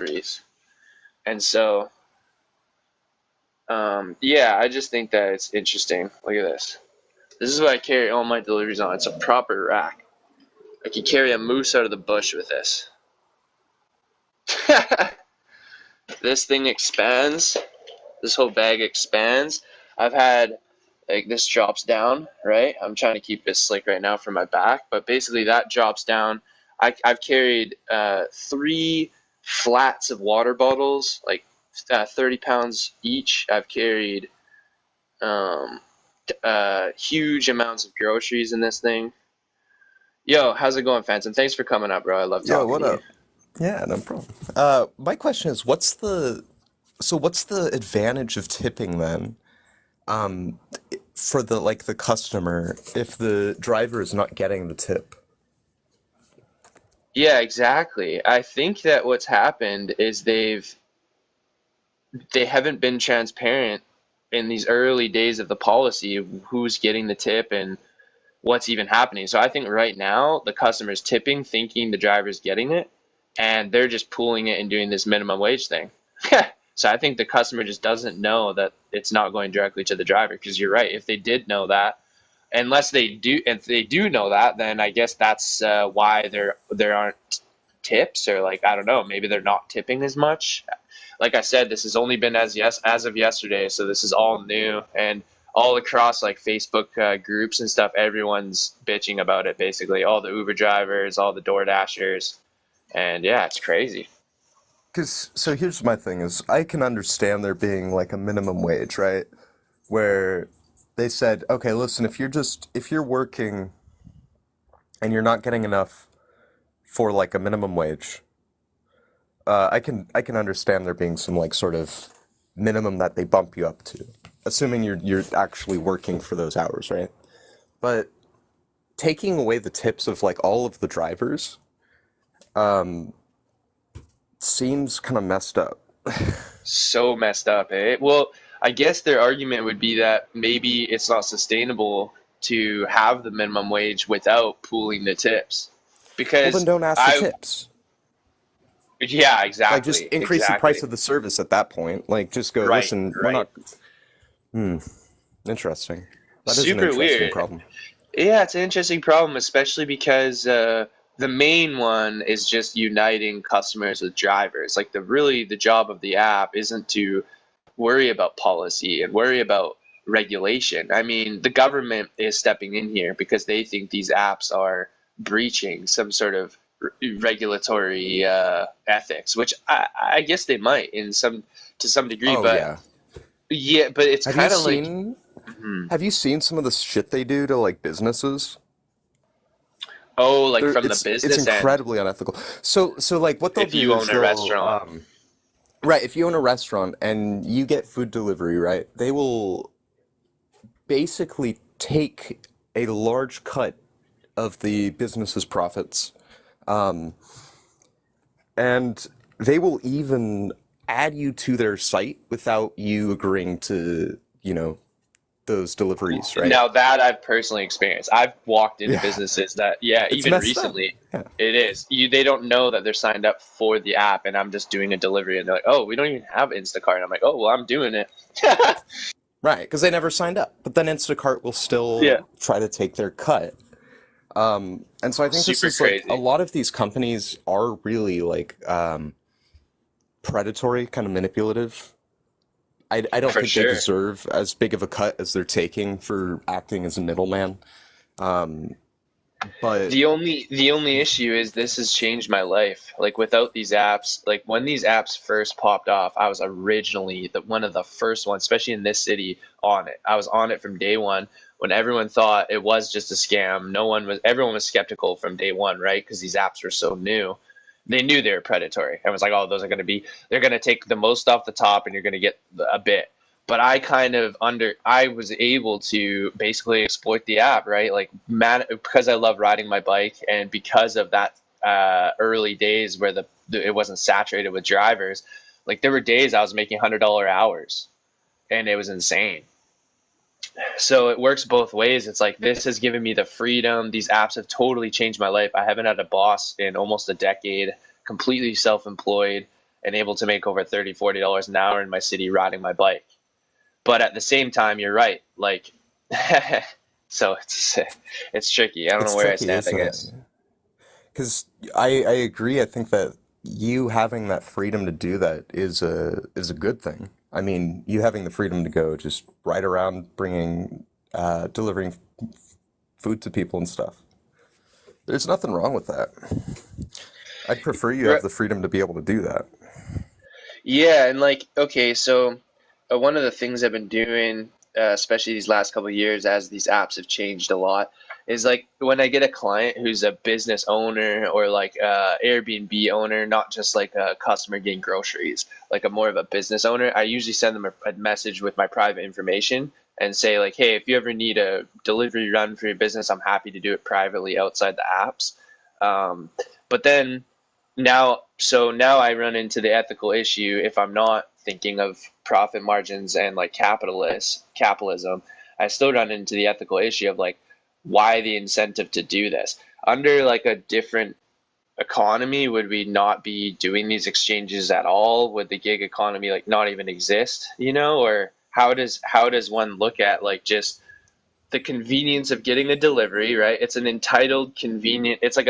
deliveries. And so, yeah, I just think that it's interesting. Look at this. This is what I carry all my deliveries on. It's a proper rack. I could carry a moose out of the bush with this. This thing expands. This whole bag expands. I've had, like, this drops down, right? I'm trying to keep it slick right now for my back, but basically that drops down. I've carried 3 flats of water bottles, like 30 pounds each. I've carried huge amounts of groceries in this thing. Yo, how's it going, Phantom? Thanks for coming up, bro. I love Yo, talking what to you. up? Yeah, no problem. My question is, what's the advantage of tipping then, um, for the customer if the driver is not getting the tip? Yeah, exactly. I think that what's happened is they haven't been transparent in these early days of the policy of who's getting the tip and what's even happening. So I think right now the customer's tipping thinking the driver's getting it, and they're just pooling it and doing this minimum wage thing. So I think the customer just doesn't know that it's not going directly to the driver, because you're right. If they did know that, unless they do, if they do know that, then I guess that's why there aren't tips, or, like, I don't know, maybe they're not tipping as much. Like I said, this has only been as of yesterday, so this is all new, and all across, like, Facebook groups and stuff, everyone's bitching about it. Basically, all the Uber drivers, all the Door Dashers, and yeah, it's crazy. Because so here's my thing is I can understand there being like a minimum wage, right? Where they said, okay, listen, if you're working and you're not getting enough for like a minimum wage, I can understand there being some like sort of minimum that they bump you up to, assuming you're actually working for those hours, right? But taking away the tips of like all of the drivers seems kind of messed up. So messed up, eh? Well, I guess their argument would be that maybe it's not sustainable to have the minimum wage without pooling the tips. Well, then Because don't ask for I, tips. yeah, Like, just exactly, increase the price exactly. of the service at that point. Like, just go, Right, listen, we're right. not. Hmm, interesting. That is an Super interesting weird. problem. Yeah, it's an interesting problem, especially because the main one is just uniting customers with drivers. Like, the job of the app isn't to worry about policy and worry about regulation. I mean, the government is stepping in here because they think these apps are breaching some sort of regulatory ethics, which I guess they might in some to some degree. Oh, But yeah. yeah, but it's Have you kind of like, seen hmm, have you seen some of the shit they do to like businesses? oh, like They're, from the it's business end. incredibly unethical. So like what they'll If do you is own a they'll restaurant, right, if you own a restaurant and you get food delivery, right? They will basically take a large cut of the business's profits. Um, and they will even add you to their site without you agreeing to, those deliveries, right? now that I've personally experienced, I've walked into Yeah, businesses that, yeah, it's even messed up. recently, Yeah. it is. They don't know that they're signed up for the app, and I'm just doing a delivery, and they're like, "Oh, we don't even have Instacart." And I'm like, "Oh, well, I'm doing it." Right, because they never signed up. But then Instacart will Yeah, still try to take their cut. And so I think this super is like a crazy. lot of these companies are really like predatory, kind of manipulative. I don't For think they sure. deserve as big of a cut as they're taking for acting as a middleman. Um, but The only issue is this has changed my life. Like, without these apps, like when these apps first popped off, I was originally one of the first ones, especially in this city, on it. I was on it from day one when everyone thought it was just a scam. Everyone was skeptical from day one, right? Because these apps were so new. They knew they were predatory. I was like, oh, they're going to take the most off the top and you're going to get a bit. But I was able to basically exploit the app, right? Like, man, because I love riding my bike, and because of that early days where it wasn't saturated with drivers, like, there were days I was making $100 hours, and it was insane. So it works both ways. It's like, this has given me the freedom. These apps have totally changed my life. I haven't had a boss in almost a decade, completely self-employed, and able to make over 30, $40 an hour in my city riding my bike. But at the same time, you're right. Like, so it's tricky. I don't know It's where I tricky, stand, I isn't it? guess. Because I agree. I think that you having that freedom to do that is a good thing. I mean, you having the freedom to go just right around bringing delivering food to people and stuff. There's nothing wrong with that. I'd prefer you have Right. the freedom to be able to do that. Yeah, and like, okay, so one of the things I've been doing, especially these last couple of years, as these apps have changed a lot, is like when I get a client who's a business owner or like Airbnb owner, not just like a customer getting groceries, like a more of a business owner, I usually send them a message with my private information and say like, hey, if you ever need a delivery run for your business, I'm happy to do it privately outside the apps. Um, but then now I run into the ethical issue if I'm not thinking of profit margins and like capitalism. I still run into the ethical issue of like why the incentive to do this under like a different economy. Would we not be doing these exchanges at all? Would the gig economy like not even exist, or how does one look at like just the convenience of getting a delivery, right? It's an entitled convenient, it's like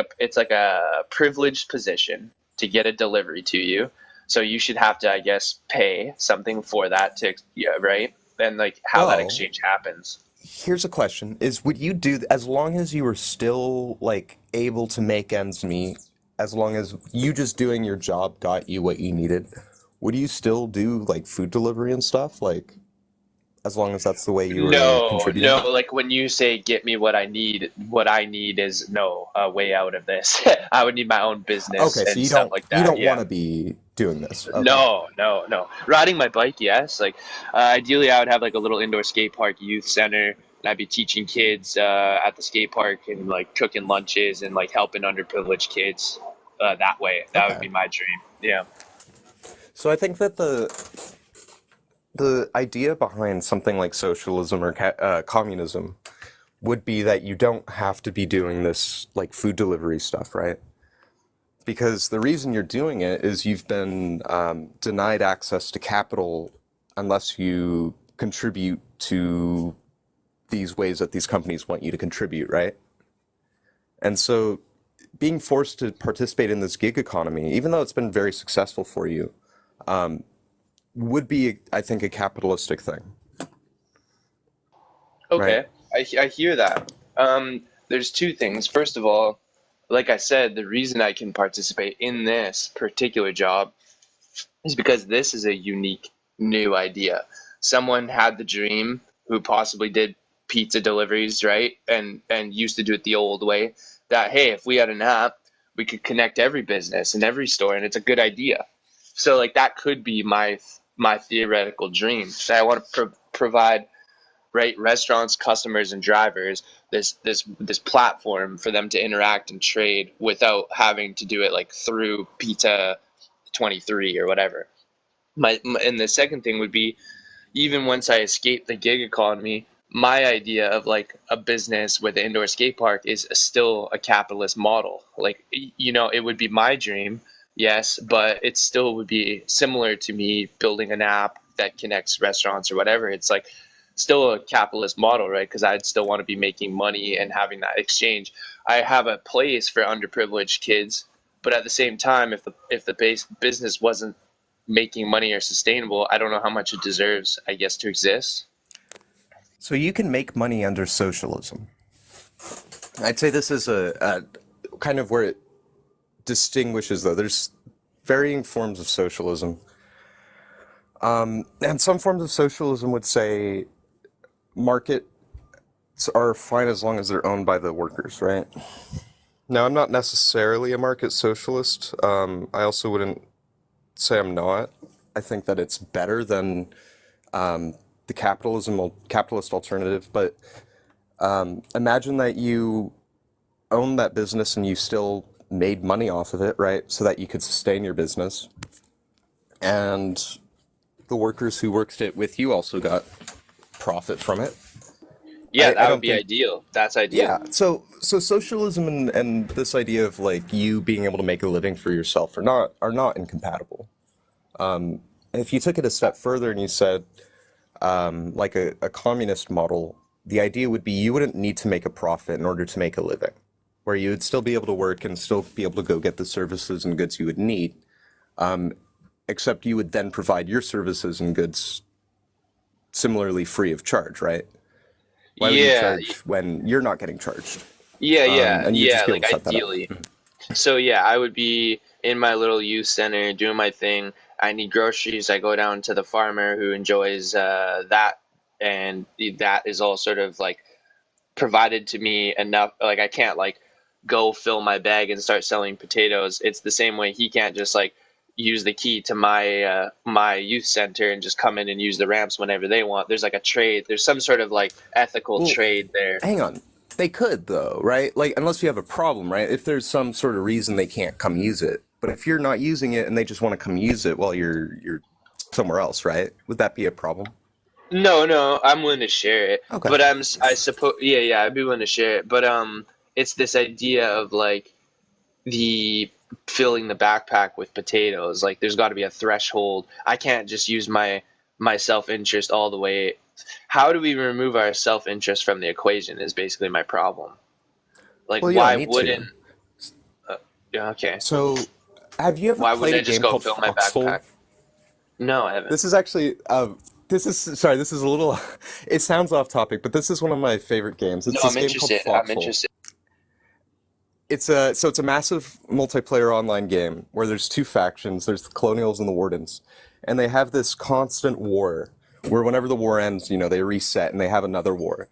a privileged position to get a delivery to you. So you should have to, I guess, pay something for that to, yeah, right? And like how that Well, exchange happens. here's a question: Is would you do as long as you were still like able to make ends meet, as long as you just doing your job got you what you needed, would you still do like food delivery and stuff? Like as long as that's the way you were No, contributing? no, like when you say get me what I need is no, a way out of this. I would need my own business Okay, so and stuff like you that. don't want Yeah. to be doing this. Okay. No, no, no. Riding my bike, yes. Like, ideally, I would have like a little indoor skate park, youth center, and I'd be teaching kids at the skate park and like cooking lunches and like helping underprivileged kids that way. That would Okay. be my dream. Yeah. So I think that the idea behind something like socialism or communism would be that you don't have to be doing this like food delivery stuff, right? Because the reason you're doing it is you've been denied access to capital unless you contribute to these ways that these companies want you to contribute, right? And so being forced to participate in this gig economy, even though it's been very successful for you, would be, I think, a capitalistic thing, right? Okay. I hear that. There's two things. First of all, like I said, the reason I can participate in this particular job is because this is a unique new idea. Someone had the dream who possibly did pizza deliveries, right? And used to do it the old way, that hey, if we had an app, we could connect every business and every store and it's a good idea. So like that could be my theoretical dream. That I want to provide, right, restaurants, customers and drivers this platform for them to interact and trade without having to do it like through Pizza 23 or whatever. And the second thing would be, even once I escape the gig economy, my idea of like a business with an indoor skate park is still a capitalist model. Like, it would be my dream, yes, but it still would be similar to me building an app that connects restaurants or whatever. It's like still a capitalist model, right? Because I'd still want to be making money and having that exchange. I have a place for underprivileged kids, but at the same time, if the base business wasn't making money or sustainable, I don't know how much it deserves, I guess, to exist. So you can make money under socialism. I'd say this is a kind of where it distinguishes, though. There's varying forms of socialism. And some forms of socialism would say markets are fine as long as they're owned by the workers, right? Now, I'm not necessarily a market socialist. I also wouldn't say I'm not. I think that it's better than the capitalist alternative. But imagine that you own that business and you still made money off of it, right? So that you could sustain your business. And the workers who worked it with you also got profit from it. Yeah, I that would don't be think, ideal. That's ideal. yeah. So socialism and this idea of like you being able to make a living for yourself are not incompatible. If you took it a step further and you said, like a communist model, the idea would be you wouldn't need to make a profit in order to make a living, where you would still be able to work and still be able to go get the services and goods you would need, except you would then provide your services and goods similarly free of charge, right? Why would you Yeah, charge when you're not getting charged? And you'd yeah, just be able like to set that up. ideally. So yeah, I would be in my little youth center doing my thing. I need groceries. I go down to the farmer who enjoys that, and that is all sort of like provided to me enough. Like I can't like go fill my bag and start selling potatoes. It's the same way he can't just like use the key to my youth center and just come in and use the ramps whenever they want. There's like a trade. There's some sort of like ethical Well, trade there. hang on. They could though, right? Like unless you have a problem, right? If there's some sort of reason they can't come use it. But if you're not using it and they just want to come use it while you're somewhere else, right? Would that be a problem? No, no, I'm willing to share it, Okay. but I suppose, yeah, I'd be willing to share it, but it's this idea of like the filling the backpack with potatoes. Like, there's got to be a threshold. I can't just use my self-interest all the way. How do we remove our self-interest from the equation? Is basically my problem. Like, Well, you don't why need to. wouldn't? Yeah, okay. So, have you ever Why would played I a just game go called fill my Foxhole? backpack? No, I haven't. This is actually, this is, sorry, this is a little, it sounds off topic, but this is one of my favorite games. No, It's I'm this game called interested. I'm Foxhole. interested. So it's a massive multiplayer online game where there's two factions. There's the Colonials and the Wardens, and they have this constant war where whenever the war ends, they reset and they have another war.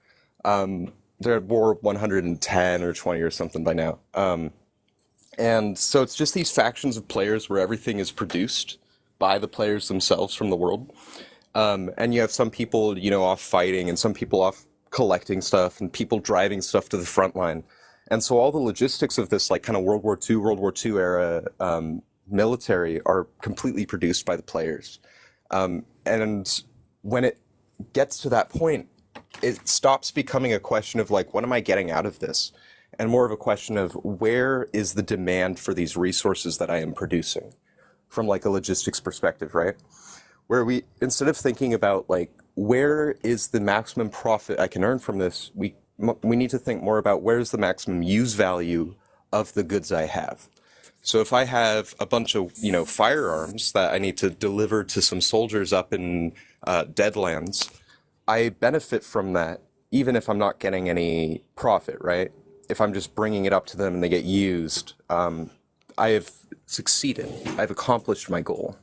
They're at war 110 or 20 or something by now. And so it's just these factions of players where everything is produced by the players themselves from the world. And you have some people, off fighting and some people off collecting stuff and people driving stuff to the front line. And so all the logistics of this, like kind of World War II era military are completely produced by the players. And when it gets to that point, it stops becoming a question of like, what am I getting out of this? And more of a question of where is the demand for these resources that I am producing from like a logistics perspective, right? Where we, instead of thinking about like, where is the maximum profit I can earn from this, we need to think more about where's the maximum use value of the goods I have. So if I have a bunch of, firearms that I need to deliver to some soldiers up in Deadlands, I benefit from that, even if I'm not getting any profit, right? If I'm just bringing it up to them and they get used, I have succeeded. I've accomplished my goal.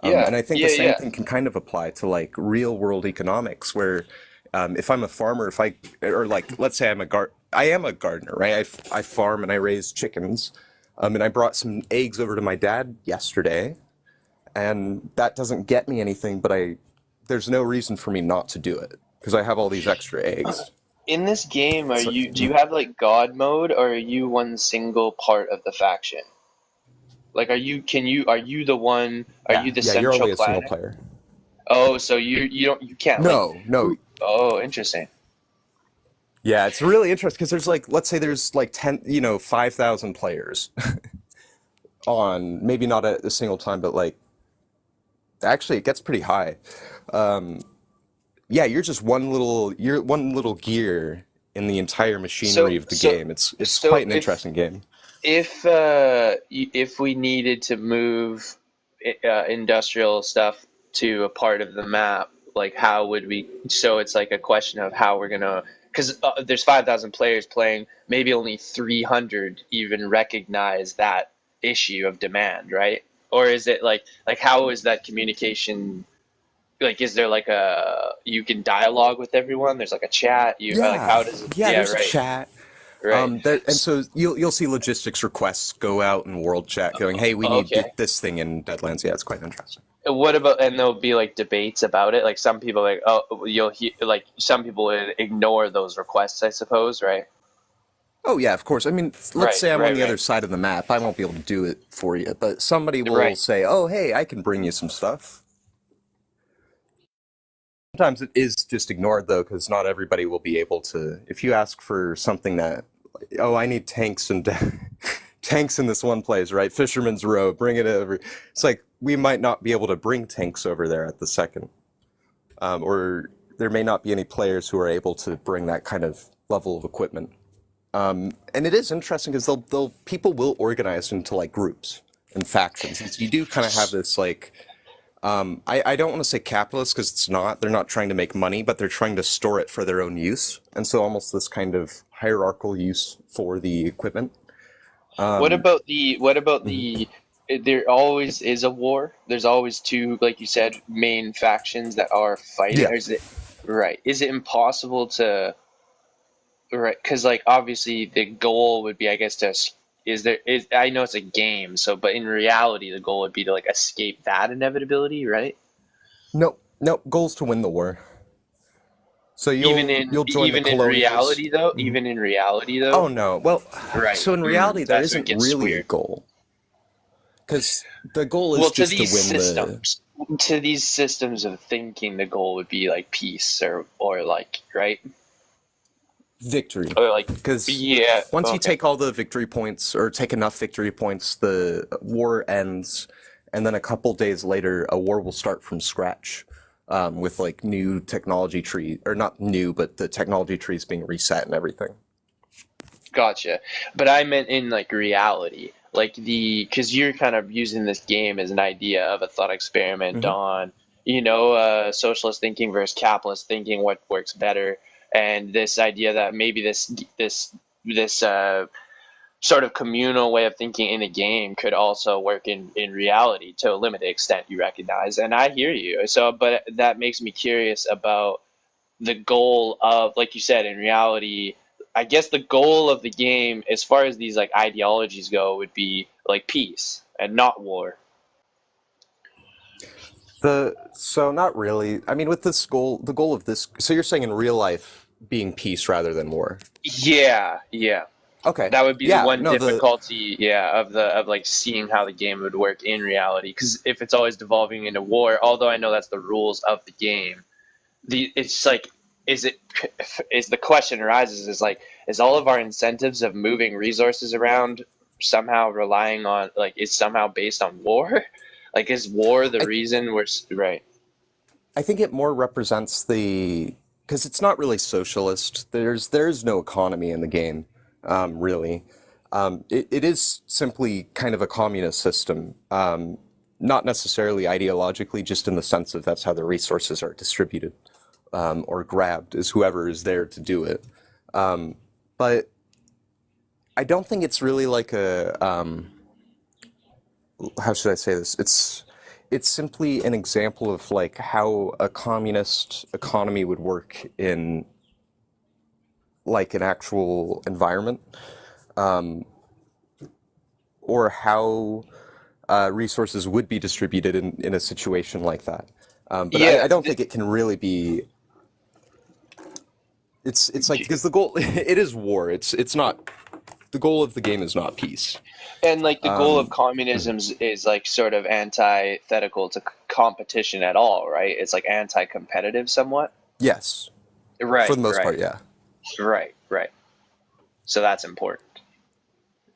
Yeah, And I think the yeah, same yeah. thing can kind of apply to like real world economics, where if I'm a farmer, or like, let's say I am a gardener, right? I farm and I raise chickens. And I brought some eggs over to my dad yesterday, and that doesn't get me anything, but there's no reason for me not to do it because I have all these extra eggs. In this game, So, do you have like God mode, or are you one single part of the faction? Like, are you the one, are yeah, you the yeah, you're central only a single planner? player. Oh, so you can't like, No, no. oh, interesting. Yeah, it's really interesting because there's like, let's say there's like 10, 5,000 players on, maybe not at a single time, but like, actually it gets pretty high. Um, yeah, you're one little gear in the entire machinery So, of the so, game. It's quite so an interesting game. if we needed to move industrial stuff to a part of the map, like how would we? So it's like a question of how we're gonna, because there's 5,000 players playing, maybe only 300 even recognize that issue of demand, right? Or is it like how is that communication? Like, is there like you can dialogue with everyone? There's like a chat. You like Yeah, how does it? yeah. Yeah, There's a right, chat. right. And so you'll see logistics requests go out in world chat, going, "Hey, we need Okay. this thing in Deadlands." Yeah, it's quite interesting. What about, and there'll be like debates about it. Like some people like, oh, you'll hear like some people would ignore those requests, I suppose, right? Oh yeah, of course. I mean, let's Right, say I'm on right, the other right, side of the map. I won't be able to do it for you, but somebody will right. say, "Oh, hey, I can bring you some stuff." Sometimes it is just ignored though, because not everybody will be able to. If you ask for something that, oh, I need tanks and tanks in this one place, right? Fisherman's Row, bring it over. It's like, we might not be able to bring tanks over there at the second, or there may not be any players who are able to bring that kind of level of equipment. And it is interesting because they'll people will organize into like groups and factions. And so you do kind of have this like I don't want to say capitalist because it's not. They're not trying to make money, but they're trying to store it for their own use. And so almost this kind of hierarchical use for the equipment. Um, What about the there always is a war. There's always two, like you said, main factions that are fighting. yeah. Or is it right? Is it impossible to right? Because like obviously the goal would be, I guess, is there is I know it's a game, so but in reality the goal would be to like escape that inevitability, right? No, no, goals to win the war. So you'll join the Even in colonials. reality though, Mhm. Oh though, no. Well, right? so in reality there That's what isn't gets really a weird. goal because the goal is Well, just to win the to these systems of thinking, the goal would be like peace or like right victory. or like Because yeah once you okay. take all the victory points or take enough victory points, the war ends, and then a couple days later, a war will start from scratch. With like new technology tree, or not new, but the technology trees being reset and everything. Gotcha. But I meant in like reality, like because you're kind of using this game as an idea of a thought experiment Hmm. on, socialist thinking versus capitalist thinking, what works better, and this idea that maybe this sort of communal way of thinking in a game could also work in reality to a limited extent, you recognize. And I hear you. So, but that makes me curious about the goal of, like you said, in reality, I guess the goal of the game, as far as these like ideologies go, would be like peace and not war. The so not really. I mean, with this goal, the goal of this. So you're saying in real life being peace rather than war. Yeah, yeah. Okay. That would be the Yeah. one No. The difficulty, yeah, of like seeing how the game would work in reality. Because if it's always devolving into war, although I know that's the rules of the game, it's like, is it is the question arises is like, is all of our incentives of moving resources around somehow relying on like is somehow based on war? Like, is war the I reason we're right? I think it more represents the because it's not really socialist. There's no economy in the game, really. It is simply kind of a communist system, not necessarily ideologically, just in the sense of that's how the resources are distributed, or grabbed is whoever is there to do it. But I don't think it's really like a how should I say this? It's simply an example of like how a communist economy would work in like an actual environment, or how resources would be distributed in a situation like that. But Yeah, I don't think it can really be. It's like because the goal it is war. It's not the goal of the game is not peace. and like the goal of Um, communism is like sort of antithetical to competition at all, right? It's like anti-competitive somewhat. yes, for Right, the most right, part, yeah. right. So that's important.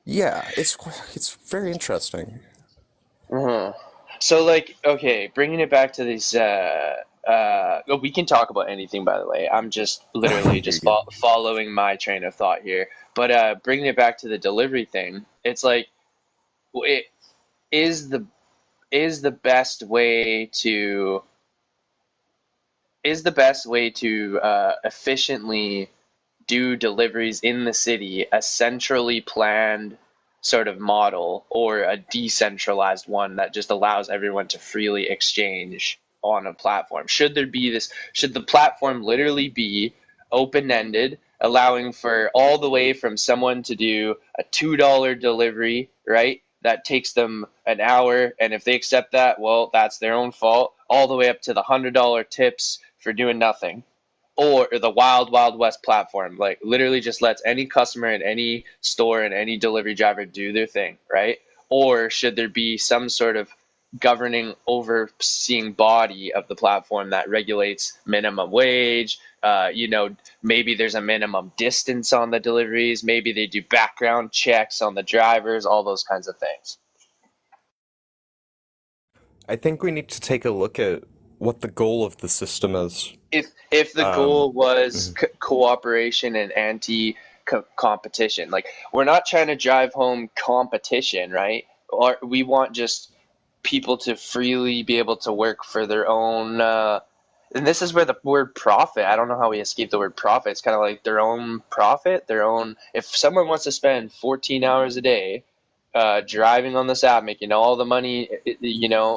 Yeah, it's very interesting. Uh-huh. So like, okay, bringing it back to these oh, we can talk about anything, by the way. I'm just literally You're just good. following my train of thought here. But bringing it back to the delivery thing, it's like it is the best way to efficiently do deliveries in the city a centrally planned sort of model or a decentralized one that just allows everyone to freely exchange on a platform? Should the platform literally be open ended, allowing for all the way from someone to do a $2 delivery, right? That takes them an hour, and if they accept that, well, that's their own fault, all the way up to the $100 tips for doing nothing, or the wild wild west platform, like literally just lets any customer in any store and any delivery driver do their thing, right? Or should there be some sort of governing overseeing body of the platform that regulates minimum wage? Maybe there's a minimum distance on the deliveries, maybe they do background checks on the drivers, all those kinds of things. I think we need to take a look at what the goal of the system is. If the Um, goal was mhm. cooperation and anti competition, like we're not trying to drive home competition, right? Or we want just people to freely be able to work for their own and this is where the word profit, I don't know how we escape the word profit. It's kind of like their own profit, their own. If someone wants to spend 14 hours a day driving on this app, making all the money,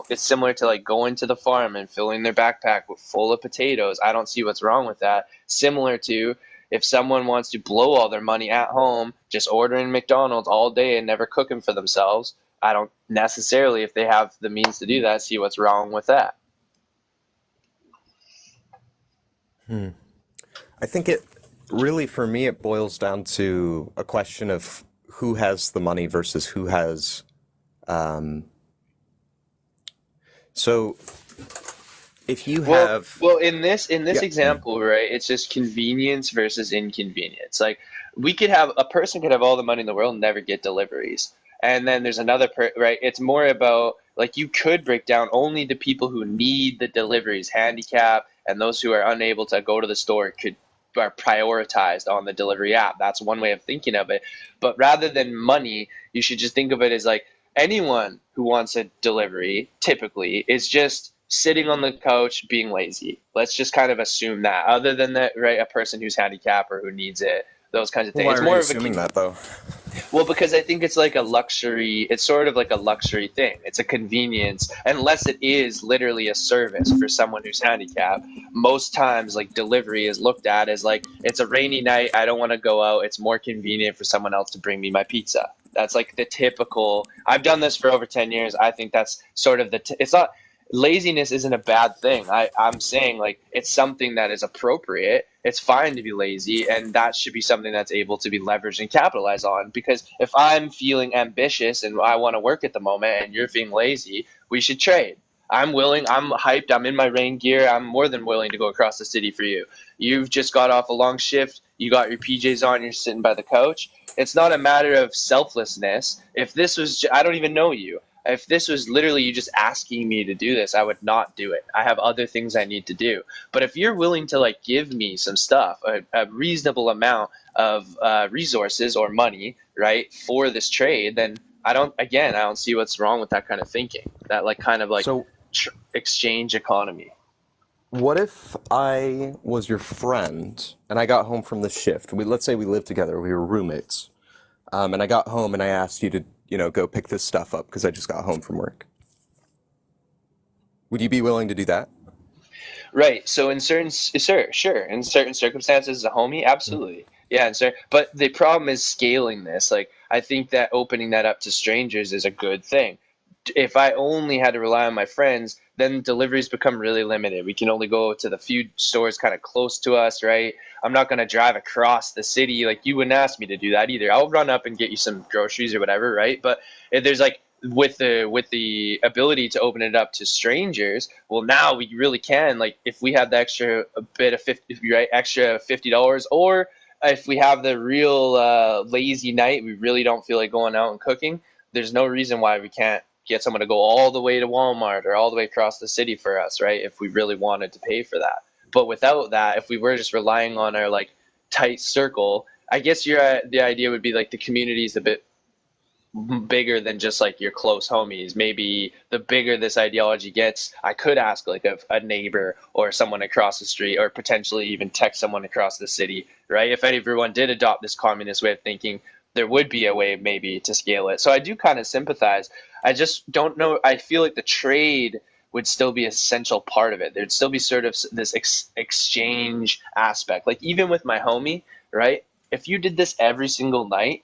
it's similar to like going to the farm and filling their backpack with full of potatoes. I don't see what's wrong with that. Similar to if someone wants to blow all their money at home, just ordering McDonald's all day and never cooking for themselves, I don't necessarily, if they have the means to do that, see what's wrong with that. Hmm. I think it really, for me, it boils down to a question of who has the money versus who has. Um, so if you Well, have, well, in this yeah, mm, example, right, it's just convenience versus inconvenience. Like we could have a person could have all the money in the world and never get deliveries. And then there's right? It's more about like you could break down only the people who need the deliveries, handicap, and those who are unable to go to the store could are prioritized on the delivery app. That's one way of thinking of it. But rather than money, you should just think of it as like anyone who wants a delivery typically is just sitting on the couch being lazy. Let's just kind of assume that. Other than that, right, a person who's handicapped or who needs it, those kinds of well, things. why It's are you more of a assuming that though? well, because I think it's like a luxury. It's sort of like a luxury thing. It's a convenience, unless it is literally a service for someone who's handicapped. Most times, like delivery is looked at as like it's a rainy night. I don't want to go out. It's more convenient for someone else to bring me my pizza. That's like the typical. I've done this for over 10 years. I think that's sort of it's not laziness isn't a bad thing. I'm saying like it's something that is appropriate. It's fine to be lazy, and that should be something that's able to be leveraged and capitalized on. Because if I'm feeling ambitious and I want to work at the moment, and you're being lazy, we should trade. I'm willing. I'm hyped. I'm in my rain gear. I'm more than willing to go across the city for you. You've just got off a long shift. You got your PJs on. You're sitting by the couch. It's not a matter of selflessness. If this was, I don't even know you. If this was literally you just asking me to do this, I would not do it. I have other things I need to do. But if you're willing to like give me some stuff, a reasonable amount of resources or money, right, for this trade, then I don't see what's wrong with that kind of thinking. That like kind of like So exchange economy. what if I was your friend and I got home from the shift? Let's say we lived together, we were roommates, and I got home and I asked you to, go pick this stuff up because I just got home from work. Would you be willing to do that? Right. So in sure, in certain circumstances, as a homie, absolutely. Yeah, and sir, but the problem is scaling this. Like, I think that opening that up to strangers is a good thing. If I only had to rely on my friends, then deliveries become really limited. We can only go to the few stores kind of close to us, right? I'm not going to drive across the city. Like, you wouldn't ask me to do that either. I'll run up and get you some groceries or whatever, right? But if there's like with the ability to open it up to strangers, well, now we really can. Like, if we have the extra a bit of 50, right, extra $50, or if we have the real lazy night, we really don't feel like going out and cooking. There's no reason why we can't get someone to go all the way to Walmart or all the way across the city for us, right? If we really wanted to pay for that. But without that, if we were just relying on our like tight circle, I guess the idea would be like the community is a bit bigger than just like your close homies. Maybe the bigger this ideology gets, I could ask like a neighbor or someone across the street, or potentially even text someone across the city, right? If everyone did adopt this communist way of thinking, there would be a way maybe to scale it. So I do kind of sympathize. I just don't know. I feel like the trade would still be an essential part of it. There'd still be sort of this exchange aspect. Like even with my homie, right? If you did this every single night,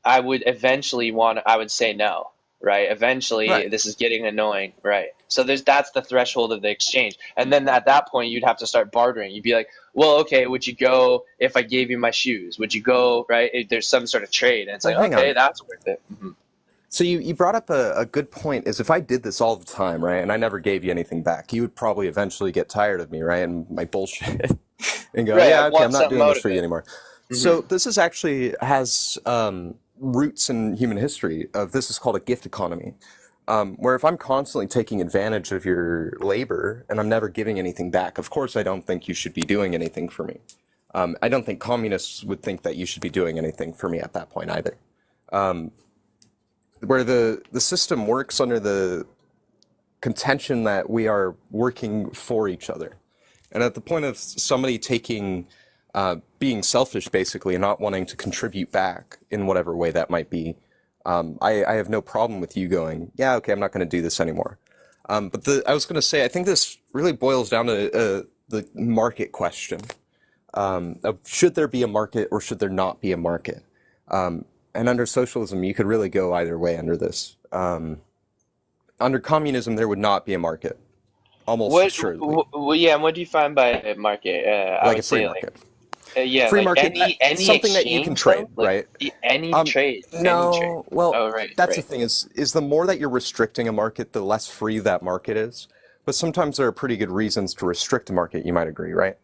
I would eventually I would say no, right? Eventually, Right. this is getting annoying, right? So that's the threshold of the exchange. And then at that point, you'd have to start bartering. You'd be like, well, okay, would you go if I gave you my shoes? Would you go, right? If there's some sort of trade. And it's Well, like, hang okay, on. that's worth it. Mhm. So you brought up a good point is if I did this all the time, right, and I never gave you anything back, you would probably eventually get tired of me, right, and my bullshit, and go, Right. yeah, I'd okay, I'm want not something doing out this of for you it. anymore. Hmm. So this is actually has roots in human history. Of this is called a gift economy. Where if I'm constantly taking advantage of your labor and I'm never giving anything back, of course I don't think you should be doing anything for me. I don't think communists would think that you should be doing anything for me at that point either. Where the system works under the contention that we are working for each other. And at the point of somebody being selfish basically and not wanting to contribute back in whatever way that might be, I have no problem with you going, yeah, okay, I'm not going to do this anymore. But I was going to say, I think this really boils down to the market question. Of should there be a market or should there not be a market? And under socialism, you could really go either way under this. Under communism, there would not be a market, almost assuredly, Yeah, and what do you find by a market? I like a would free say market. yeah, Free like market, any something that you can exchange trade, though, like right? any trade, any trade. No, well, Oh, right, that's the right. thing is the more that you're restricting a market, the less free that market is. But sometimes there are pretty good reasons to restrict a market, you might agree, right?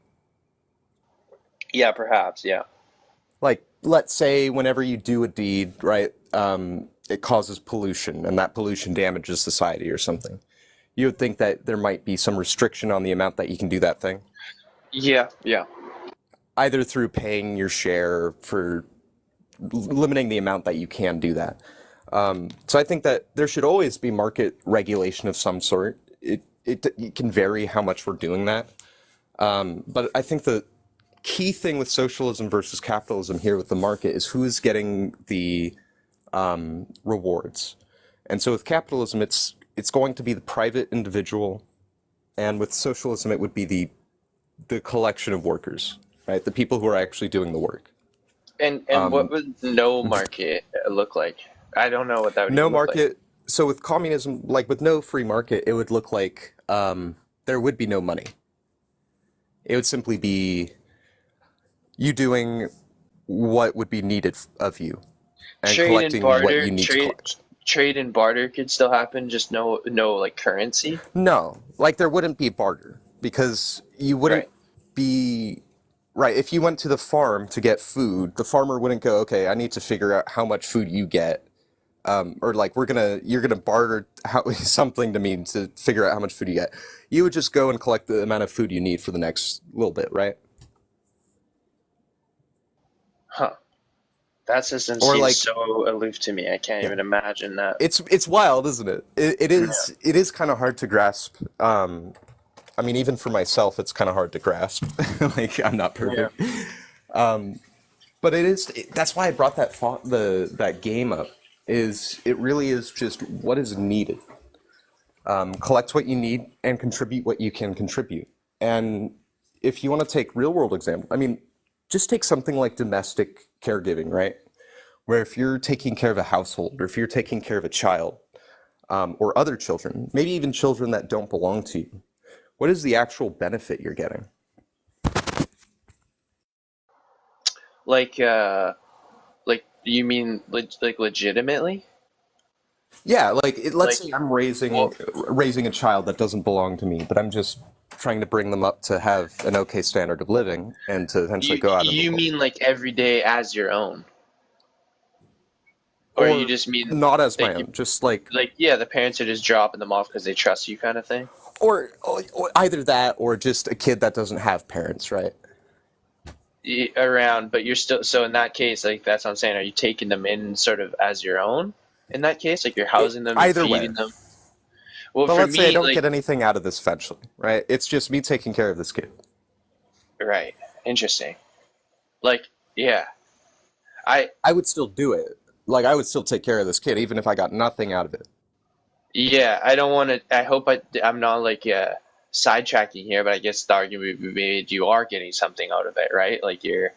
Yeah, perhaps. Yeah. Like, let's say whenever you do a deed, right, it causes pollution and that pollution damages society or something. You would think that there might be some restriction on the amount that you can do that thing, Yeah, yeah. either through paying your share for limiting the amount that you can do that. So I think that there should always be market regulation of some sort. It can vary how much we're doing that. But I think the key thing with socialism versus capitalism here with the market is who's getting the rewards. And so with capitalism, it's going to be the private individual, and with socialism, it would be the collection of workers, right? The people who are actually doing the work. And what would no market look like? I don't know what that would No even look like. market. So with communism, like with no free market, it would look like there would be no money. It would simply be you doing what would be needed of you and Trade and collecting what barter, you need to collect. trade and barter could still happen, just no like currency. No, like there wouldn't be barter because you wouldn't Right. be right. If you went to the farm to get food, the farmer wouldn't go, okay, I need to figure out how much food you get. Or like you're gonna barter something to me to figure out how much food you get. You would just go and collect the amount of food you need for the next little bit, right? Huh. That system Or seems like so aloof to me. I can't yeah, even imagine that. it's wild, isn't it? Yeah. It is kind of hard to grasp. I mean, even for myself, it's kind of hard to grasp. Like I'm not Yeah. perfect, but that's why I brought that game up. Is it really is just what is needed. Collect what you need and contribute what you can contribute. And if you want to take real world example, I mean, just take something like domestic caregiving, right? Where if you're taking care of a household or if you're taking care of a child or other children, maybe even children that don't belong to you, what is the actual benefit you're getting? Like like you mean like legitimately? Yeah, like let's Like say I'm well, raising a child that doesn't belong to me, but I'm just trying to bring them up to have an okay standard of living and to eventually go out in the you world. mean like every day as your own, or you Or just mean not as my like own, just like like yeah, the parents are just dropping them off because they trust you, kind of thing. or either that or just a kid that doesn't have parents, right? Around, but you're still so in that case, like that's what I'm saying. Are you taking them in sort of as your own? In that case, like you're housing them, you're Either way. feeding them. Well, But for let's say I me, don't like get anything out of this eventually, right? It's just me taking care of this kid. right, interesting. Like yeah, I I would still do it. Like I would still take care of this kid even if I got nothing out of it. yeah, I don't want to. I hope I'm not like sidetracking here, but I guess the argument would be made you are getting something out of it, right? Like you're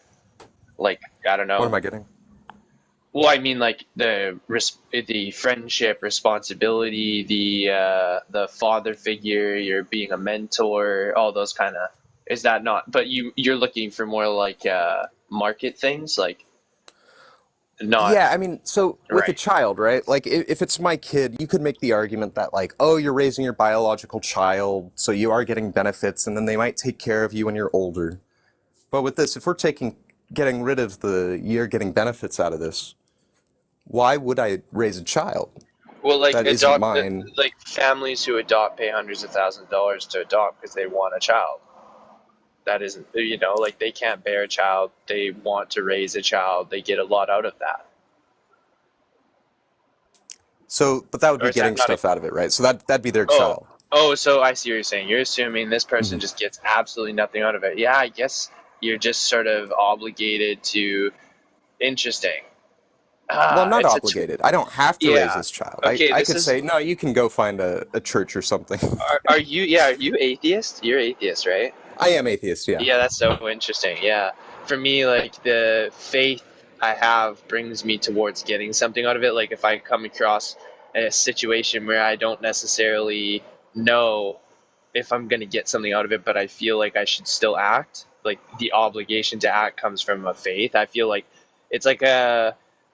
like I don't What am know. I getting? Well, I mean like the friendship, responsibility, the father figure, you're being a mentor, all those kind of. Is that not? But you're looking for more like market things, like not Yeah, I mean, so with a right. child, right? Like, if it's my kid, you could make the argument that, like, oh, you're raising your biological child, so you are getting benefits, and then they might take care of you when you're older. But with this, if we're getting rid of the you're getting benefits out of this, why would I raise a child? Well, like that isn't adopt, mine. like families who adopt pay hundreds of thousands of dollars to adopt because they want a child. That isn't, like they can't bear a child. They want to raise a child. They get a lot out of that. So, but that would Or be is that getting not a? stuff out of it, right? So that'd be their Oh, child. so I see what you're saying. You're assuming this person Hmm. just gets absolutely nothing out of it. Yeah, I guess you're just sort of obligated to. Interesting. Well, I'm not It's obligated. I don't have to raise yeah. this child. Okay, I this could is. say, no, you can go find a church or something. Are you? Yeah, are you atheist? You're atheist, right? I am atheist, yeah. Yeah, that's so interesting. Yeah. For me, like the faith I have brings me towards getting something out of it. Like if I come across a situation where I don't necessarily know if I'm going to get something out of it, but I feel like I should still act, like the obligation to act comes from a faith. I feel like it's like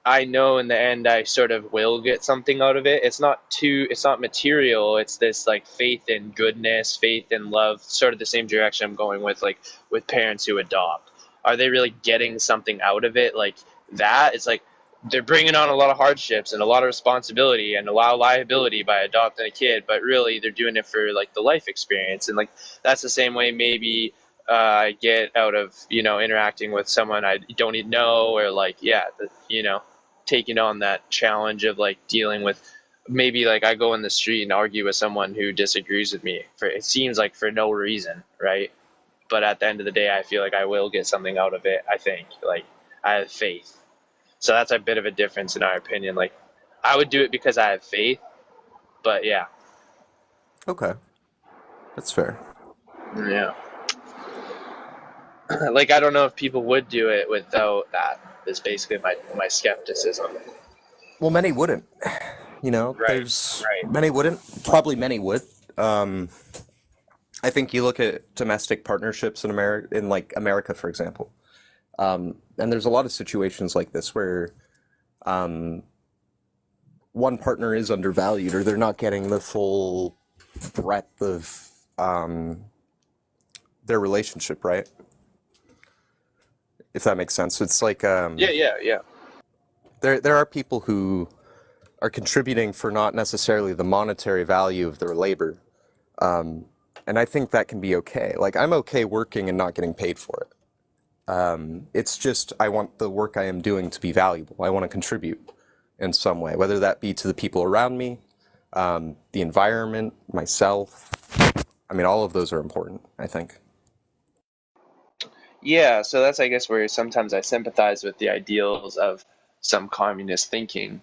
I know in the end I sort of will get something out of it. It's not material. It's this like faith in goodness, faith in love, sort of the same direction I'm going with like with parents who adopt. Are they really getting something out of it? Like that? It's like they're bringing on a lot of hardships and a lot of responsibility and a lot of liability by adopting a kid, but really they're doing it for like the life experience. And like that's the same way maybe I get out of interacting with someone I don't even know, or like taking on that challenge of like dealing with maybe like I go in the street and argue with someone who disagrees with me for it seems like for no reason, right? But at the end of the day, I feel like I will get something out of it. I think like I have faith, so that's a bit of a difference in our opinion. Like I would do it because I have faith, but yeah, Okay, that's fair. yeah. Like I don't know if people would do it without that. Is basically my skepticism. Well, many wouldn't. Right, There's right. many wouldn't. Probably many would. Um, I think you look at domestic partnerships in America, for example. And there's a lot of situations like this where one partner is undervalued or they're not getting the full breadth of their relationship, right? If that makes sense. It's like Yeah, yeah, yeah. there are people who are contributing for not necessarily the monetary value of their labor. And I think that can be okay. Like I'm okay working and not getting paid for it. It's just I want the work I am doing to be valuable. I want to contribute in some way, whether that be to the people around me, the environment, myself. I mean, all of those are important, I think. Yeah, so that's I guess where sometimes I sympathize with the ideals of some communist thinking.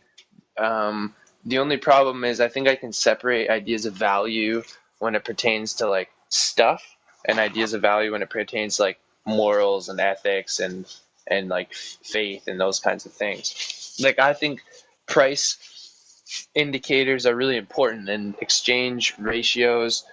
The only problem is I think I can separate ideas of value when it pertains to like stuff and ideas of value when it pertains to like morals and ethics and like faith and those kinds of things. Like I think price indicators are really important and exchange ratios,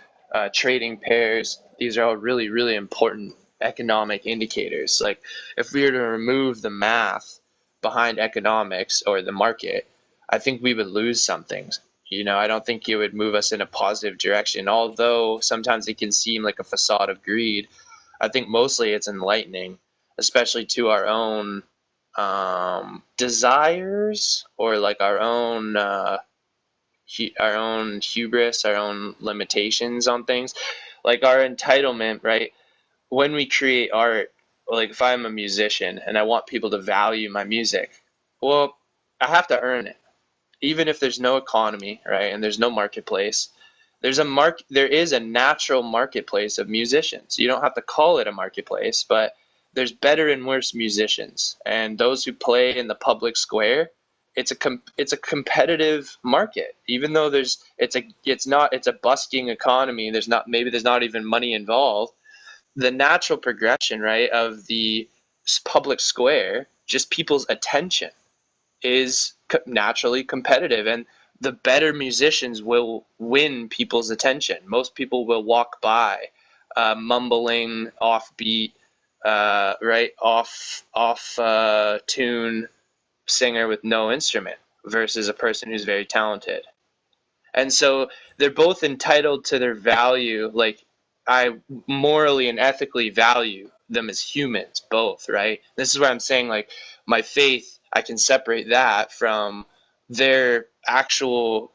trading pairs. These are all really, really important economic indicators. Like if we were to remove the math behind economics or the market, I think we would lose some things. I don't think it would move us in a positive direction. Although sometimes it can seem like a facade of greed, I think mostly it's enlightening, especially to our own desires or like our own hubris, our own limitations on things, like our entitlement, right? When we create art, like if I'm a musician and I want people to value my music, well, I have to earn it. Even if there's no economy, right, and there's no marketplace, there is a natural marketplace of musicians. You don't have to call it a marketplace, but there's better and worse musicians, and those who play in the public square, it's a competitive market. Even though it's a busking economy, there's not even money involved. The natural progression, right, of the public square, just people's attention is naturally competitive, and the better musicians will win people's attention. Most people will walk by mumbling offbeat, right, off tune singer with no instrument versus a person who's very talented. And so they're both entitled to their value. Like I morally and ethically value them as humans, both, right? This is where I'm saying like my faith, I can separate that from their actual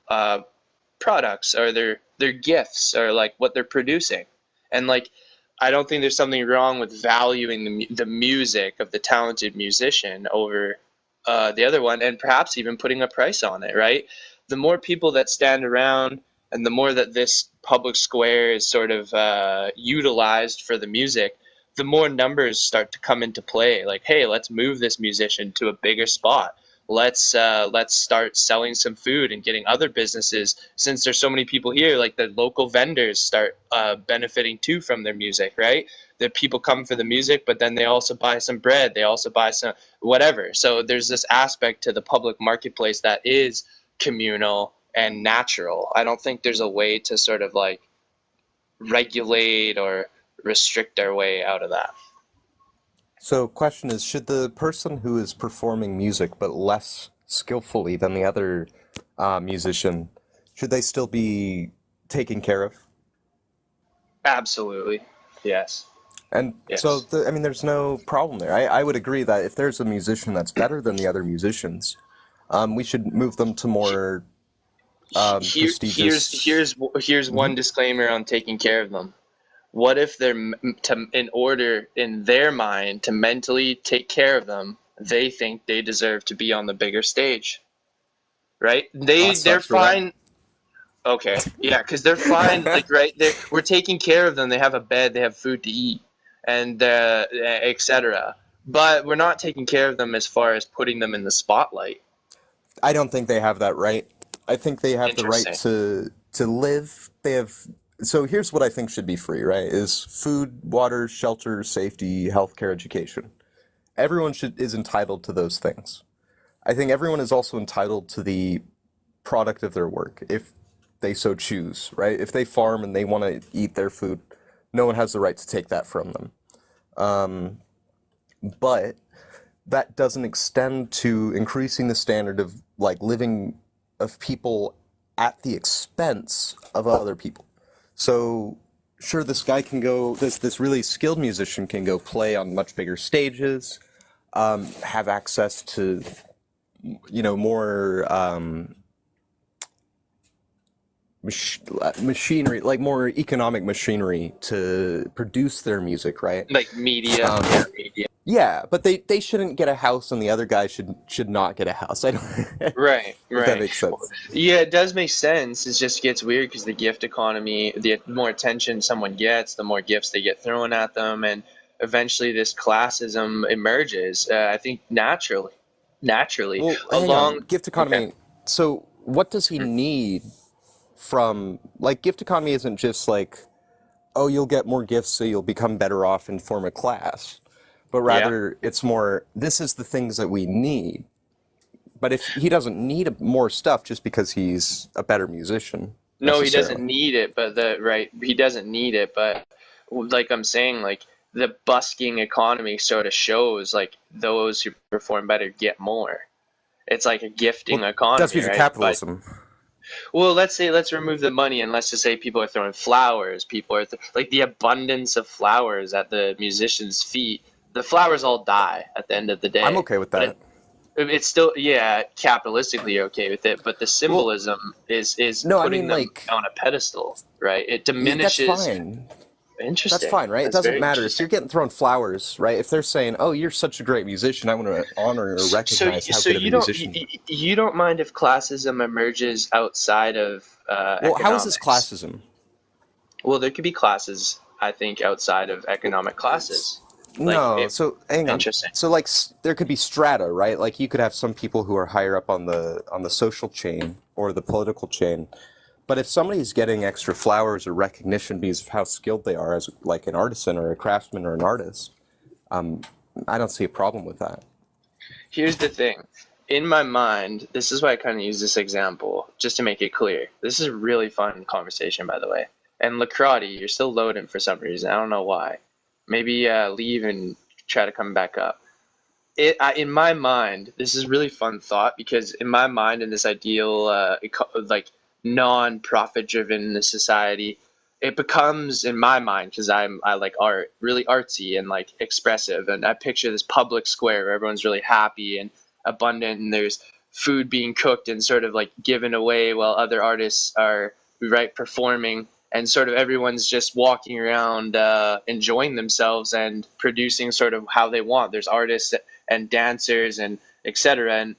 products or their gifts or like what they're producing. And like I don't think there's something wrong with valuing the music of the talented musician over the other one, and perhaps even putting a price on it, right? The more people that stand around and the more that this public square is sort of utilized for the music, the more numbers start to come into play. Like, hey, let's move this musician to a bigger spot. Let's start selling some food and getting other businesses, since there's so many people here, like the local vendors start benefiting too from their music, right? The people come for the music, but then they also buy some bread, they also buy some whatever. So there's this aspect to the public marketplace that is communal and natural. I don't think there's a way to sort of like regulate or restrict our way out of that. So, question is, should the person who is performing music but less skillfully than the other musician, should they still be taken care of? Absolutely. Yes. And so, Yes. I mean, there's no problem there. I would agree that if there's a musician that's better than the other musicians, we should move them to more Here, prestigious. here's Mhm. one disclaimer on taking care of them. What if in order in their mind to mentally take care of them, they think they deserve to be on the bigger stage, right? That They're sucks for them. fine. Okay, yeah, because they're fine. Like, right, we're taking care of them. They have a bed, they have food to eat, and etc. But we're not taking care of them as far as putting them in the spotlight. I don't think they have that right. I think they have the right Interesting. to live. They have. So here's what I think should be free, right? Is food, water, shelter, safety, healthcare, education. Everyone should is entitled to those things. I think everyone is also entitled to the product of their work if they so choose, right? If they farm and they want to eat their food, no one has the right to take that from them. But that doesn't extend to increasing the standard of like living of people at the expense of other people. So sure, this guy can go, this really skilled musician can go play on much bigger stages, have access to more machinery, like more economic machinery to produce their music, right? Like media, Um, yeah, media. yeah, but they shouldn't get a house, and the other guy should not get a house. I don't, Right, if that right. makes sense. Yeah, it does make sense. It just gets weird because the gift economy, the more attention someone gets, the more gifts they get thrown at them, and eventually this classism emerges. I think naturally, Well, hang on, along. gift Okay. economy. So, what does he need from like gift economy? Isn't just like, oh, you'll get more gifts, so you'll become better off and form a class, but Yeah. rather it's more. This is the things that we need. But if he doesn't need more stuff just because he's a better musician No, he doesn't necessarily. need it, but the right, he doesn't need it, but like I'm saying, like the busking economy sort of shows like those who perform better get more. It's like a gifting Well, that's economy, because of right? But capitalism. well, let's remove the money and let's just say people are throwing flowers. People are like the abundance of flowers at the musician's feet. The flowers all die at the end of the I'm day, okay with but that. it's still, yeah, capitalistically you're okay with it. But the Well, symbolism is no, I putting mean them like on a pedestal, right? It that's diminishes. fine. That's Interesting. fine, right? It That's doesn't very matter if interesting. you're getting thrown flowers, right? If they're saying, "Oh, you're such a great musician," I want to honor or So, recognize how so good of a you don't musician you are. you don't mind if classism emerges outside of Well, how is this economics? classism? Well, there could be classes, I think, outside of economic classes. Like, No, so hang on. interesting. So like there could be strata, right? Like you could have some people who are higher up on the social chain or the political chain. But if somebody's getting extra flowers or recognition because of how skilled they are as like an artisan or a craftsman or an artist, I don't see a problem with that. Here's the thing. In my mind, this is why I kind of use this example, just to make it clear. This is a really fun conversation, by the way. And Lacrotti, you're still loading for some reason. I don't know why. Maybe leave and try to come back up. In my mind, this is really fun thought because in my mind, in this ideal, like non-profit driven society, it becomes in my mind because I like art, really artsy and like expressive, and I picture this public square where everyone's really happy and abundant, and there's food being cooked and sort of like given away while other artists are right performing, and sort of everyone's just walking around enjoying themselves and producing sort of how they want. There's artists and dancers and etc.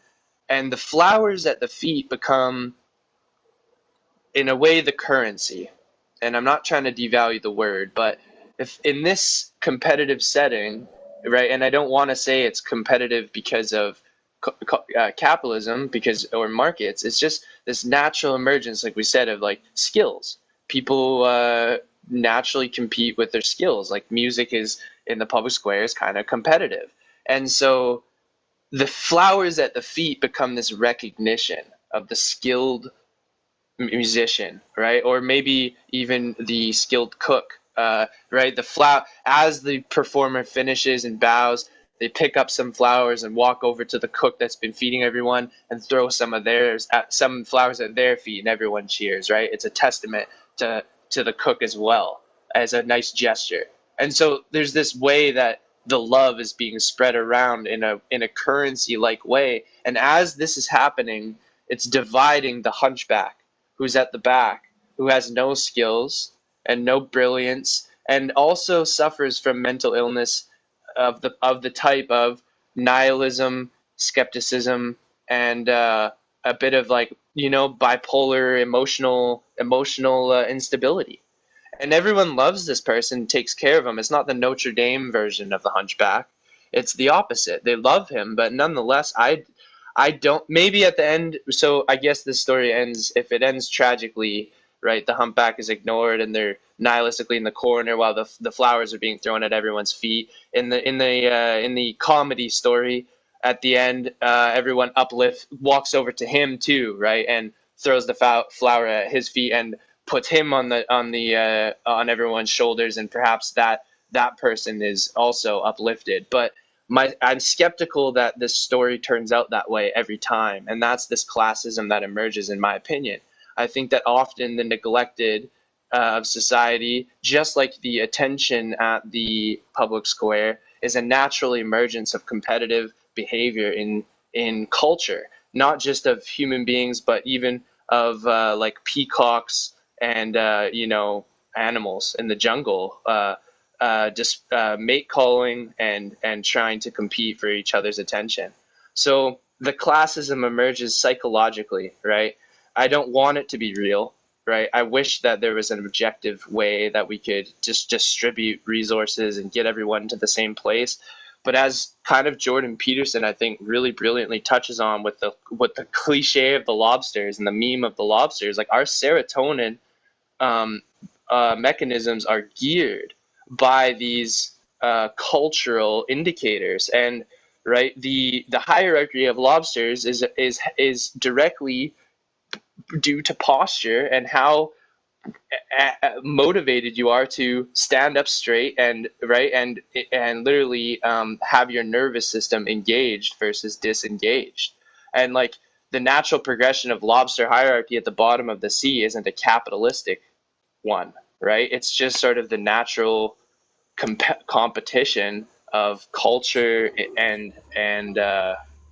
And the flowers at the feet become, in a way, the currency. And I'm not trying to devalue the word, but if in this competitive setting, right, and I don't want to say it's competitive because of capitalism, because or markets, it's just this natural emergence, like we said, of like skills. People naturally compete with their skills. Like music is in the public square is kind of competitive, and so the flowers at the feet become this recognition of the skilled musician, right? Or maybe even the skilled cook, right? The flower, as the performer finishes and bows, they pick up some flowers and walk over to the cook that's been feeding everyone and throw some flowers at their feet, and everyone cheers, right? It's a testament to the cook as well, as a nice gesture. And so there's this way that the love is being spread around in a currency like way. And as this is happening, it's dividing the hunchback who's at the back, who has no skills and no brilliance, and also suffers from mental illness of the type of nihilism, skepticism, and a bit of like bipolar emotional instability. And everyone loves this person, takes care of him. It's not the Notre Dame version of the Hunchback. It's the opposite. They love him, but nonetheless, I don't. Maybe at the end. So I guess this story ends. If it ends tragically, right? The humpback is ignored, and they're nihilistically in the corner while the flowers are being thrown at everyone's feet. In the comedy story, at the end, everyone walks over to him too, right, and throws the flower at his feet and puts him on everyone's shoulders, and perhaps that person is also uplifted. But I'm skeptical that this story turns out that way every time, and that's this classism that emerges, in my opinion. I think that often the neglected of society, just like the attention at the public square, is a natural emergence of competitive behavior in culture, not just of human beings, but even of like peacocks and animals in the jungle. Just mate calling and trying to compete for each other's attention. So the classism emerges psychologically, right? I don't want it to be real, right? I wish that there was an objective way that we could just distribute resources and get everyone to the same place. But as kind of Jordan Peterson, I think, really brilliantly touches on with the cliche of the lobsters and the meme of the lobsters, like our serotonin mechanisms are geared by these cultural indicators, and right, the hierarchy of lobsters is directly due to posture and how motivated you are to stand up straight and right and literally have your nervous system engaged versus disengaged. And like the natural progression of lobster hierarchy at the bottom of the sea isn't a capitalistic one, right? It's just sort of the natural competition of culture and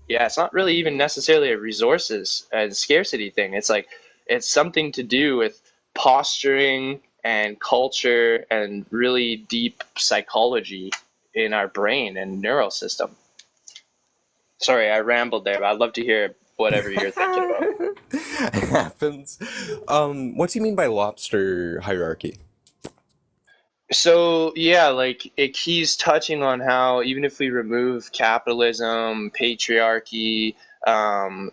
yeah, it's not really even necessarily a resources and scarcity thing. It's like it's something to do with posturing and culture and really deep psychology in our brain and neural system. Sorry, I rambled there, but I'd love to hear whatever you're thinking about. It happens. What do you mean by lobster hierarchy? So yeah, he's touching on how even if we remove capitalism, patriarchy,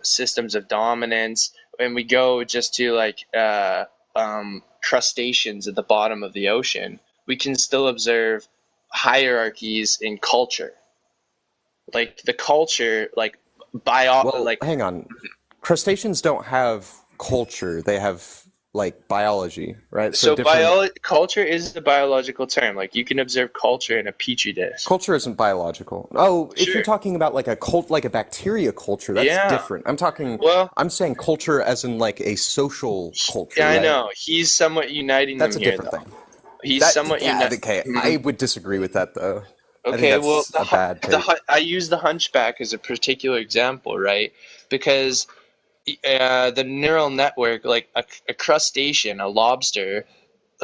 systems of dominance, and we go just to crustaceans at the bottom of the ocean, we can still observe hierarchies in culture. Like the culture, Well, hang on. Crustaceans don't have culture. They have like biology, right? So so different culture is the biological term. Like you can observe culture in a petri dish. culture isn't biological. Oh, if you're Sure. talking about like a cult like a bacteria culture, that's Yeah. different. Well, I'm saying culture as in like a social culture, yeah, I right? know. He's somewhat uniting them That's a here, different though. thing. He's That somewhat yeah, unite. okay. I would disagree with that though. I think Okay, well, that's a bad take. I use the hunchback as a particular example, right? Because the neural network, like a crustacean, a lobster,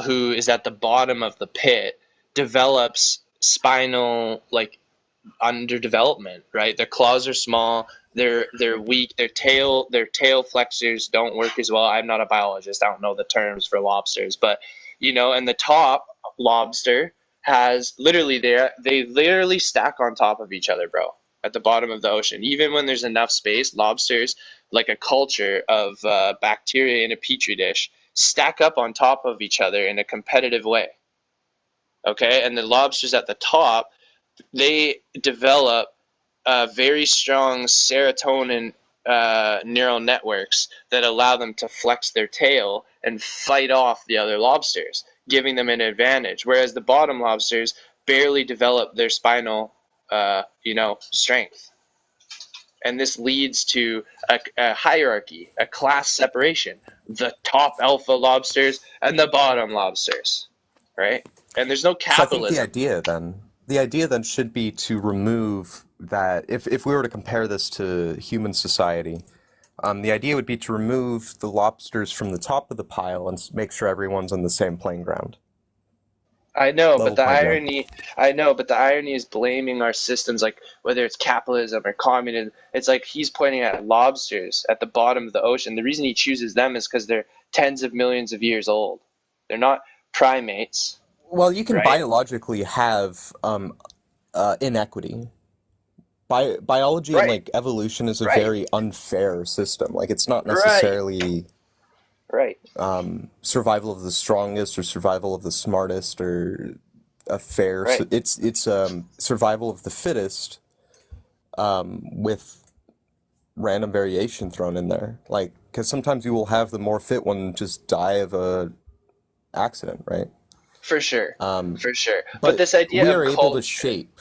who is at the bottom of the pit, develops spinal like underdevelopment, right? Their claws are small, they're weak, their tail flexors don't work as well. I'm not a biologist, I don't know the terms for lobsters, but and the top lobster has literally they literally stack on top of each other, bro, at the bottom of the ocean. Even when there's enough space, lobsters, like a culture of bacteria in a petri dish, stack up on top of each other in a competitive way. Okay, and the lobsters at the top, they develop very strong serotonin neural networks that allow them to flex their tail and fight off the other lobsters, giving them an advantage. Whereas the bottom lobsters barely develop their spinal, strength. And this leads to a hierarchy, a class separation. The top alpha lobsters and the bottom lobsters, right? And there's no So I think capitalism. the idea then should be to remove that. If we were to compare this to human society, the idea would be to remove the lobsters from the top of the pile and make sure everyone's on the same playing ground, I know, but level the playing ground. irony, I know, but the irony is blaming our systems, like whether it's capitalism or communism. It's like he's pointing at lobsters at the bottom of the ocean. The reason he chooses them is because they're tens of millions of years old. They're not primates, Well, you can right? biologically have inequity. Biology and Right, like evolution is a right, very unfair system. Like it's not right, necessarily right, survival of the strongest or survival of the smartest or a fair. right. So it's survival of the fittest with random variation thrown in there. Like because sometimes you will have the more fit one just die of a accident, right? For sure, for sure. But But this idea we of are able to culture, shape.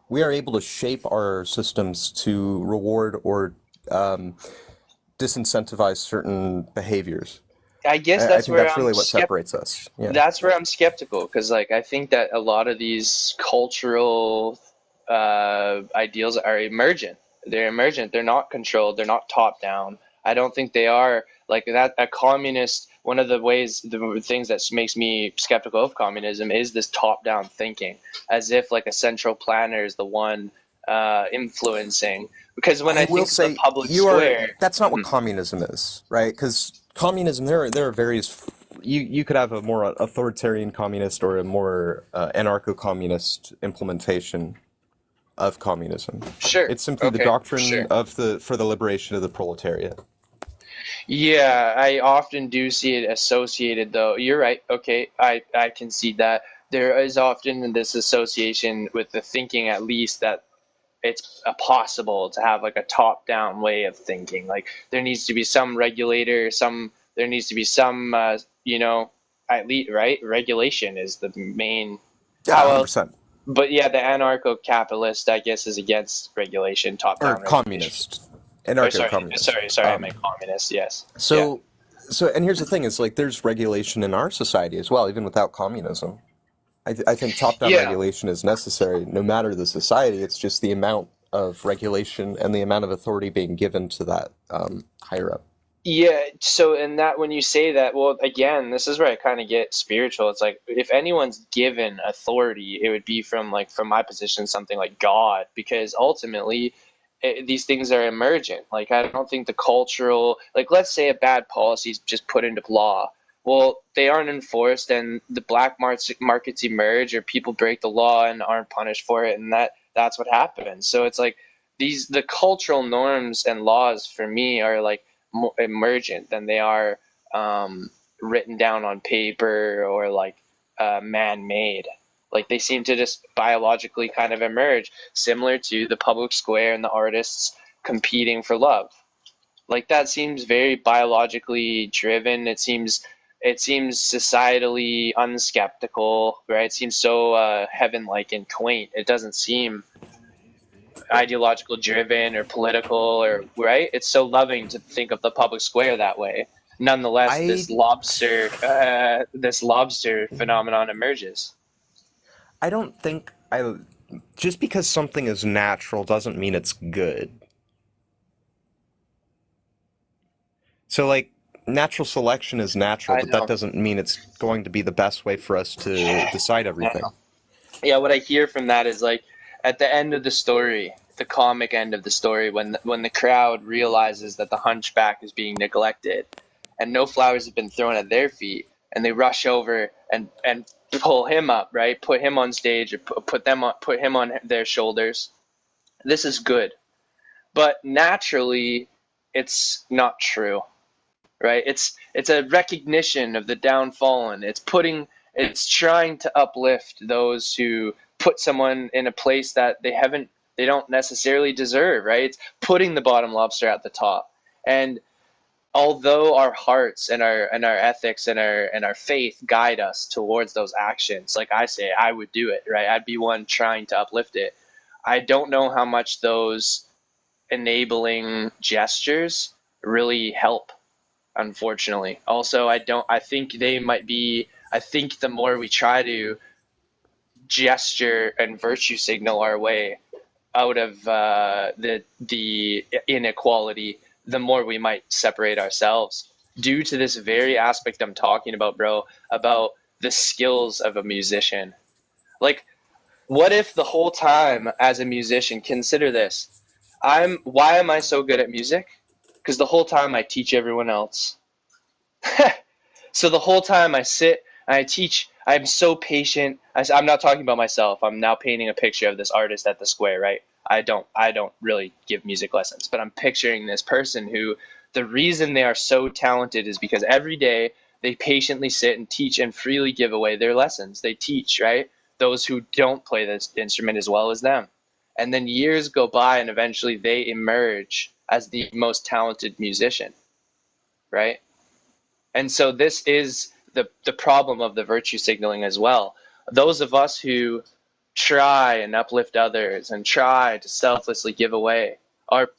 We are able to shape our systems to reward or um, disincentivize certain behaviors. I guess I that's think where that's I'm really what skeptical. separates us. Yeah. That's where I'm skeptical because, like, I think that a lot of these cultural ideals are emergent. They're emergent. They're not controlled. They're not top down. I don't think they are like that. A communist. One of the ways, the things that makes me skeptical of communism is this top down thinking, as if like a central planner is the one influencing. Because when I I will think of the say public square, that's not what mhm, communism is, right? Because communism, there are various. You could have a more authoritarian communist or a more anarcho-communist implementation of communism. sure, It's simply the okay, doctrine sure. of the for the liberation of the proletariat. Yeah, I often do see it associated though. You're right. Okay, I can see that. There is often this association with the thinking at least that it's possible to have like a top-down way of thinking. Like there needs to be some regulator, there needs to be some at least right? Regulation is the main Yeah, how else 100%. but yeah, the anarcho-capitalist I guess is against regulation, Or top-down regulation. communist, Or sorry, anarcho-communist. I meant communist, yes. Yeah. So, and here's the thing: is like there's regulation in our society as well, even without communism. I think top-down Yeah. regulation is necessary, no matter the society. It's just the amount of regulation and the amount of authority being given to that higher up. Yeah, so and that when you say that, well, again, this is where I kind of get spiritual. It's like if anyone's given authority, it would be from my position something like God, because ultimately these things are emergent. Like I don't think the cultural, like let's say a bad policy is just put into law. Well, they aren't enforced, and the markets emerge, or people break the law and aren't punished for it, and that's what happens. So it's like the cultural norms and laws for me are like more emergent than they are um, written down on paper or like man-made. Like they seem to just biologically kind of emerge, similar to the public square and the artists competing for love. Like that seems very biologically driven. It seems societally unskeptical, right? It seems so heaven-like and quaint. It doesn't seem ideological driven or political or right. It's so loving to think of the public square that way. Nonetheless, I this lobster phenomenon emerges. I don't think I. just because something is natural doesn't mean it's good. So, like, natural selection is natural, I but that know. doesn't mean it's going to be the best way for us to decide everything. Yeah, what I hear from that is like at the end of the story, the comic end of the story, when the crowd realizes that the hunchback is being neglected, and no flowers have been thrown at their feet, and they rush over and pull him up, right? Put him on stage, or put him on their shoulders. This is good, but naturally, it's not true, right? It's a recognition of the downfallen. It's trying to uplift those who put someone in a place that they don't necessarily deserve, right? It's putting the bottom lobster at the top. And although our hearts and our ethics and our faith guide us towards those actions, like I say, I would do it, right? I'd be one trying to uplift it. I don't know how much those enabling gestures really help, unfortunately. Also, I think they might be, I think the more we try to gesture and virtue signal our way out of the inequality, the more we might separate ourselves due to this very aspect I'm talking about, bro, about the skills of a musician. Like, what if the whole time as a musician, consider this, why am I so good at music? Because the whole time I teach everyone else. So the whole time I sit and I teach, I'm so patient. I'm not talking about myself. I'm now painting a picture of this artist at the square, right? I don't really give music lessons, but I'm picturing this person who the reason they are so talented is because every day they patiently sit and teach and freely give away their lessons. They teach, right? Those who don't play this instrument as well as them. And then years go by and eventually they emerge as the most talented musician, right? And so this is the problem of the virtue signaling as well. Those of us who try and uplift others and try to selflessly give away are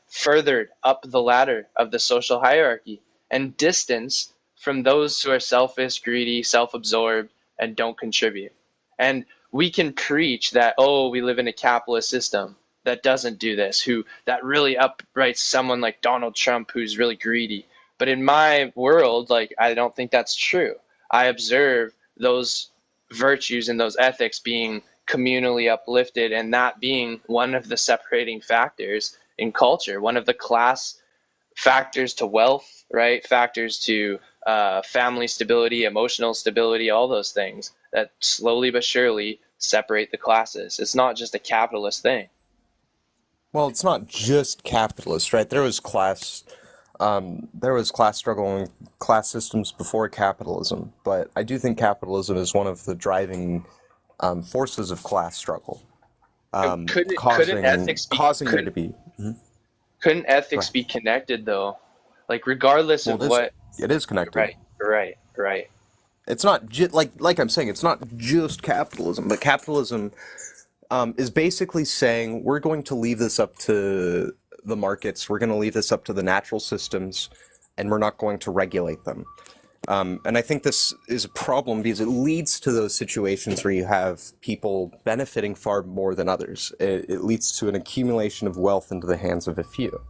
furthered up the ladder of the social hierarchy and distance from those who are selfish, greedy, self-absorbed, and don't contribute. And we can preach that, oh, we live in a capitalist system that doesn't do this, who that really uprights someone like Donald Trump who's really greedy. But in my world, like I don't think that's true. I observe those virtues and those ethics being communally uplifted and that being one of the separating factors in culture, one of the class factors to wealth, right? Factors to family stability, emotional stability, all those things that slowly but surely separate the classes. It's not just a capitalist thing. Well, it's not just capitalist, right? There was class struggle and class systems before capitalism, but I do think capitalism is one of the driving forces of class struggle, Couldn't ethics be causing there to be. Mhm. couldn't Go ethics ahead. be connected though? Like regardless Well, of what, it is connected. right, right. It's not like I'm saying, it's not just capitalism, but capitalism is basically saying we're going to leave this up to the markets, we're going to leave this up to the natural systems, and we're not going to regulate them. And I think this is a problem because it leads to those situations where you have people benefiting far more than others. It leads to an accumulation of wealth into the hands of a few.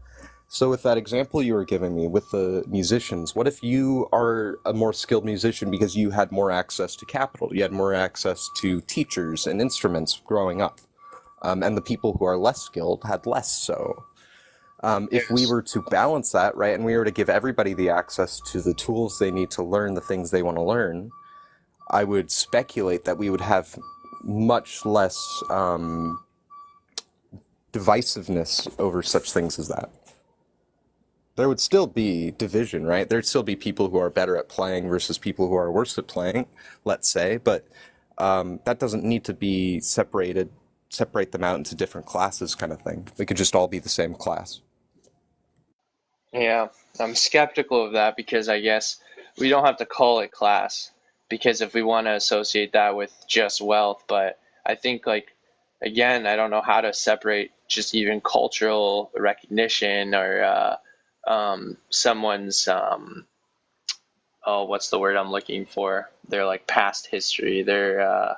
So with that example you were giving me with the musicians, what if you are a more skilled musician because you had more access to capital, you had more access to teachers and instruments growing up, and the people who are less skilled had less so. If we There's were to balance that, right, and we were to give everybody the access to the tools they need to learn the things they want to learn, I would speculate that we would have much less divisiveness over such things as that. There would still be division, right? There'd still be people who are better at playing versus people who are worse at playing, let's say, but that doesn't need to be separate them out into different classes kind of thing. We could just all be the same class. Yeah, I'm skeptical of that because I guess we don't have to call it class because if we want to associate that with just wealth, but I think like again, I don't know how to separate just even cultural recognition or someone's oh, what's the word I'm looking for? Their like past history, their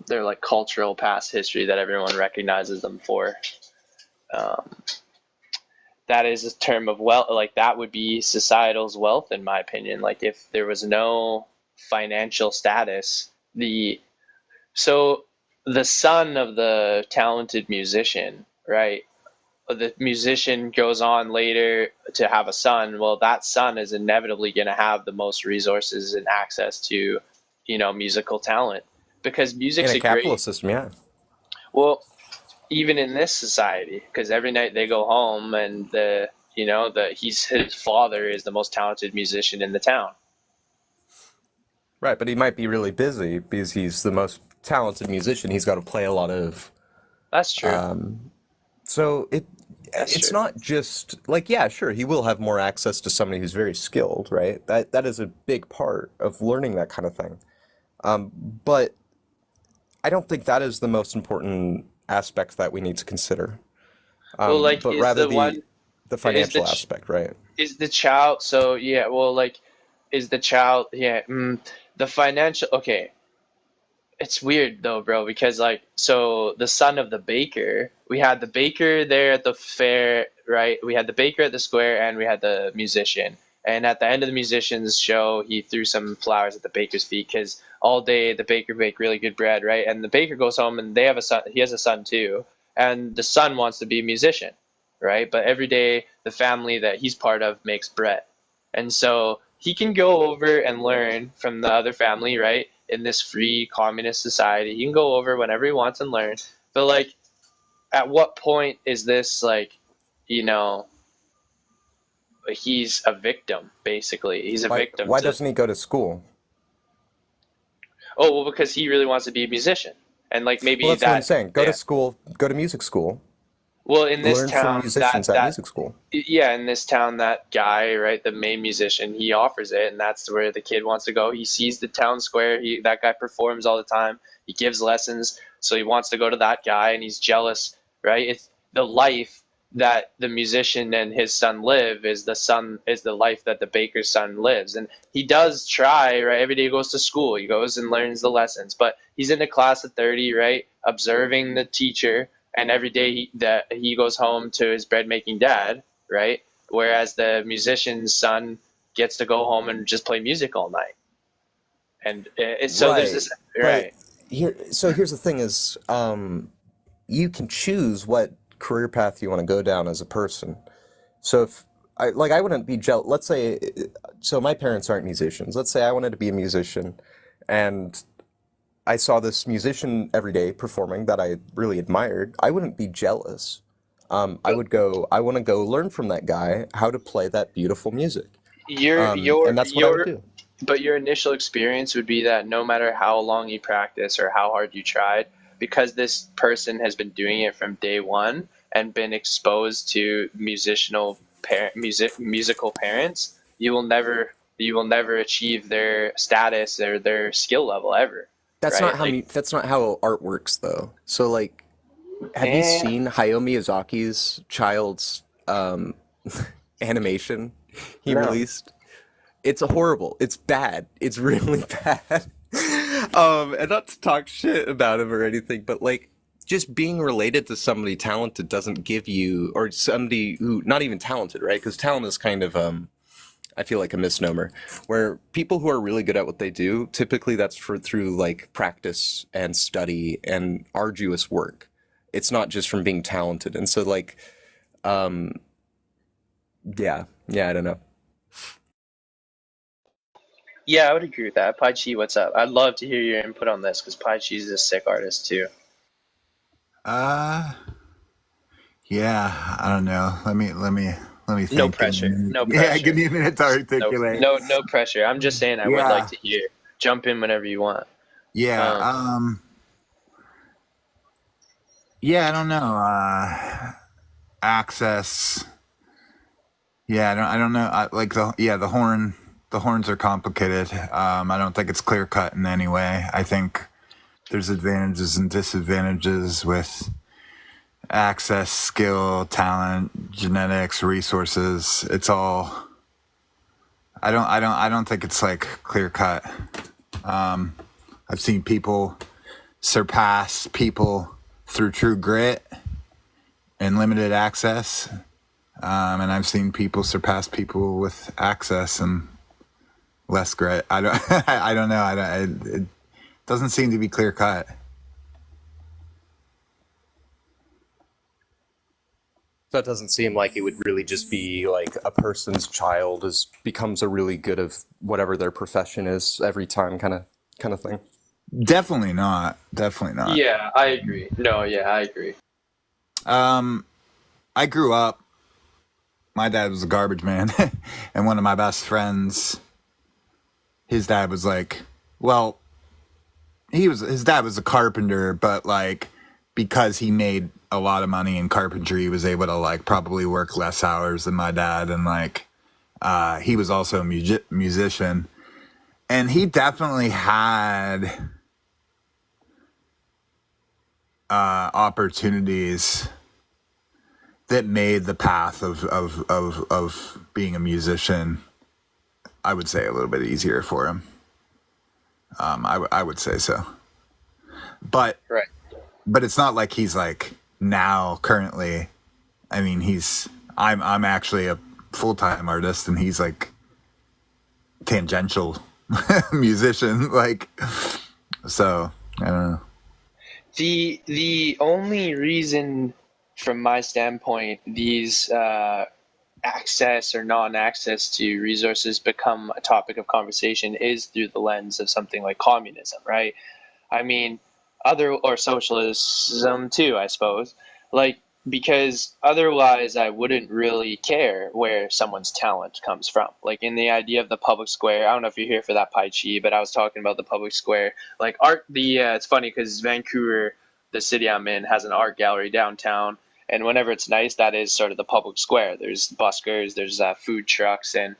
their like cultural past history that everyone recognizes them for. Um, that is a term of wealth. Like that would be societal's wealth, in my opinion. Like if there was no financial status, the so the son of the talented musician, right? The musician goes on later to have a son. Well, that son is inevitably going to have the most resources and access to, musical talent because In music's a a great. capitalist system, yeah. Well, even in this society, because every night they go home and his father is the most talented musician in the town. Right, but he might be really busy because he's the most talented musician. He's got to play a lot of. That's true. So That's it's true. not just like, yeah, sure, he will have more access to somebody who's very skilled, right? That is a big part of learning that kind of thing. But I don't think that is the most important aspect that we need to consider. Well, like, But rather the is the financial aspect, right? is the child? So yeah, well, like, is the child? Yeah, the financial. Okay, it's weird though, bro, because like, so the son of the baker, we had the baker there at the fair, right? We had the baker at the square, and we had the musician. And at the end of the musician's show, he threw some flowers at the baker's feet because all day the baker baked really good bread, right? And the baker goes home and they have a son. He has a son too, and the son wants to be a musician, right? But every day the family that he's part of makes bread, and so he can go over and learn from the other family, right? In this free communist society. He can go over whenever he wants and learn. But like, at what point is this like, you know, he's a victim basically. He's a victim Why to. doesn't he go to school? Oh well, because he really wants to be a musician, and like Well, maybe that's what I'm that. saying. Go to Yeah. school, go to music school, Well, in this learn from town, musicians at music school. yeah, in this town, that guy, right, the main musician, he offers it, and that's where the kid wants to go. He sees the town square. That guy performs all the time. He gives lessons, so he wants to go to that guy, and he's jealous, right? It's the life that the musician and his son live is the life that the baker's son lives, and he does try, right? Every day he goes to school, he goes and learns the lessons, but he's in a class of 30, right, observing the teacher, and every day he goes home to his bread making dad, right? Whereas the musician's son gets to go home and just play music all night, and so there's Right. this, But right? here's the thing is, you can choose what career path you want to go down as a person. So if I wouldn't be jealous. Let's say, so my parents aren't musicians. Let's say I wanted to be a musician, and I saw this musician every day performing that I really admired. I wouldn't be jealous. I But would go. I want to go learn from that guy how to play that beautiful music, your your and that's what I would your do. but your initial experience would be that no matter how long you practice or how hard you tried, because this person has been doing it from day one and been exposed to musical parents, you will never achieve their status or their skill level ever, right? Like, That's not how art works, though. So, like, have you eh, seen Hayao Miyazaki's child's animation he no. released? It's horrible. It's bad. It's really bad. And not to talk shit about him or anything, but like just being related to somebody talented doesn't give you, or somebody who not even talented, right? Because talent is kind of I feel like a misnomer. Where people who are really good at what they do, typically that's through like practice and study and arduous work. It's not just from being talented. And so like, yeah, I don't know. Yeah, I would agree with that. Pai Chi, what's up? I'd love to hear your input on this because Pai Chi's a sick artist too. Uh, yeah, I don't know. Let me No think. pressure. No Yeah, pressure. give me a minute to No, articulate. no pressure. I'm just saying I would like Yeah, to hear. Jump in whenever you want. yeah, Um, yeah. I don't know. Access. Yeah, I don't know. Like the horns are complicated. I don't think it's clear cut in any way. I think there's advantages and disadvantages with access, skill, talent, genetics, resources. It's all. I don't think it's like clear cut. I've seen people surpass people through true grit and limited access. And I've seen people surpass people with access and less grit. I don't, I don't know. It doesn't seem to be clear cut. That doesn't seem like it would really just be like a person's child becomes a really good of whatever their profession is every time kind of thing. Definitely not. Definitely not. Yeah, I agree. No, yeah, I agree. I grew up, my dad was a garbage man, and one of my best friends, his dad was like, well, his dad was a carpenter, but like, because he made a lot of money in carpentry, he was able to like probably work less hours than my dad, and like, he was also a musician, and he definitely had opportunities that made the path of being a musician, I would say, a little bit easier for him. I would say so, but Right. it's not like he's like now currently. I mean, I'm actually a full-time artist, and he's like tangential musician. Like, so I don't know. The only reason, from my standpoint, these access or non-access to resources become a topic of conversation is through the lens of something like communism, right? I mean, other or socialism too, I suppose. Like, because otherwise I wouldn't really care where someone's talent comes from. Like in the idea of the public square, I don't know if you're here for that Pai Chi, but I was talking about the public square. Like art, it's funny because Vancouver, the city I'm in, has an art gallery downtown. And whenever it's nice, that is sort of the public square. There's buskers, there's food trucks, and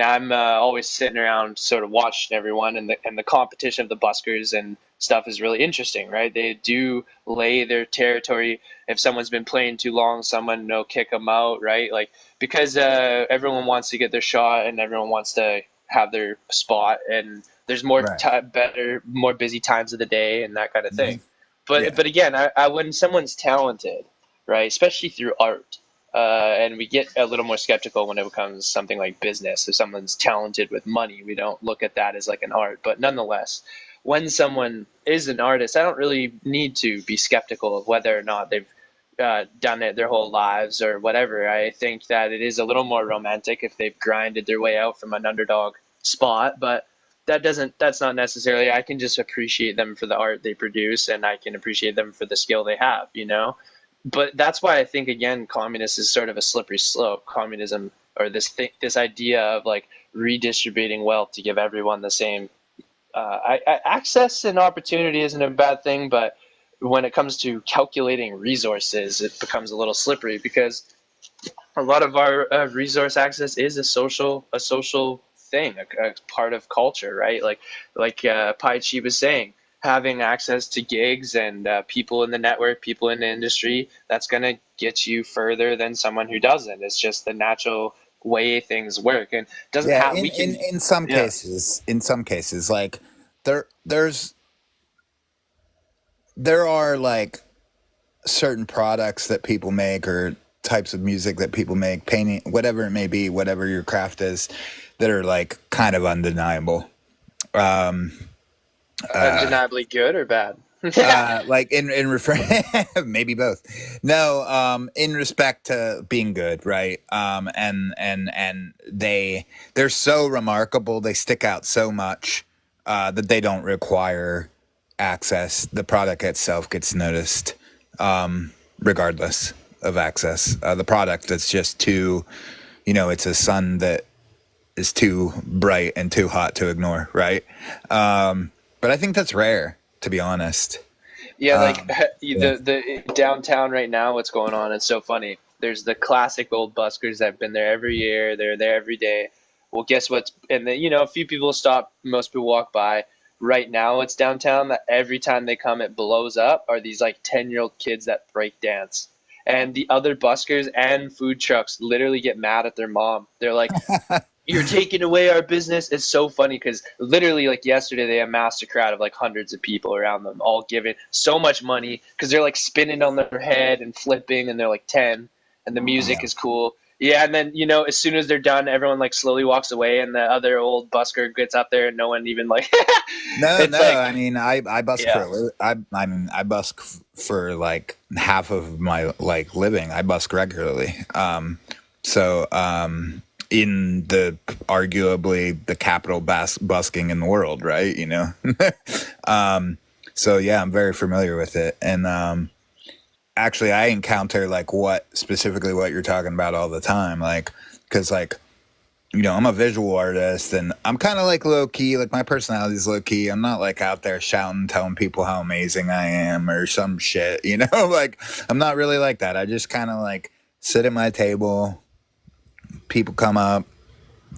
I'm always sitting around, sort of watching everyone, and the competition of the buskers and stuff is really interesting, right? They do lay their territory. If someone's been playing too long, someone will kick them out, right? Like because everyone wants to get their shot and everyone wants to have their spot, and there's more Right. better, more busy times of the day and that kind of thing. Yeah. But again, when someone's talented, right, especially through art. And we get a little more skeptical when it becomes something like business. If someone's talented with money, we don't look at that as like an art. But nonetheless, when someone is an artist, I don't really need to be skeptical of whether or not they've done it their whole lives or whatever. I think that it is a little more romantic if they've grinded their way out from an underdog spot. But that's not necessarily. I can just appreciate them for the art they produce, and I can appreciate them for the skill they have, you know? But that's why I think again, communist is sort of a slippery slope. Communism, or this idea of like redistributing wealth to give everyone the same access and opportunity isn't a bad thing, but when it comes to calculating resources, it becomes a little slippery because a lot of our resource access is a social thing, a part of culture, right? Like Pai Chi was saying, having access to gigs and people in the network, people in the industry, that's going to get you further than someone who doesn't. It's just the natural way things work, and doesn't Yeah, have we can. Yeah. in some cases, like there's there are like certain products that people make or types of music that people make, painting, whatever it may be, whatever your craft is, that are like kind of undeniable. Undeniably good or bad? Like in refer maybe both. No, in respect to being good, right? And they're so remarkable, they stick out so much that they don't require access. The product itself gets noticed, regardless of access. The product that's just too, it's a sun that is too bright and too hot to ignore, right? But I think that's rare, to be honest. Yeah, like Yeah. the downtown right now, what's going on? It's so funny. There's the classic old buskers that have been there every year. They're there every day. Well, guess what's and then a few people stop, most people walk by. Right now, it's downtown that every time they come, it blows up. Are these like 10-year-old kids that break dance? And the other buskers and food trucks literally get mad at their mom. They're like, you're taking away our business. It's so funny because literally, like yesterday, they amassed a crowd of like hundreds of people around them, all giving so much money because they're like spinning on their head and flipping, and they're like 10, and the music Yeah. is cool. Yeah, and then as soon as they're done, everyone like slowly walks away, and the other old busker gets up there, and no one even like. No, It's no. like, I mean, I busk for yeah, a I mean, I busk for like half of my like living. I busk regularly. In the arguably the capital busking in the world, right? So yeah, I'm very familiar with it, and actually, I encounter like specifically what you're talking about all the time, like because like I'm a visual artist and I'm kind of like low key, like my personality is low key. I'm not like out there shouting, telling people how amazing I am or some shit, like I'm not really like that. I just kind of like sit at my table. People come up,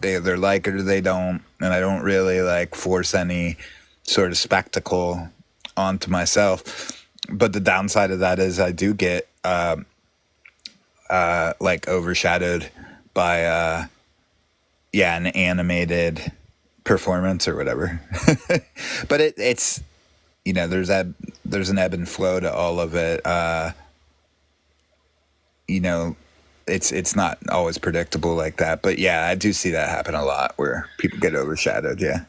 they either like it or they don't. And I don't really like force any sort of spectacle onto myself. But the downside of that is I do get like overshadowed by an animated performance or whatever. But it's there's an ebb and flow to all of it. It's not always predictable like that. But yeah, I do see that happen a lot where people get overshadowed. Yeah.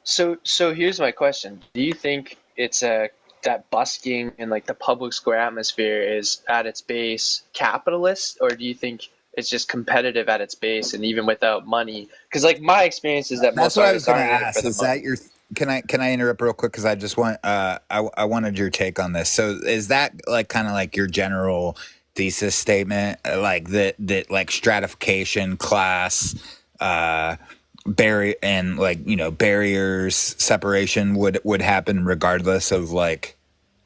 so here's my question. Do you think it's that busking and like the public square atmosphere is at its base capitalist, or do you think it's just competitive at its base and even without money? Because like my experience is that That's most what I was artists going to aren't in it for ask. the Is that money. your? Can I interrupt real quick because I just want I wanted your take on this. So is that like kind of like your general thesis statement, like that like stratification, class, barrier, and like barriers, separation would happen regardless of like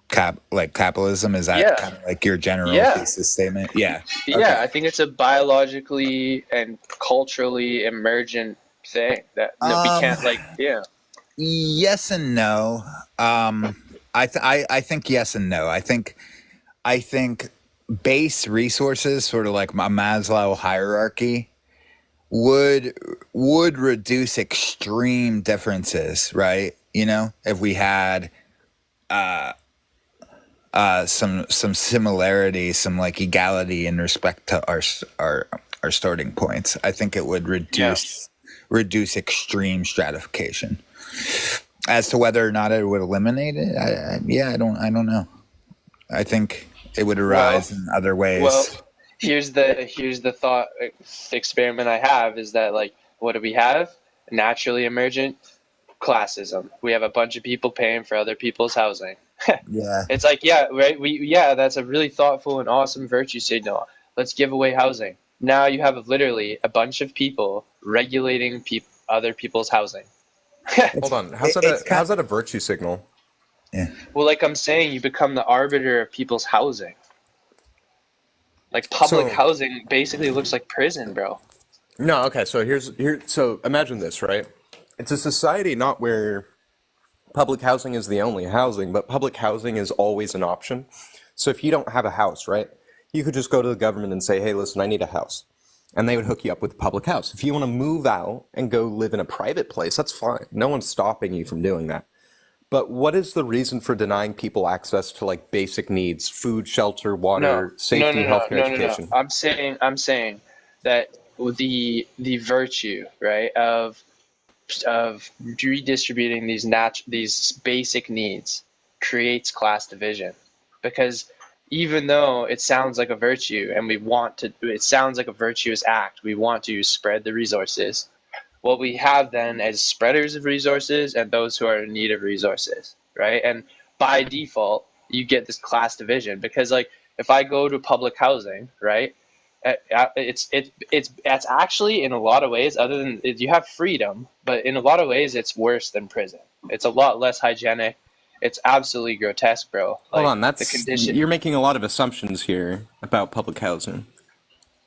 capitalism? Is that Yeah, kind of like your general yeah, thesis statement? Yeah. yeah. Okay. I think it's a biologically and culturally emergent thing that no, we Um. can't like. Yeah, Yes and no. I think yes and no. I think base resources, sort of like a Maslow hierarchy, would reduce extreme differences, right? If we had some similarity, some like equality in respect to our starting points. I think it would yeah. reduce extreme stratification. As to whether or not it would eliminate it, I don't know. I think it would Well, arise in other well. ways. Here's the thought experiment I have is that like what do we have? Naturally emergent classism. We have a bunch of people paying for other people's housing. Yeah. It's like, yeah, right. Yeah, that's a really thoughtful and awesome virtue signal. Let's give away housing. Now you have literally a bunch of people regulating other people's housing. Hold on. It's kind. How's that a virtue signal? Yeah. Well, like I'm saying, you become the arbiter of people's housing. Like public So housing basically looks like prison, bro. no, okay. So so imagine this, right? It's a society not where public housing is the only housing, but public housing is always an option. So if you don't have a house, right, you could just go to the government and say, hey, listen, I need a house. And they would hook you up with a public house. If you want to move out and go live in a private place, that's fine. No one's stopping you from doing that. But what is the reason for denying people access to like basic needs, food, shelter, No, water, no, safety, no, no, healthcare, no, no, no. education? I'm saying that the virtue, right, of redistributing these basic needs creates class division, because even though it sounds like a virtue and it sounds like a virtuous act, we want to spread the resources. What we have then is spreaders of resources and those who are in need of resources, right? And by default, you get this class division because, like, if I go to public housing, right, it's actually in a lot of ways, other than you have freedom, but in a lot of ways, it's worse than prison. It's a lot less hygienic. It's absolutely grotesque, bro. Hold Like on, the that's condition. you're making a lot of assumptions here about public housing.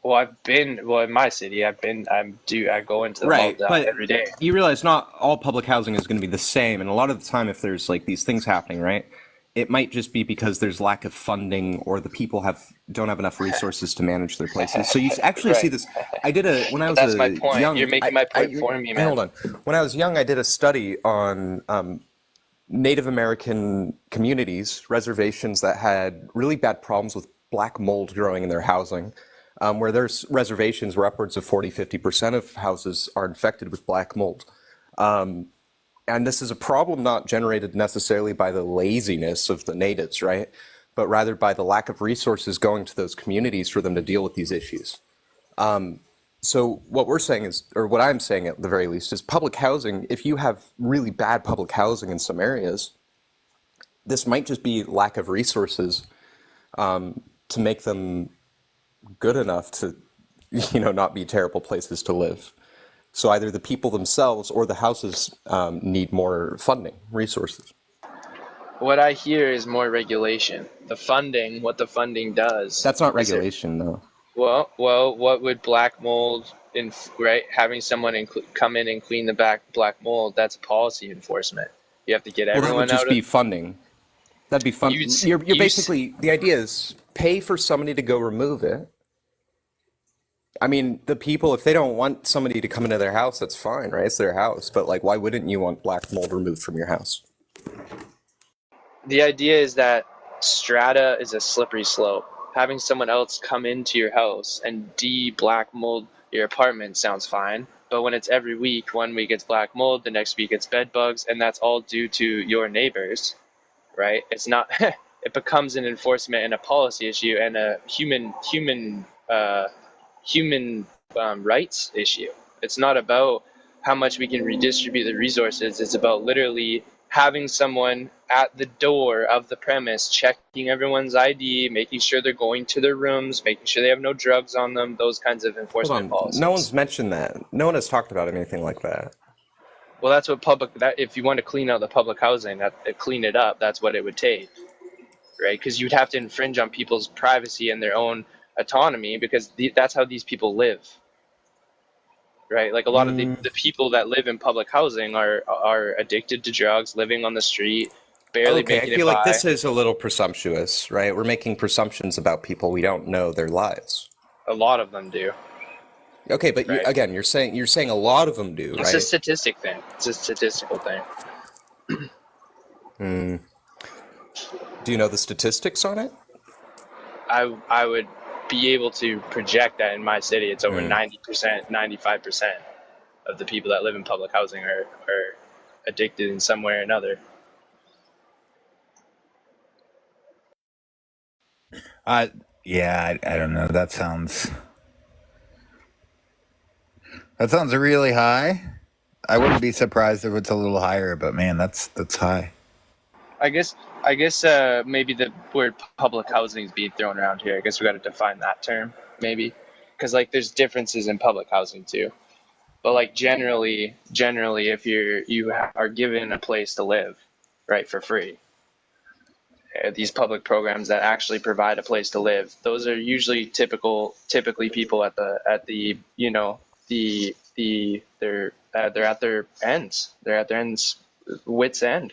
Well, in my city, I go into the Right, mall but every day. you realize not all public housing is going to be the same, and a lot of the time, if there's like these things happening, right? it might just be because there's lack of funding or the people don't have enough resources to manage their places. So you actually see Right. this. I did a when I But was that's my a point. You're young. making my point for me, Hold man. on. When I was young, I did a study on Native American communities, reservations that had really bad problems with black mold growing in their housing, where there's reservations where upwards of 40-50% of houses are infected with black mold. And this is a problem not generated necessarily by the laziness of the natives, right? But rather by the lack of resources going to those communities for them to deal with these issues. So what we're saying is, or what I'm saying at the very least, is public housing, if you have really bad public housing in some areas, this might just be lack of resources to make them good enough to, not be terrible places to live. So either the people themselves or the houses need more funding, resources. What I hear is more regulation. What the funding does That's not is it, regulation, though. what would black mold in, right? Having someone come in and clean the black mold, that's policy enforcement. You have to get Well, that would everyone just out of be funding. That'd be fun. you. You're basically, the idea is pay for somebody to go remove it. I mean, the people, if they don't want somebody to come into their house, that's fine, right? It's their house. But like, why wouldn't you want black mold removed from your house? The idea is that strata is a slippery slope. Having someone else come into your house and black mold your apartment sounds fine, but when it's every week, one week it's black mold, the next week it's bed bugs, and that's all due to your neighbors, right? It's not. It becomes an enforcement and a policy issue and a human rights issue. It's not about how much we can redistribute the resources. It's about literally having someone at the door of the premise checking everyone's ID, making sure they're going to their rooms, making sure they have no drugs on them, those kinds of Hold enforcement on. No one's policies. mentioned that. No one has talked about anything like that. Well, that's what that if you want to clean out the public housing, clean it up, that's what it would take, right? Because you'd have to infringe on people's privacy and their own autonomy because that's how these people live, right? Like a lot of the people that live in public housing are addicted to drugs, living on the street, barely Okay, I making it feel like by. this is a little presumptuous, right? We're making presumptions about people we don't know their lives. A lot of them do, Okay, but right? again, you're saying a lot of them do, It's a right? statistic thing. It's a statistical thing. Do you know the statistics on it? I would be able to project that in my city, it's over 90%, 95% of the people that live in public housing are addicted in some way or another. Uh, yeah, I don't know. That sounds really high. I wouldn't be surprised if it's a little higher, but man, that's high. I guess maybe the word public housing is being thrown around here. I guess we got to define that term maybe, because like there's differences in public housing too. But like generally, if are given a place to live, right, for free, these public programs that actually provide a place to live, those are usually typically people at the they're at their ends. They're at their ends, wits end,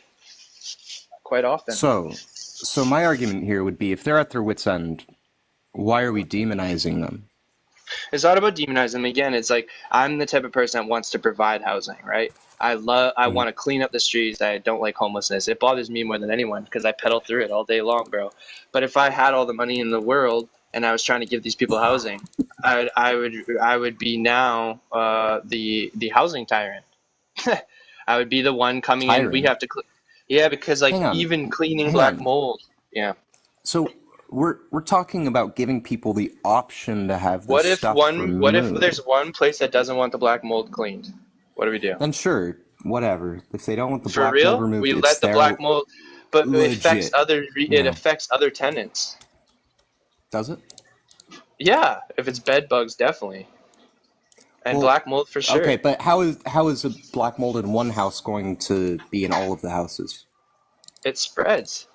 quite often. So my argument here would be if they're at their wits' end, why are we demonizing them? It's not about demonizing them. Again, it's like I'm the type of person that wants to provide housing, right? I want to clean up the streets. I don't like homelessness. It bothers me more than anyone because I pedal through it all day long, bro. But if I had all the money in the world and I was trying to give these people housing, I would be now the housing tyrant. I would be the one coming in. We Tyrant. have to, yeah, because like Hang on. even cleaning Hang black on. mold, yeah. So we're talking about giving people the option to have this stuff What if removed. there's one place that doesn't want the black mold cleaned? What do we do? Then sure, whatever. If they don't want the For black mold real? removed, We it's let the their black mold, but legit. it affects other tenants. Does it? Yeah, if it's bed bugs, definitely, and Well, black mold for sure. okay, but how is a black mold in one house going to be in all of the houses? It spreads,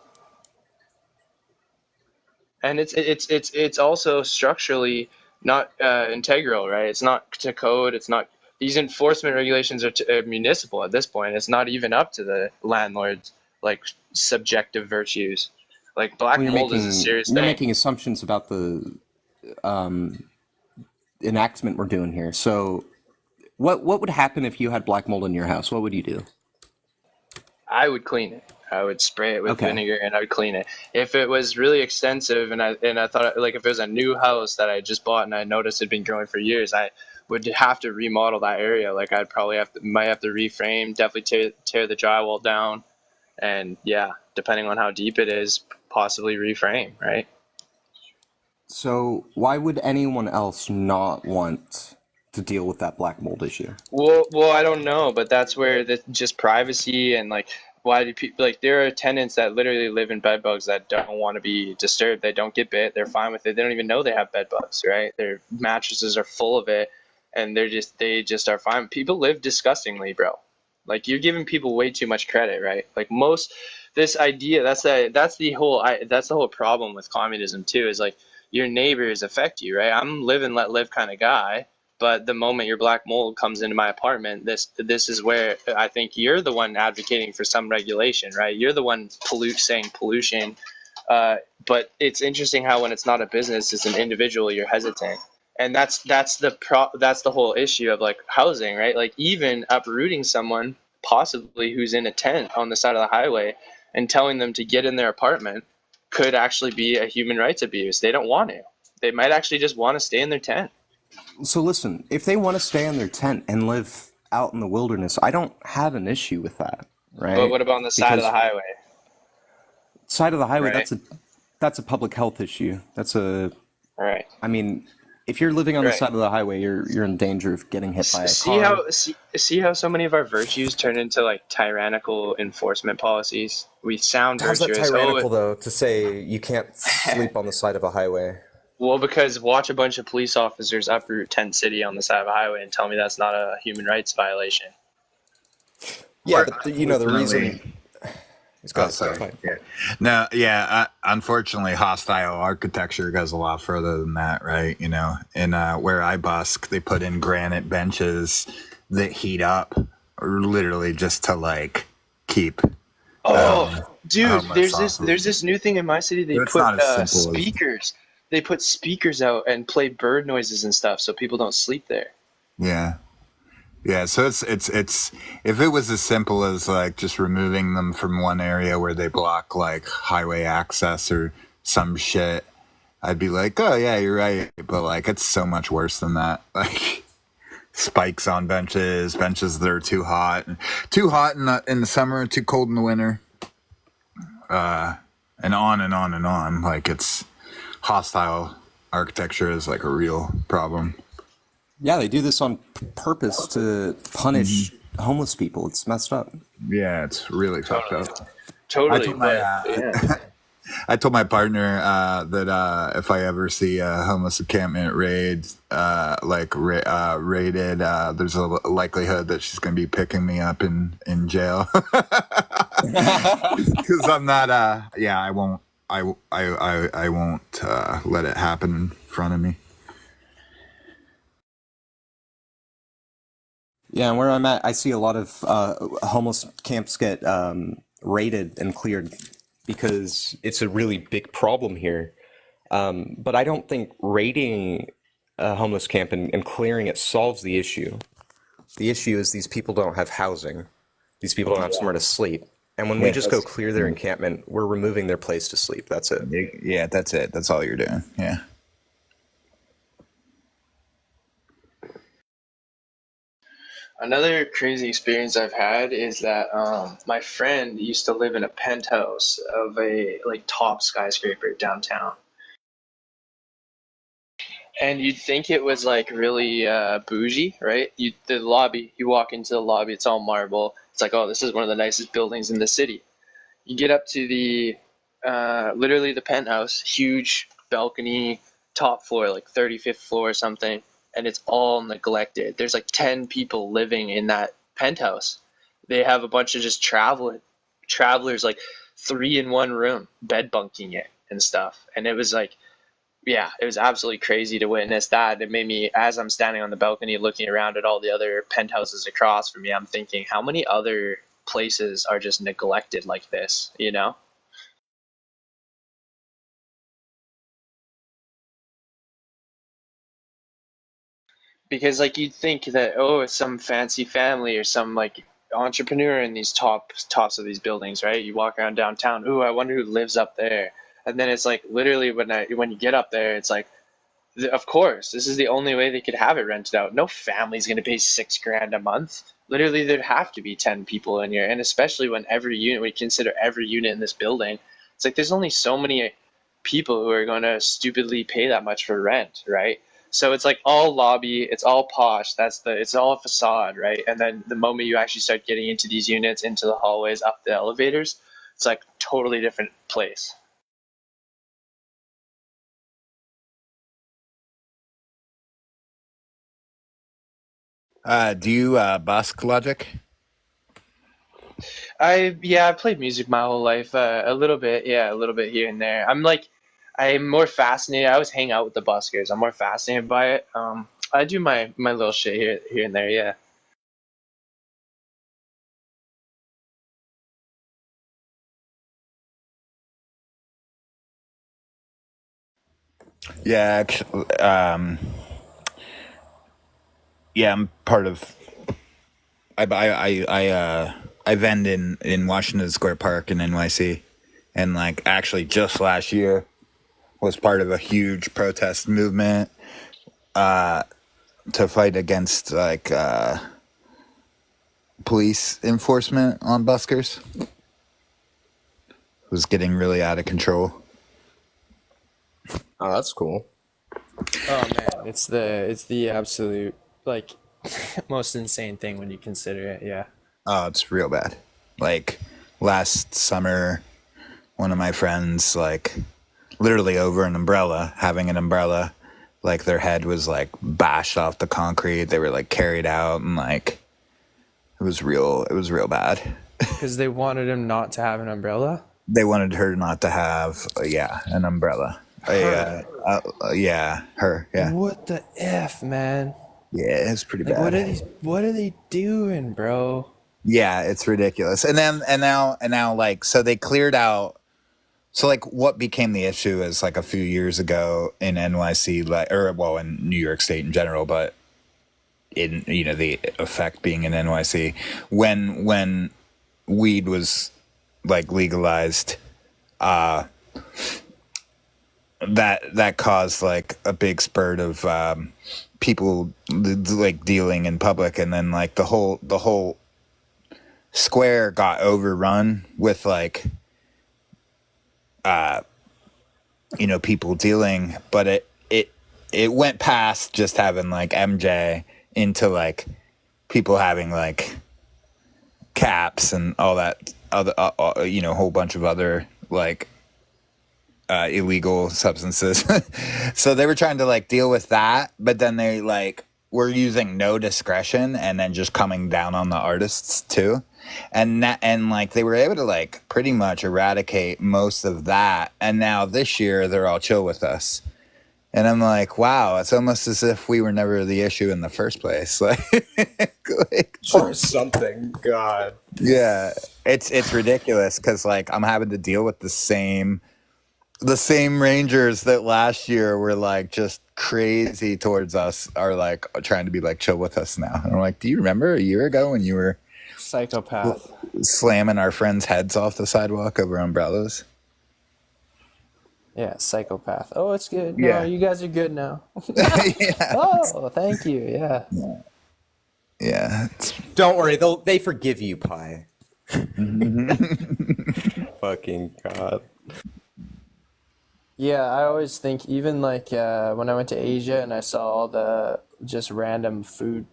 and it's also structurally not integral, right? It's not to code. It's not. These enforcement regulations are municipal at this point. It's not even up to the landlords. like subjective virtues. Like black Well, mold is a serious you're thing. making assumptions about the enactment we're doing here. So, what would happen if you had black mold in your house? What would you do? I would clean it. I would spray it with Okay. vinegar and I would clean it. If it was really extensive and I thought like if it was a new house that I just bought and I noticed it had been growing for years, I would have to remodel that area. Like I'd probably might have to reframe, definitely tear the drywall down, and yeah, depending on how deep it is, possibly reframe, right? So, why would anyone else not want to deal with that black mold issue? Well, I don't know, but that's where the just privacy and like why do people like there are tenants that literally live in bed bugs that don't want to be disturbed. They don't get bit. They're fine with it. They don't even know they have bed bugs, right? Their mattresses are full of it, and they just are fine. People live disgustingly, bro. Like you're giving people way too much credit, right? Like most this idea that's the whole problem with communism too is like your neighbors affect you, right? I'm live and let live kind of guy, but the moment your black mold comes into my apartment, this is where I think you're the one advocating for some regulation, right? You're the one saying pollution. Uh, but it's interesting how when it's not a business, it's an individual, you're hesitant, and that's the whole issue of like housing, right? Like even uprooting someone possibly who's in a tent on the side of the highway and telling them to get in their apartment could actually be a human rights abuse. They don't want to. They might actually just want to stay in their tent. So, listen, if they want to stay in their tent and live out in the wilderness, I don't have an issue with that, But right? what about on the side of the Because highway, side of the highway, right? that's a public health issue. Right. I mean, if you're living on the Right. side of the highway, you're in danger of getting hit by a See car. how see how so many of our virtues turn into like tyrannical enforcement policies. We sound How's that virtuous. Oh, tyrannical, though, to say you can't sleep on the side of a highway? well, because watch a bunch of police officers uproot tent city on the side of a highway and tell me that's not a human rights violation. Yeah, but the Unfortunately, reason is oh, good. sorry. Fine. Yeah. No, yeah. Unfortunately, hostile architecture goes a lot further than that, right? You know, in where I busk, they put in granite benches that heat up, literally just to like keep Oh, dude, homeless off of. there's this new thing in my city. They It's put not as simple as speakers. They put speakers out and play bird noises and stuff so people don't sleep there. yeah. Yeah, so it's if it was as simple as like just removing them from one area where they block like highway access or some shit, I'd be like, oh yeah, you're right. But like, it's so much worse than that. Like spikes on benches that are too hot in the summer, too cold in the winter, and on and on and on. Like it's hostile architecture is like a real problem. Yeah, they do this on purpose to punish homeless people. It's messed up. Yeah, it's really fucked Totally, up. I totally. told my But yeah, I told my partner that if I ever see a homeless encampment raided, there's a likelihood that she's going to be picking me up in jail because I'm not. Yeah, I won't. I won't let it happen in front of me. Yeah, and where I'm at, I see a lot of homeless camps get raided and cleared because it's a really big problem here. But I don't think raiding a homeless camp and clearing it solves the issue. The issue is these people don't have housing. These people don't have somewhere to sleep. And when we Yeah, just go clear their encampment, we're removing their place to sleep. That's it. yeah, that's it. That's all you're doing. Yeah. another crazy experience I've had is that my friend used to live in a penthouse of a like top skyscraper downtown. And you'd think it was like really bougie, right? The lobby, you walk into the lobby, it's all marble. It's like, oh, this is one of the nicest buildings in the city. You get up to the literally the penthouse, huge balcony, top floor, like 35th floor or something, and it's all neglected. There's like 10 people living in that penthouse. They have a bunch of just travelers, like three in one room, bed bunking it and stuff. And it was like, yeah, it was absolutely crazy to witness that. It made me, as I'm standing on the balcony looking around at all the other penthouses across from me, I'm thinking, how many other places are just neglected like this, you know? Because like you'd think that, oh, it's some fancy family or some like entrepreneur in these tops of these buildings, right? You walk around downtown, ooh, I wonder who lives up there. And then it's like literally when you get up there, it's like, of course, this is the only way they could have it rented out. No family's going to pay 6 grand a month. Literally, there'd have to be 10 people in here, and especially when every unit, we consider every unit in this building, it's like there's only so many people who are going to stupidly pay that much for rent, right? So it's like all lobby, it's all posh. It's all a facade, right? And then the moment you actually start getting into these units, into the hallways, up the elevators, it's like totally different place. Do you busk Logic? I played music my whole life, a little bit, yeah, a little bit here and there. I'm more fascinated. I always hang out with the buskers. I'm more fascinated by it. I do my little shit here and there, yeah. Yeah, actually, yeah, I'm part of. I vend in Washington Square Park in NYC, and like actually just last year was part of a huge protest movement to fight against like police enforcement on buskers. It was getting really out of control. Oh, that's cool. Oh man, it's the absolute like most insane thing when you consider it. Yeah. Oh, it's real bad. Like last summer, one of my friends, like literally over an umbrella, having an umbrella, like their head was like bashed off the concrete. They were like carried out, and like it was real bad. Because they wanted him not to have an umbrella. They wanted her not to have, yeah, an umbrella. Her. Yeah, her, yeah. What the f, man? Yeah, it's pretty Like, bad. What are they doing, bro? Yeah, it's ridiculous. And now like so they cleared out. So like what became the issue is like a few years ago in NYC, like, or well, in New York State in general, but in, you know, the effect being in NYC when weed was like legalized, that caused like a big spurt of people like dealing in public, and then like the whole square got overrun with like you know, people dealing, but it went past just having like MJ into like people having like caps and all that other you know, a whole bunch of other like illegal substances. So they were trying to like deal with that, but then they like were using no discretion and then just coming down on the artists too. And like they were able to like pretty much eradicate most of that. And now this year they're all chill with us. And I'm like, wow, it's almost as if we were never the issue in the first place. Like Or something. God. yeah, it's ridiculous because like I'm having to deal with the same rangers that last year were like just crazy towards us are like trying to be like chill with us now. And I'm like, do you remember a year ago when you were Psychopath. slamming our friends' heads off the sidewalk over umbrellas? Yeah, psychopath. Oh, it's good. No, Yeah. you guys are good now. Yeah, Oh, thank you. Yeah. yeah. Don't worry, they forgive you, Pi. Fucking God. Yeah, I always think even like when I went to Asia and I saw all the just random food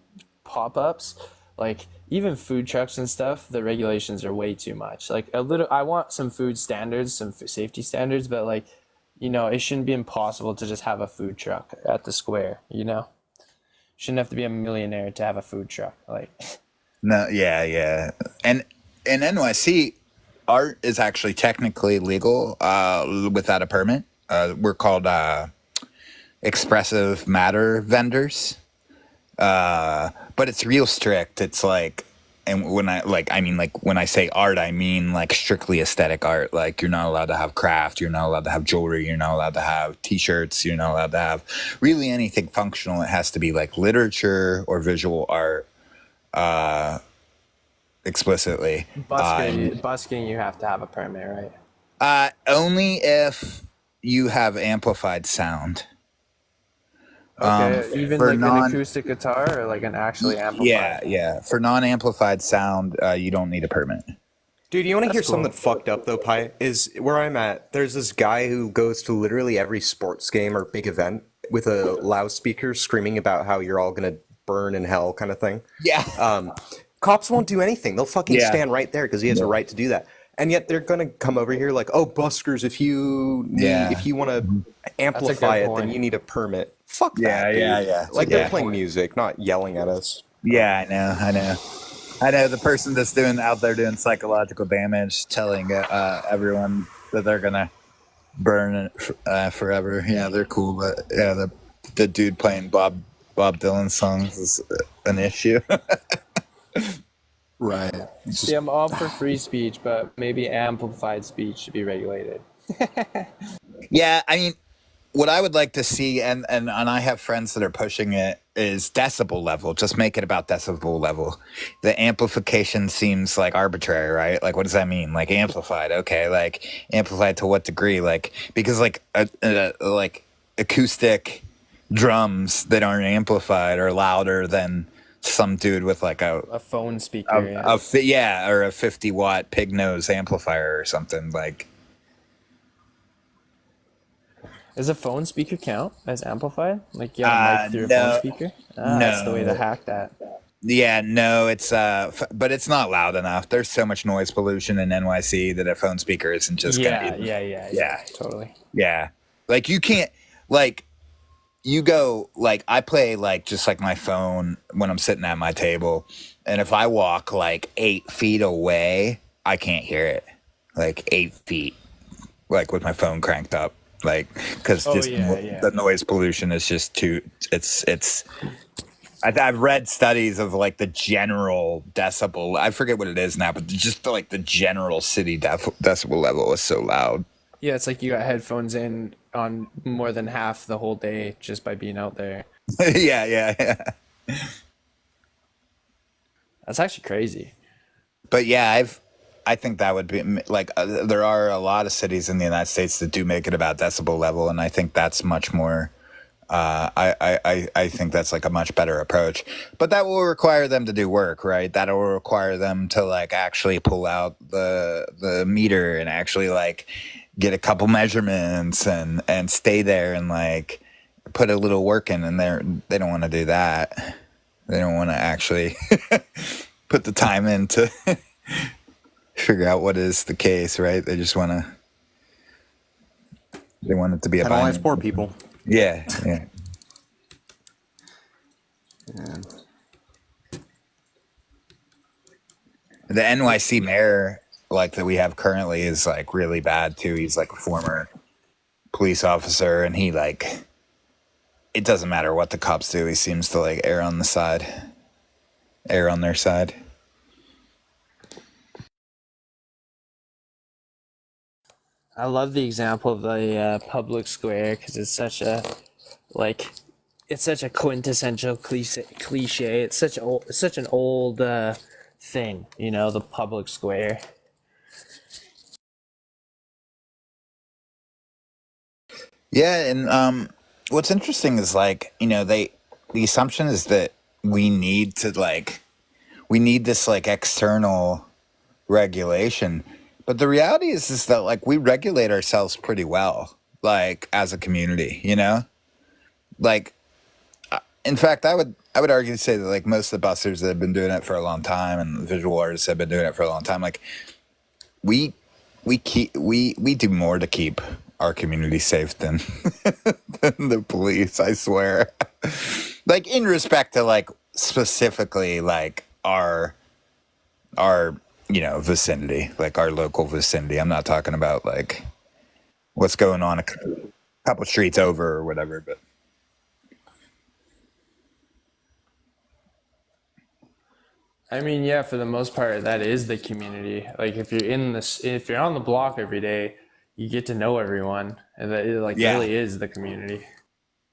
pop-ups, like even food trucks and stuff, the regulations are way too much. Like a little, I want some food standards, some safety standards, but like, you know, it shouldn't be impossible to just have a food truck at the square, you know? Shouldn't have to be a millionaire to have a food truck. Like, No, yeah, yeah. And in NYC, art is actually technically legal without a permit. We're called expressive matter vendors. But it's real strict. It's like and when when I say art, I mean like strictly aesthetic art. Like, you're not allowed to have craft, you're not allowed to have jewelry, you're not allowed to have t-shirts, you're not allowed to have really anything functional. It has to be like literature or visual art, explicitly. Busking, you have to have a permit, right? Only if you have amplified sound. Okay, even For like an non acoustic guitar or like an actually Yeah, amplified. yeah. For non-amplified sound, you don't need a permit. Dude, you want to That's hear cool. something fucked up though, Pi? Is where I'm at. There's this guy who goes to literally every sports game or big event with a loudspeaker screaming about how you're all gonna burn in hell, kind of thing. Yeah. Cops won't do anything. They'll fucking Yeah. stand right there because he has a right to do that. And yet they're gonna come over here like, oh, buskers, Yeah. if you want to amplify it, then point. you need a permit. Fuck Yeah, that, dude. yeah. Like Yeah. they're playing music, not yelling at us. Yeah, I know the person that's out there doing psychological damage, telling everyone that they're gonna burn it forever. Yeah, they're cool, but yeah, the dude playing Bob Dylan songs is an issue. Right. See, I'm all for free speech, but maybe amplified speech should be regulated. Yeah, I mean, what I would like to see, and I have friends that are pushing it, is decibel level. Just make it about decibel level. The amplification seems like arbitrary, right? Like, what does that mean? Like, amplified, okay, like amplified to what degree? Like, because like like acoustic drums that aren't amplified are louder than some dude with like A phone speaker. or a 50-watt pig nose amplifier or something like. Does a phone speaker count as amplified? Like you have a mic through a No. phone speaker? That's the way to No. hack that. Yeah, no, it's but it's not loud enough. There's so much noise pollution in NYC that a phone speaker isn't just gonna be. Yeah. Totally. Yeah. Like, you can't, like, you go, like, I play like just like my phone when I'm sitting at my table, and if I walk like 8 feet away, I can't hear it. Like 8 feet, like with my phone cranked up, like, because the noise pollution is just too. I've read studies of like the general decibel. I forget what it is now, but just like the general city decibel level is so loud. Yeah, it's like you got headphones in on more than half the whole day just by being out there. Yeah. That's actually crazy. But yeah, I think that would be like there are a lot of cities in the United States that do make it about decibel level, and I think that's much more. I think that's like a much better approach, but that will require them to do work, right? That will require them to like actually pull out the meter and actually like get a couple measurements and stay there and like put a little work in, and they don't want to do that. They don't want to actually put the time in to figure out what is the case, right? They just want it to be a Penalize binary. poor people. Yeah. The NYC mayor, like, that we have currently is like really bad too. He's like a former police officer, and he like, it doesn't matter what the cops do. He seems to like err on their side. I love the example of the public square because it's such a quintessential cliche. It's such an old thing, the public square. Yeah, and what's interesting is like, the assumption is that we need this like external regulation. But the reality is that like we regulate ourselves pretty well, like as a community, Like, in fact, I would argue to say that like most of the busters that have been doing it for a long time and visual artists have been doing it for a long time, like we do more to keep our community safe than than the police, I swear. Like, in respect to like specifically like our vicinity, like our local vicinity. I'm not talking about like what's going on a couple streets over or whatever, but I mean, yeah, for the most part, that is the community. Like if you're on the block every day, you get to know everyone, and that it like Yeah. really is the community.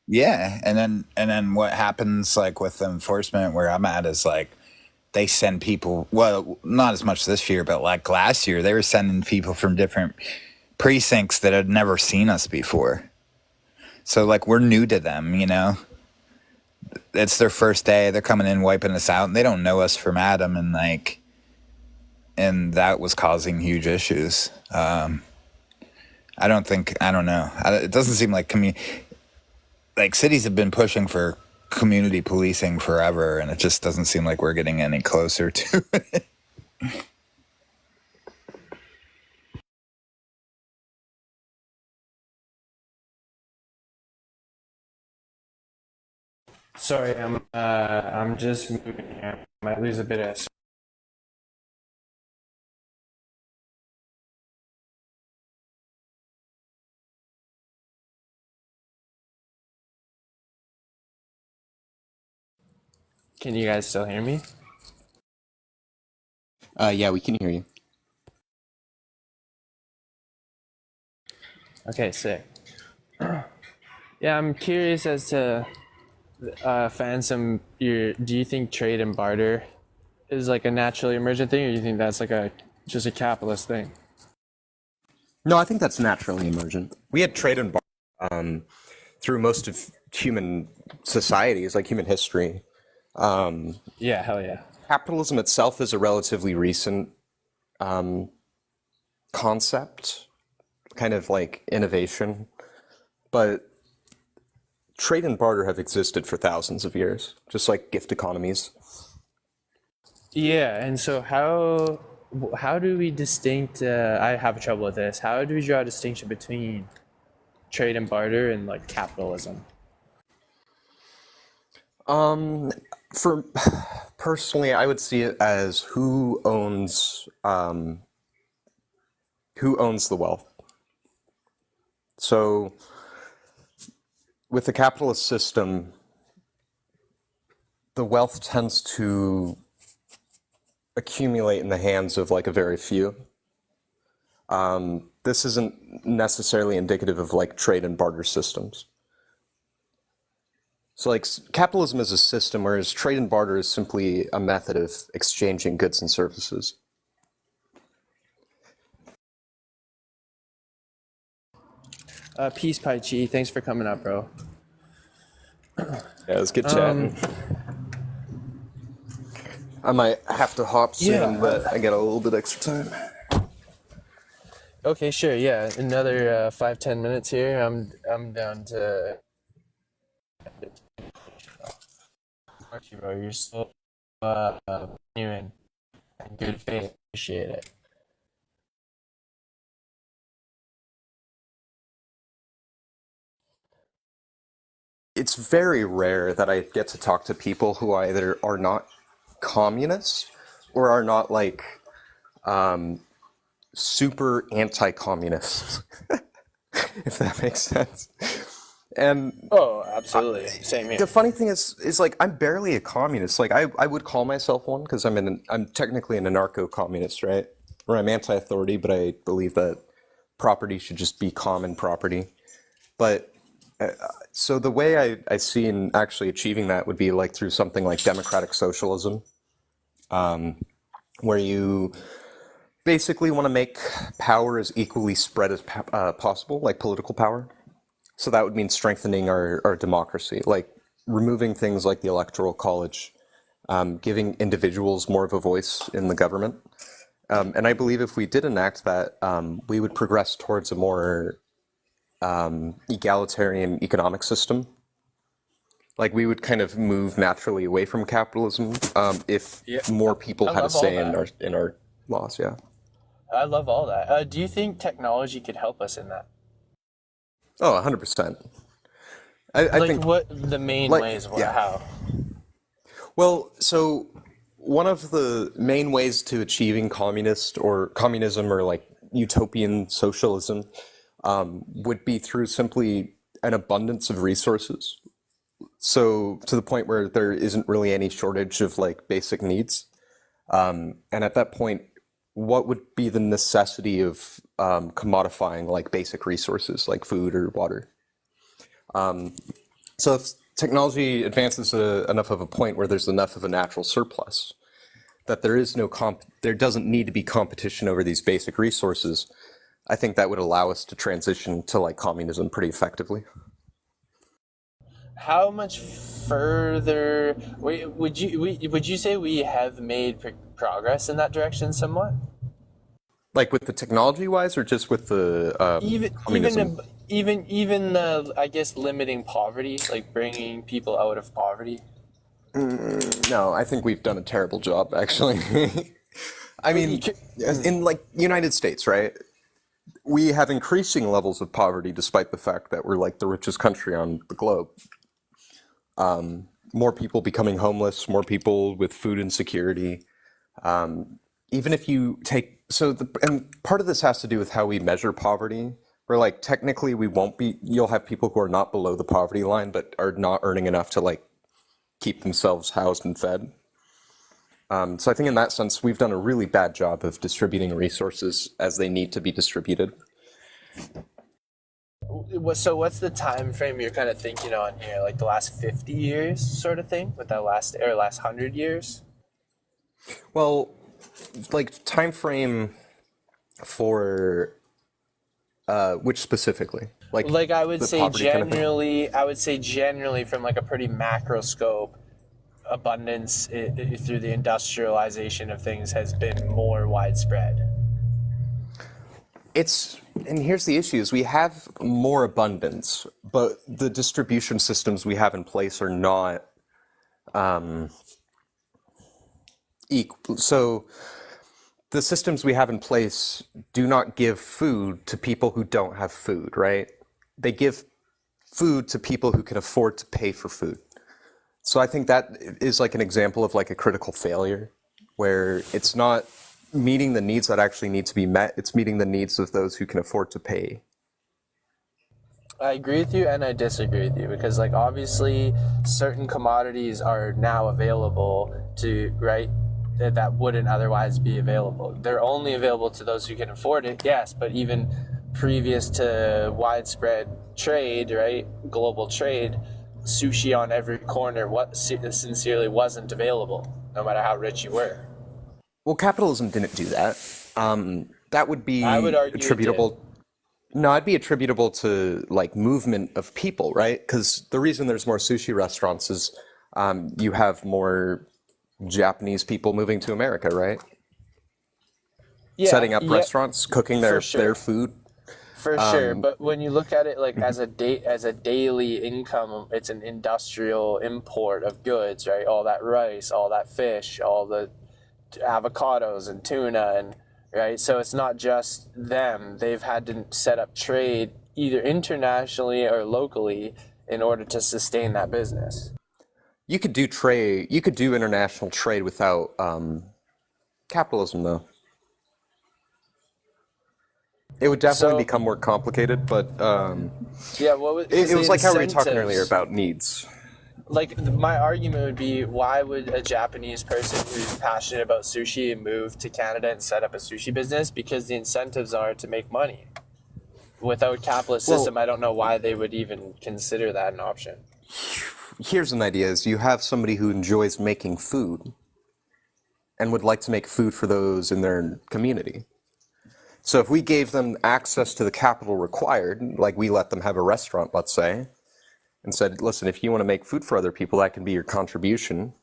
Yeah, and then what happens like with enforcement where I'm at is like they send people. Well, not as much this year, but like last year, they were sending people from different precincts that had never seen us before. So like we're new to them, you know. It's their first day. They're coming in, wiping us out, and they don't know us from Adam, and like, and that was causing huge issues. I don't know. It doesn't seem like like cities have been pushing for community policing forever, and it just doesn't seem like we're getting any closer to it. Sorry, I'm just moving here. Might lose a bit of. Can you guys still hear me? Yeah, we can hear you. Okay, sick. Yeah, I'm curious as to Phansom. Do you think trade and barter is like a naturally emergent thing, or do you think that's like a just a capitalist thing? No, I think that's naturally emergent. We had trade and barter through most of human societies, like human history. Yeah, hell yeah. Capitalism itself is a relatively recent concept, kind of like innovation, but trade and barter have existed for thousands of years, just like gift economies. Yeah, and so how do we distinct? I have trouble with this. How do we draw a distinction between trade and barter and like capitalism? For personally, I would see it as who owns the wealth. So with the capitalist system, the wealth tends to accumulate in the hands of like a very few. This isn't necessarily indicative of like trade and barter systems. So like capitalism is a system, whereas trade and barter is simply a method of exchanging goods and services. Peace, Pai Chi. Thanks for coming up, bro. Yeah, it was good chatting. I might have to hop soon, Yeah. but I got a little bit extra time. Okay, sure. Yeah, another 5-10 minutes here. I'm down to. Archie, bro, you're so genuine and good faith. Appreciate it. It's very rare that I get to talk to people who either are not communists or are not like super anti-communists, if that makes sense. And Oh, absolutely. Same here. the funny thing is like I'm barely a communist. Like I would call myself one because I'm technically an anarcho-communist, right? Where I'm anti-authority, but I believe that property should just be common property. But so the way I see in actually achieving that would be like through something like democratic socialism, where you basically want to make power as equally spread as possible, like political power. So that would mean strengthening our democracy, like removing things like the electoral college, giving individuals more of a voice in the government. And I believe if we did enact that, we would progress towards a more egalitarian economic system. Like we would kind of move naturally away from capitalism if Yeah. more people I had a love all say that. in our laws. Yeah. I love all that. Do you think technology could help us in that? Oh, 100%. I Like, think what the main like ways? yeah. How? Well, so one of the main ways to achieving communism or like utopian socialism would be through simply an abundance of resources. So to the point where there isn't really any shortage of like basic needs. And at that point, what would be the necessity of commodifying like basic resources like food or water? So if technology advances enough of a point where there's enough of a natural surplus, that there doesn't need to be competition over these basic resources, I think that would allow us to transition to like communism pretty effectively. How much further would you say we have made progress in that direction somewhat? Like with the technology wise, or just with the Even communism? I guess limiting poverty, like bringing people out of poverty. No, I think we've done a terrible job, actually. I mean, in like United States, right? We have increasing levels of poverty despite the fact that we're like the richest country on the globe. More people becoming homeless, more people with food insecurity. Even if you take, and part of this has to do with how we measure poverty. Where like technically you'll have people who are not below the poverty line, but are not earning enough to like keep themselves housed and fed. So I think in that sense, we've done a really bad job of distributing resources as they need to be distributed. So what's the time frame you're kind of thinking on here? Like the last 50 years sort of thing with that last 100 years? Well, like time frame for which specifically? Like I would the say poverty kind of thing? generally from like a pretty macro scope, abundance through the industrialization of things has been more widespread. And here's the issue is we have more abundance, but the distribution systems we have in place are not equal. So the systems we have in place do not give food to people who don't have food, right? They give food to people who can afford to pay for food. So I think that is like an example of like a critical failure where it's not meeting the needs that actually need to be met. It's meeting the needs of those who can afford to pay. I agree with you and I disagree with you because like obviously certain commodities are now available to, right, that wouldn't otherwise be available. They're only available to those who can afford it, yes, but even previous to widespread trade, right, global trade, sushi on every corner sincerely wasn't available, no matter how rich you were. Well, capitalism didn't do that. That would I would be argue it did. attributable. No, it'd be attributable to like movement of people, right? Because the reason there's more sushi restaurants is you have more Japanese people moving to America, right? Yeah, Setting up yeah, restaurants, cooking for their sure. food. For sure, but when you look at it like as a daily income, it's an industrial import of goods, right? All that rice, all that fish, all the avocados and tuna, and right. So it's not just them; they've had to set up trade either internationally or locally in order to sustain that business. You could do trade. You could do international trade without capitalism, though. It would definitely So become more complicated, but yeah, what was because it the was like how we were talking earlier incentives. about needs. Like my argument would be, why would a Japanese person who's passionate about sushi move to Canada and set up a sushi business? Because the incentives are to make money. Without capitalist Well, system, I don't know why they would even consider that an option. here's an idea: is you have somebody who enjoys making food and would like to make food for those in their community. So if we gave them access to the capital required, like we let them have a restaurant, let's say, and said, listen, if you want to make food for other people, that can be your contribution.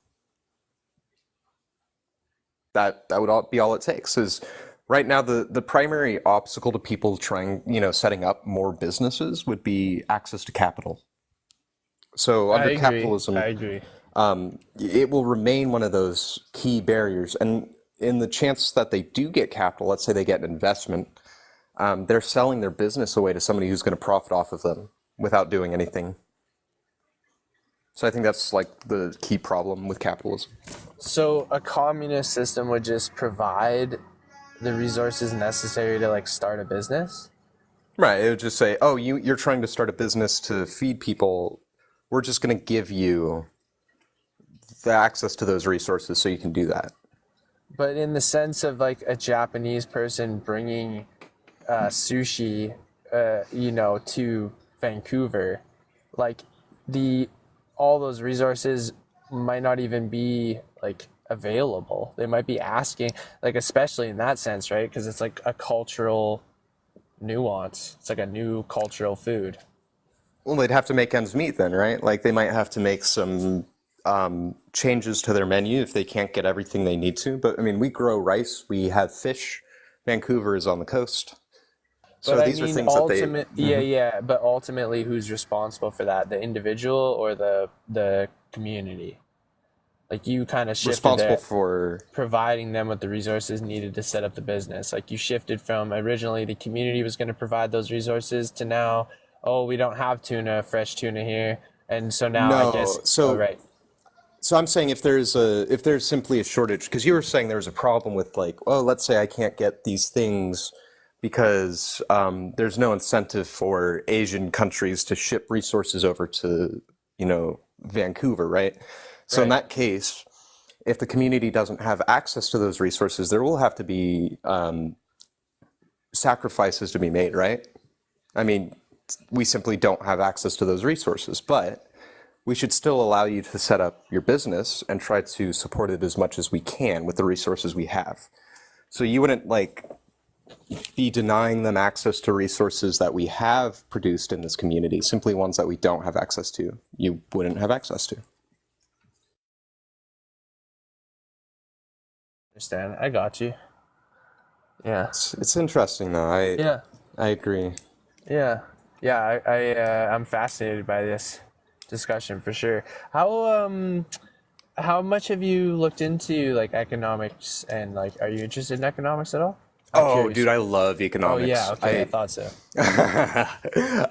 That would be all it takes. Is right now the primary obstacle to people trying, setting up more businesses would be access to capital. So I under agree. I capitalism, agree. it will remain one of those key barriers. And in the chance that they do get capital, let's say they get an investment, they're selling their business away to somebody who's going to profit off of them without doing anything. So I think that's like the key problem with capitalism. So a communist system would just provide the resources necessary to like start a business. Right. It would just say, oh, you're trying to start a business to feed people. We're just going to give you the access to those resources so you can do that. But in the sense of like a Japanese person bringing sushi, to Vancouver, like the all those resources might not even be like available. They might be asking, like, especially in that sense, right? Because it's like a cultural nuance. It's like a new cultural food. Well, they'd have to make ends meet then, right? Like they might have to make some changes to their menu if they can't get everything they need to. But I mean, we grow rice, we have fish. Vancouver is on the coast. But So I these are mean, things that they yeah. But ultimately, who's responsible for that? The individual or the community? Like you kind of shifted responsible there, for. providing them with the resources needed to set up the business. Like you shifted from originally the community was going to provide those resources to now, oh, we don't have tuna, fresh tuna here, and so now I guess, No, oh so right, I'm saying if there's simply a shortage, because you were saying there's a problem with like, oh, let's say I can't get these things because there's no incentive for Asian countries to ship resources over to, Vancouver, right? So in right. that case, if the community doesn't have access to those resources, there will have to be sacrifices to be made, right? I mean, we simply don't have access to those resources, but we should still allow you to set up your business and try to support it as much as we can with the resources we have. So you wouldn't like be denying them access to resources that we have produced in this community, simply ones that we don't have access to. You wouldn't have access to. Understand? I got you. Yeah, It's interesting though. yeah, I agree. yeah, yeah. I'm fascinated by this discussion for sure. How much have you looked into like economics and like are you interested in economics at all? I'm Oh, curious. dude, I love Oh yeah, economics. okay, I thought so.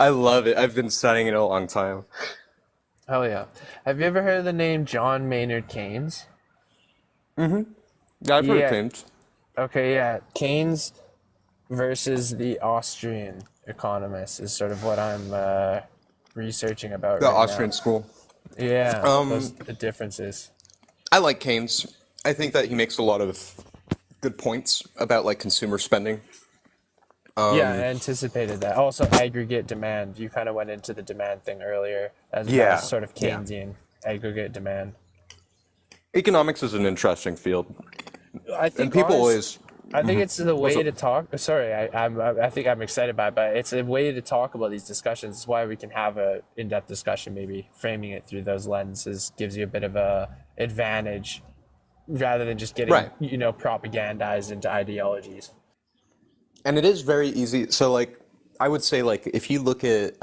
I love it. I've been studying it a long time. Hell yeah. Have you ever heard of the name John Maynard Keynes? Yeah, I've heard of Yeah. Keynes. Okay, yeah. Keynes versus the Austrian economist is sort of what I'm researching about The right Austrian now. school. Yeah, those Um, the differences. I like Keynes. I think that he makes a lot of good points about like consumer spending. Yeah, I anticipated that. Also, aggregate demand. You kind of went into the demand thing earlier, as that was Yeah, sort of yeah. Keynesian aggregate demand. Economics is an interesting field, I and think people honest, always. I think it's the What's way up? to talk. Sorry, I think I'm excited by it, but it's a way to talk about these discussions. It's why we can have a in-depth discussion. Maybe framing it through those lenses gives you a bit of a advantage rather than just getting Right. propagandized into ideologies. And it is very easy. So like, I would say like if you look at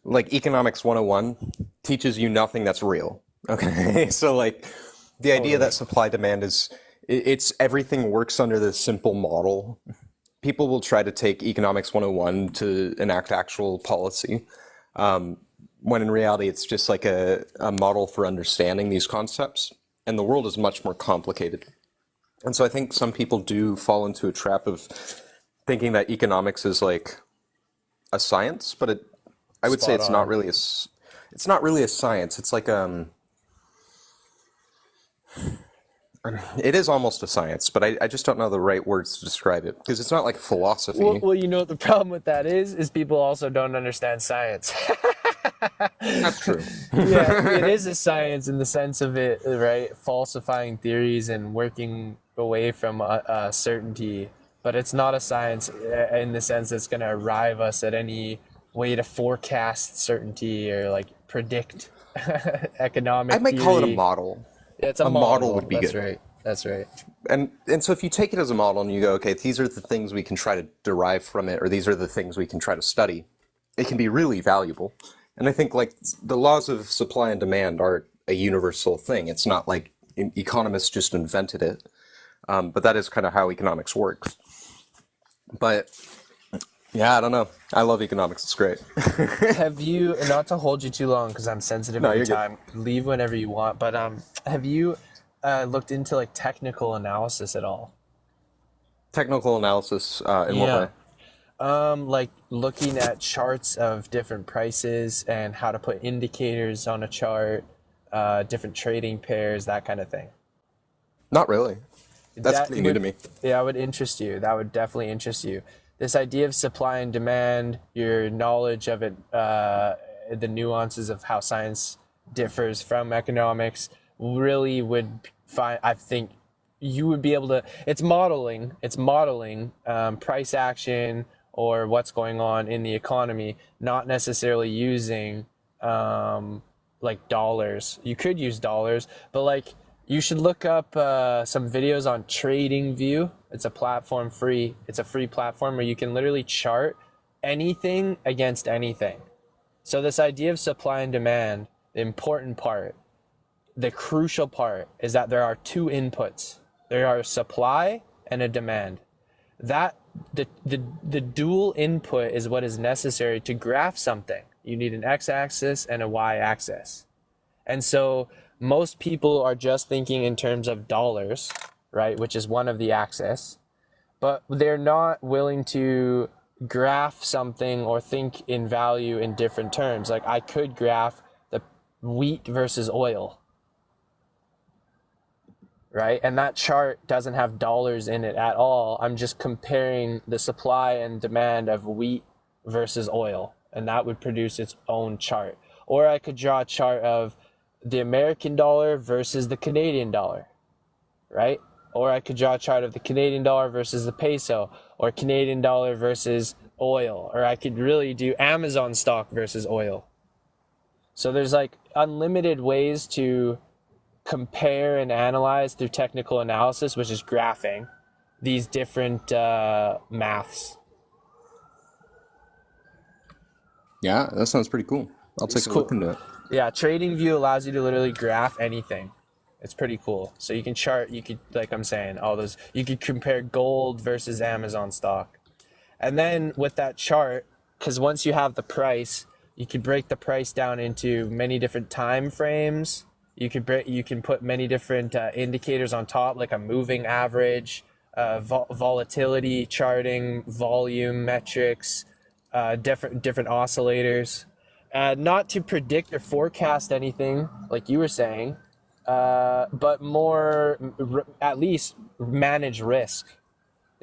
like economics 101 teaches you nothing that's real. Okay. So like the idea Totally. that supply demand is it's everything works under this simple model. People will try to take economics 101 to enact actual policy, when in reality it's just like a model for understanding these concepts. And the world is much more complicated. And so I think some people do fall into a trap of thinking that economics is like a science, but I would say Spot it's not on. really it's not really a science. It's like it is almost a science, but I just don't know the right words to describe it because it's not like Well, philosophy. well, you know what the problem with that is people also don't understand science. That's true. Yeah, it is a science in the sense of it, right? Falsifying theories and working away from certainty, but it's not a science in the sense that's going to arrive us at any way to forecast certainty or like predict I economic might call it a theory. model. Yeah, it's a A model model. would be That's good. right. That's right. And so if you take it as a model and you go, okay, these are the things we can try to derive from it, or these are the things we can try to study, it can be really valuable. And I think like the laws of supply and demand are a universal thing. It's not like economists just invented it, but that is kind of how economics works. But yeah, I don't know. I love economics. It's great. Have you, not to hold you too long because I'm sensitive No, of your you're good. time, leave whenever you want, but have you looked into like technical analysis at all? Technical analysis, in what way? Yeah. Like looking at charts of different prices and how to put indicators on a chart, different trading pairs, that kind of thing. Not really. That's That pretty new to would, me. yeah, that would interest you. That would definitely interest you. This idea of supply and demand, your knowledge of it, the nuances of how science differs from economics, really would find. I think you would be able to. It's modeling. It's modeling price action or what's going on in the economy, not necessarily using like dollars. You could use dollars, but like you should look up some videos on TradingView. It's a platform free. It's a free platform where you can literally chart anything against anything. So this idea of supply and demand, the important part, the crucial part is that there are two inputs. There are a supply and a demand. That the dual input is what is necessary to graph something. You need an x-axis and a y-axis. And so most people are just thinking in terms of dollars, right, which is one of the axes, but they're not willing to graph something or think in value in different terms. Like I could graph the wheat versus oil, right? And that chart doesn't have dollars in it at all. I'm just comparing the supply and demand of wheat versus oil, and that would produce its own chart. Or I could draw a chart of the American dollar versus the Canadian dollar, right? Or I could draw a chart of the Canadian dollar versus the peso, or Canadian dollar versus oil, or I could really do Amazon stock versus oil. So there's like unlimited ways to compare and analyze through technical analysis, which is graphing these different maths. Yeah, that sounds pretty cool. I'll take a look into it. Yeah, TradingView allows you to literally graph anything. It's pretty cool. So you can chart, you could, like I'm saying, all those, you could compare gold versus Amazon stock. And then with that chart, because once you have the price, you could break the price down into many different time frames. You can put many different indicators on top, like a moving average, volatility charting, volume metrics, different oscillators. Not to predict or forecast anything, like you were saying, but more, at least manage risk.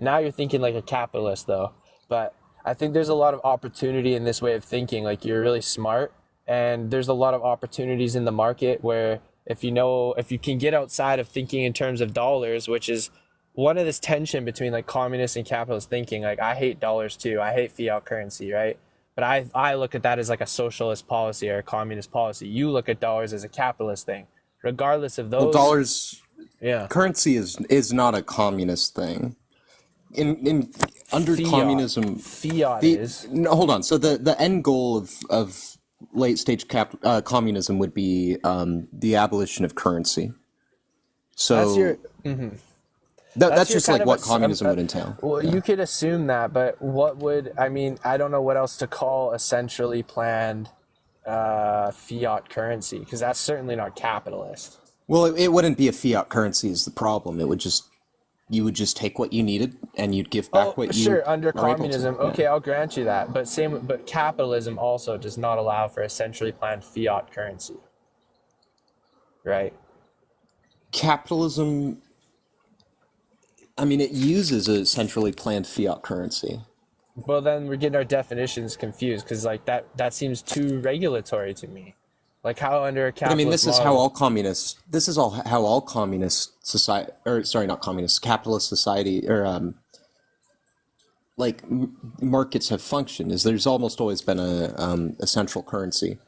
Now you're thinking like a capitalist, though. But I think there's a lot of opportunity in this way of thinking. Like you're really smart, and there's a lot of opportunities in the market where if you can get outside of thinking in terms of dollars, which is one of this tension between like communist and capitalist thinking. Like I hate dollars too. I hate fiat currency, right? But I look at that as like a socialist policy or a communist policy. You look at dollars as a capitalist thing. Regardless of those, Well, dollars, yeah, currency is not a communist thing. In under fiat, communism, fiat the is. no, hold on. So the end goal of late stage communism would be the abolition of currency. So That's your. that's your just kind like of what communism would entail. Well, Yeah. you could assume that, but what would I mean? I don't know what else to call a centrally planned fiat currency, because that's certainly not capitalist. Well, it wouldn't be a fiat currency is the problem. It would just you would just take what you needed and you'd give back what you Sure, under are able to. communism, Yeah. okay, I'll grant you that. But capitalism also does not allow for a centrally planned fiat currency, right? Capitalism, I mean, it uses a centrally planned fiat currency. Well, then we're getting our definitions confused, because like that seems too regulatory to me. Like how under a But capitalist I mean, this is how model- all communists. This is all how all communist society, or sorry, not communist, capitalist society, or markets have functioned. Is there's almost always been a central currency.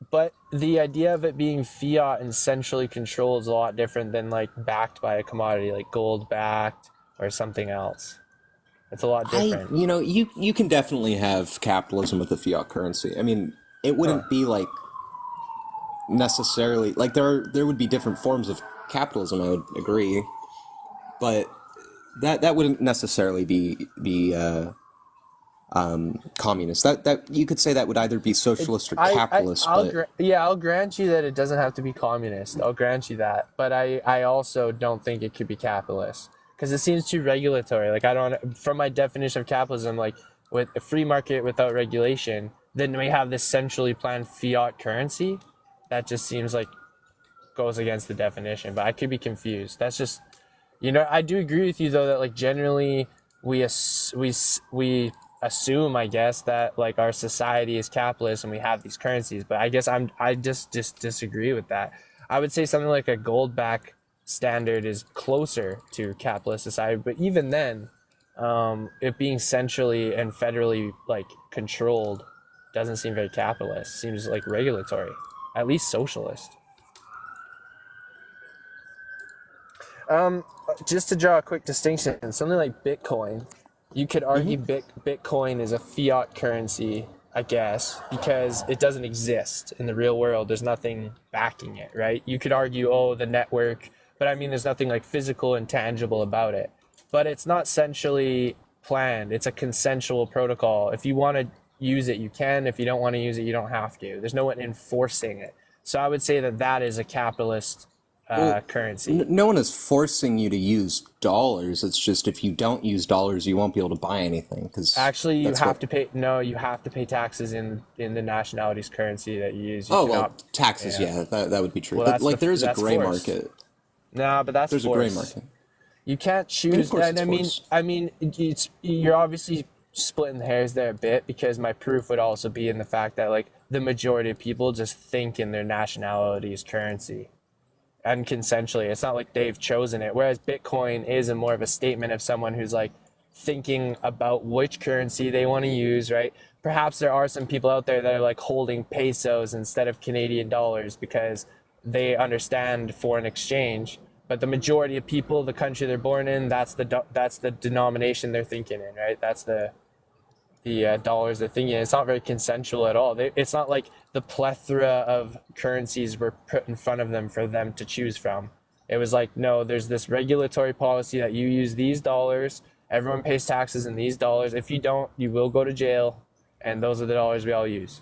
But the idea of it being fiat and centrally controlled is a lot different than like backed by a commodity, like gold backed or something else. It's a lot different. You can definitely have capitalism with a fiat currency. I mean, it wouldn't be like necessarily like there would be different forms of capitalism. I would agree, but that wouldn't necessarily be communist. That you could say that would either be socialist or capitalist. I'll grant you that it doesn't have to be communist. I'll grant you that, but I also don't think it could be capitalist, because it seems too regulatory. Like I don't, from my definition of capitalism, like with a free market without regulation, then we have this centrally planned fiat currency. That just seems like goes against the definition. But I could be confused. That's just You know, I do agree with you though that like generally we assume, I guess, that like our society is capitalist and we have these currencies, but I guess I just disagree with that. I would say something like a gold back standard is closer to capitalist society, but even then, it being centrally and federally like controlled doesn't seem very capitalist. Seems like regulatory, at least socialist. Um, just to draw a quick distinction, something like Bitcoin, you could argue Bitcoin is a fiat currency, I guess, because it doesn't exist in the real world. There's nothing backing it, right? You could argue, oh, the network, but I mean, there's nothing like physical and tangible about it. But it's not centrally planned. It's a consensual protocol. If you want to use it, you can. If you don't want to use it, you don't have to. There's no one enforcing it. So I would say that that is a capitalist Well, currency. no one is forcing you to use dollars. It's just if you don't use dollars, you won't be able to buy anything because Actually, you that's have what. to pay. No, you have to pay taxes in the nationality's currency that you use. You Oh well, cannot. taxes. Yeah. Yeah, that would be true. Well, But like, there is a that's gray forced. market. No, but that's There's a gray forced. market. You can't I mean, of choose. course, And it's forced. I mean, you're obviously splitting the hairs there a bit because my proof would also be in the fact that like the majority of people just think in their nationality's currency unconsensually. It's not like they've chosen it. Whereas Bitcoin is a more of a statement of someone who's like thinking about which currency they want to use, right? Perhaps there are some people out there that are like holding pesos instead of Canadian dollars because they understand foreign exchange. But the majority of people, the country they're born in, that's the denomination they're thinking in, right? That's the dollars they're thinking. It's not very consensual at all. It's not like the plethora of currencies were put in front of them for them to choose from. It was like, no, there's this regulatory policy that you use these dollars. Everyone pays taxes in these dollars. If you don't, you will go to jail. And those are the dollars we all use.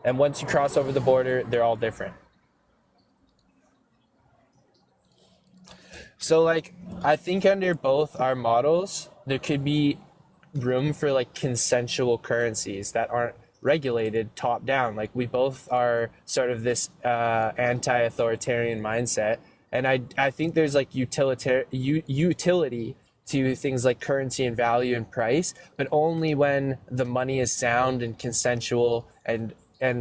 And once you cross over the border, they're all different. So, like, I think under both our models, there could be room for like consensual currencies that aren't regulated top down. Like we both are sort of this anti-authoritarian mindset, and I think there's like utility to things like currency and value and price, but only when the money is sound and consensual and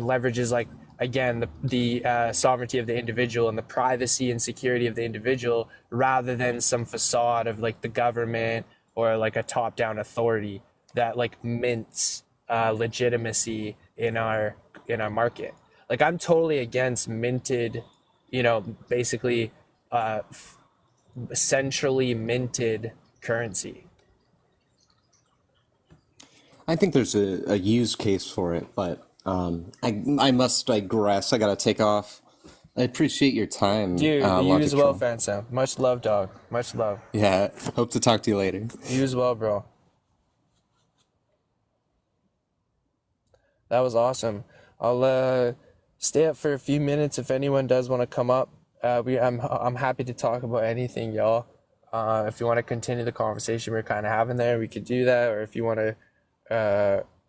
leverages like again the sovereignty of the individual and the privacy and security of the individual rather than some facade of like the government or like a top-down authority that like mints legitimacy in our market. Like I'm totally against minted, basically uh, centrally minted currency. I think there's a use case for it, but I must digress. I gotta take off. I appreciate your time, Dude, you Logic as well, Troll. Phansom. Much love, dog. Much love. Yeah, hope to talk to you later. You as well, bro. That was awesome. I'll stay up for a few minutes if anyone does want to come up. I'm happy to talk about anything, y'all. If you want to continue the conversation we're kind of having there, we could do that. Or if you want to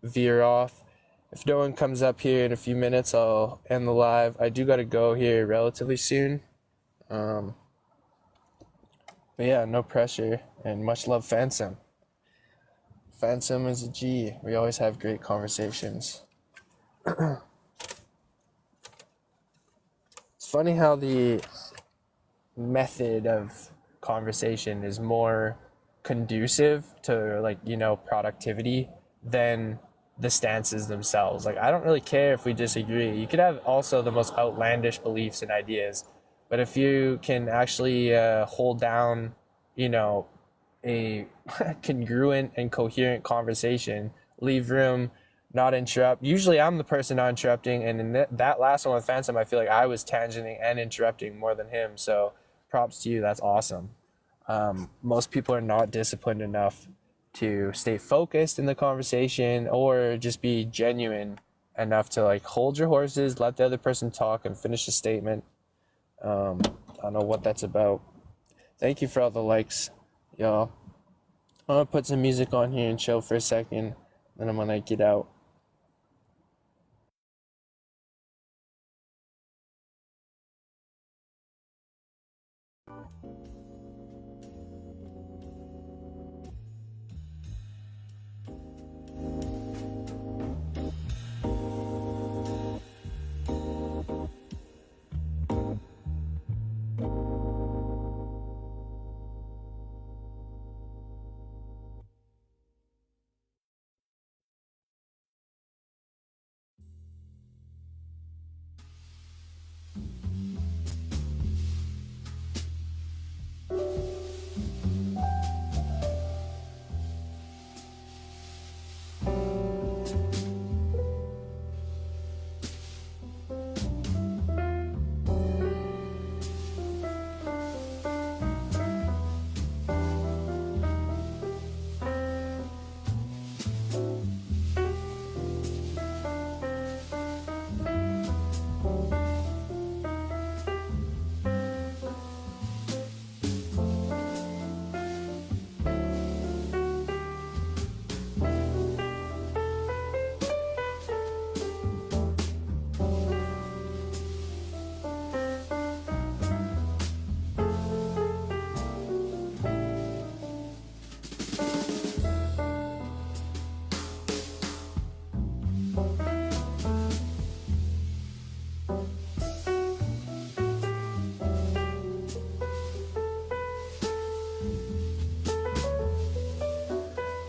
veer off, if no one comes up here in a few minutes, I'll end the live. I do got to go here relatively soon. But yeah, no pressure and much love, Phantom. Phantom is a G. We always have great conversations. It's funny how the method of conversation is more conducive to like productivity than the stances themselves. Like I don't really care if we disagree. You could have also the most outlandish beliefs and ideas, but if you can actually hold down a congruent and coherent conversation, leave room, not interrupt. Usually I'm the person not interrupting, and in that last one with Phantom, I feel like I was tangenting and interrupting more than him, so props to you. That's awesome. Most people are not disciplined enough to stay focused in the conversation or just be genuine enough to like hold your horses, let the other person talk and finish the statement. I don't know what that's about. Thank you for all the likes, y'all. I'm gonna put some music on here and chill for a second, then I'm gonna get out.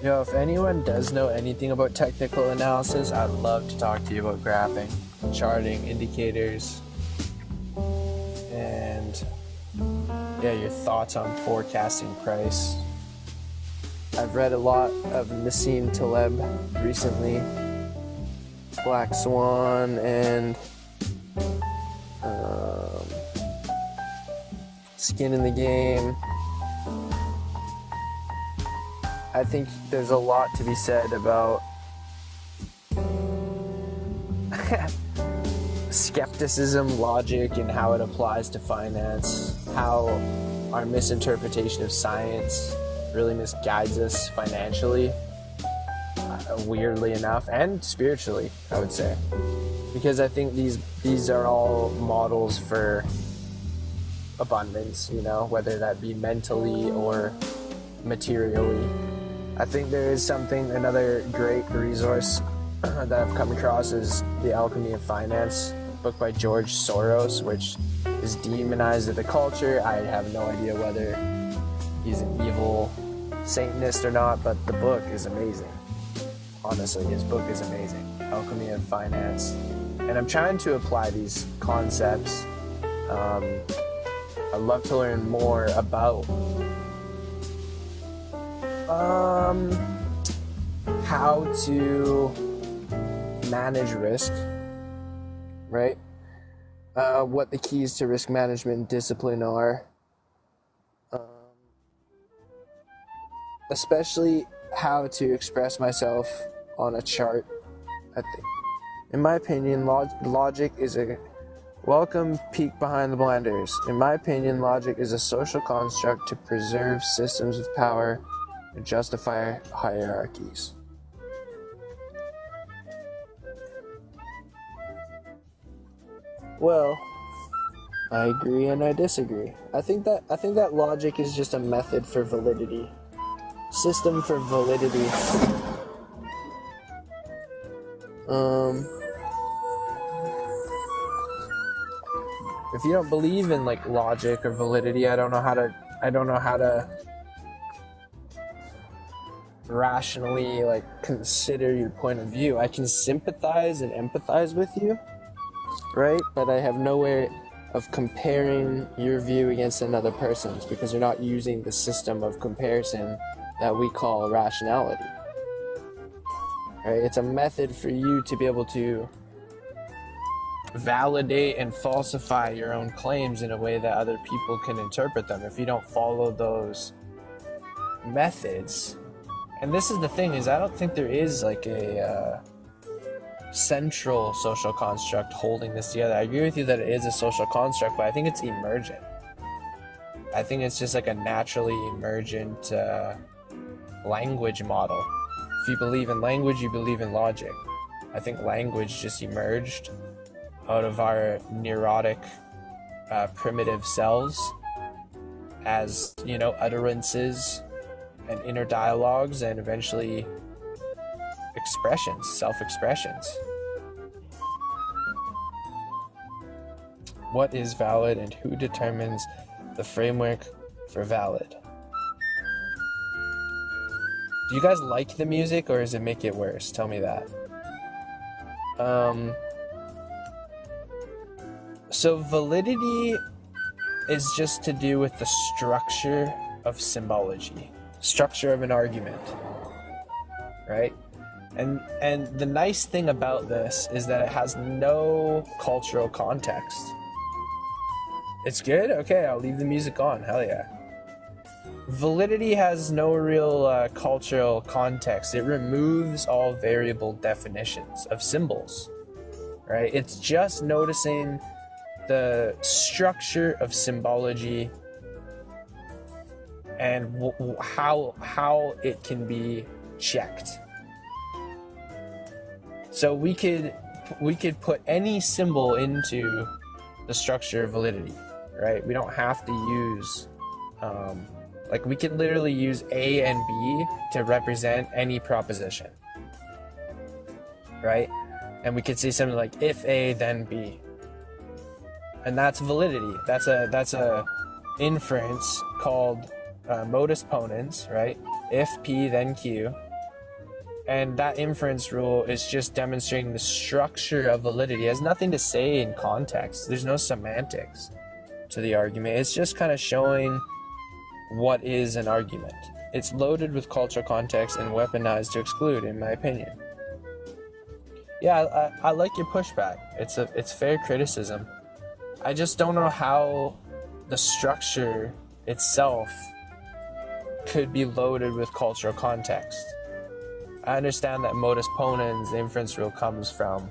Yo, if anyone does know anything about technical analysis, I'd love to talk to you about graphing, charting, indicators, and yeah, your thoughts on forecasting price. I've read a lot of Nassim Taleb recently, Black Swan, and Skin in the Game. I think there's a lot to be said about skepticism, logic, and how it applies to finance, how our misinterpretation of science really misguides us financially, weirdly enough, and spiritually, I would say. Because I think these are all models for abundance, you know, whether that be mentally or materially. I think there is another great resource that I've come across is The Alchemy of Finance, book by George Soros, which is demonized of the culture. I have no idea whether he's an evil Satanist or not, but the book is amazing. Honestly, his book is amazing. Alchemy of Finance. And I'm trying to apply these concepts. I'd love to learn more about how to manage risk, right? What the keys to risk management and discipline are. Especially how to express myself on a chart. I think, in my opinion, logic is a welcome peek behind the blinders. In my opinion, logic is a social construct to preserve systems of power and justify hierarchies. Well, I agree and I disagree. I think that logic is just a method for validity. System for validity. If you don't believe in like logic or validity, I don't know how to rationally like consider your point of view. I can sympathize and empathize with you, right? But I have no way of comparing your view against another person's because you're not using the system of comparison that we call rationality. Right? It's a method for you to be able to validate and falsify your own claims in a way that other people can interpret them. If you don't follow those methods, and this is the thing, is I don't think there is like a central social construct holding this together. I agree with you that it is a social construct, but I think it's emergent. I think it's just like a naturally emergent language model. If you believe in language, you believe in logic. I think language just emerged out of our neurotic primitive selves as, you know, utterances and inner dialogues and eventually expressions, self-expressions. What is valid and who determines the framework for valid? Do you guys like the music or does it make it worse? Tell me that. So validity is just to do with the structure of symbology, structure of an argument, right? And the nice thing about this is that it has no cultural context. It's good? Okay, I'll leave the music on. Hell yeah. Validity has no real cultural context. It removes all variable definitions of symbols, right? It's just noticing the structure of symbology and how it can be checked. So we could put any symbol into the structure of validity, right? We don't have to use like we could literally use A and B to represent any proposition, right? And we could say something like if A then B, and that's validity. That's a inference called modus ponens, right? If P then Q, And that inference rule is just demonstrating the structure of validity. It has nothing to say in context. There's no semantics to the argument. It's just kind of showing what is an argument. It's loaded with cultural context and weaponized to exclude, in my opinion. Yeah, I like your pushback. It's fair criticism. I just don't know how the structure itself could be loaded with cultural context. I understand that modus ponens, the inference rule, comes from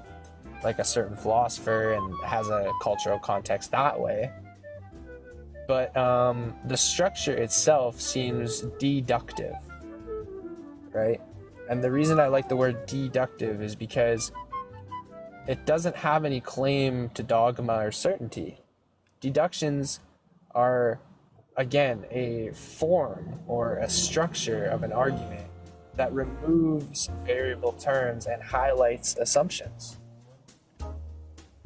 like a certain philosopher and has a cultural context that way. But the structure itself seems deductive, right? And the reason I like the word deductive is because it doesn't have any claim to dogma or certainty. Deductions are, again, a form or a structure of an argument that removes variable terms and highlights assumptions.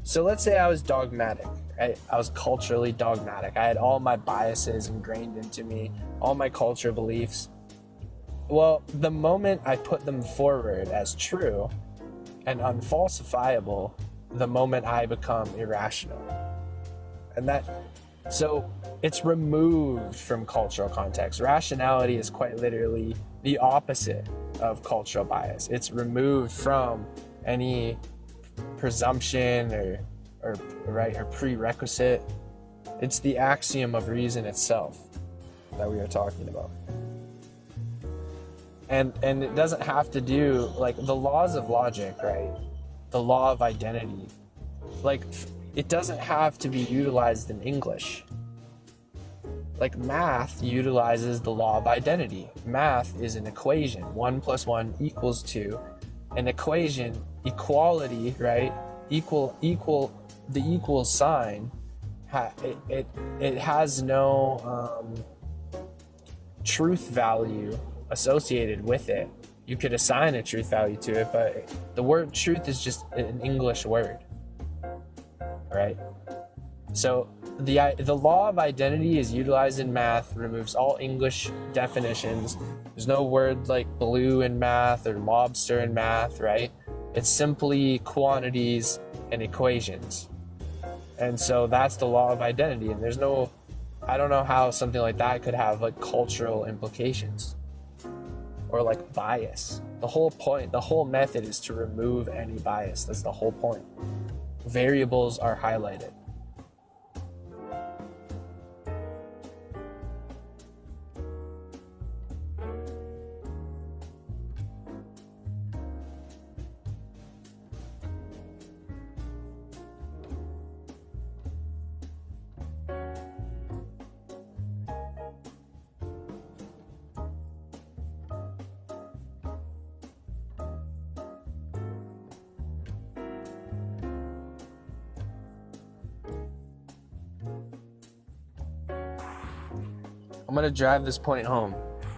So let's say I was dogmatic, right? I was culturally dogmatic. I had all my biases ingrained into me, all my cultural beliefs. Well, the moment I put them forward as true and unfalsifiable, the moment I become irrational. So it's removed from cultural context. Rationality is quite literally the opposite of cultural bias. It's removed from any presumption or prerequisite. It's the axiom of reason itself that we are talking about. And it doesn't have to do, like, the laws of logic, right? The law of identity. Like, it doesn't have to be utilized in English. Like, math utilizes the law of identity. Math is an equation. 1 + 1 = 2. An equation, equality, right? The equal sign, it has no truth value associated with it. You could assign a truth value to it, but the word truth is just an English word, right? So the law of identity is utilized in math, removes all English definitions. There's no word like blue in math or lobster in math, right? It's simply quantities and equations. And so that's the law of identity. And I don't know how something like that could have like cultural implications or like bias. The whole point, the whole method is to remove any bias. That's the whole point. Variables are highlighted. I'm going to drive this point home.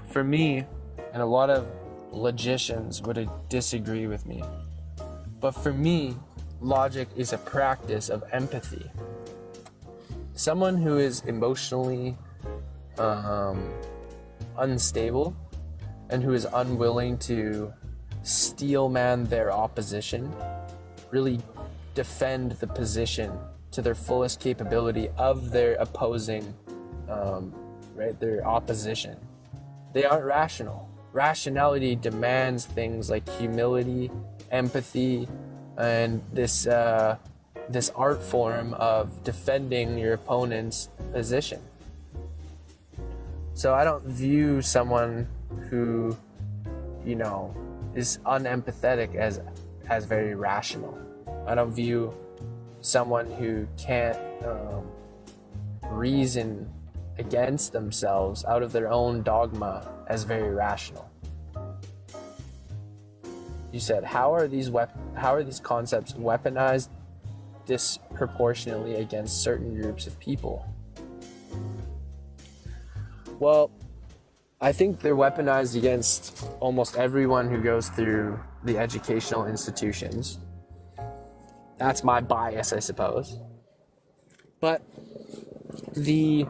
For me, and a lot of logicians would disagree with me, but for me, logic is a practice of empathy. Someone who is emotionally unstable and who is unwilling to steelman their opposition, really defend the position to their fullest capability of their opposing their opposition. They aren't rational. Rationality demands things like humility, empathy, and this art form of defending your opponent's position. So I don't view someone who, is unempathetic as very rational. I don't view someone who can't reason against themselves out of their own dogma as very rational. You said, how are these concepts weaponized disproportionately against certain groups of people? Well, I think they're weaponized against almost everyone who goes through the educational institutions. That's my bias, I suppose. But the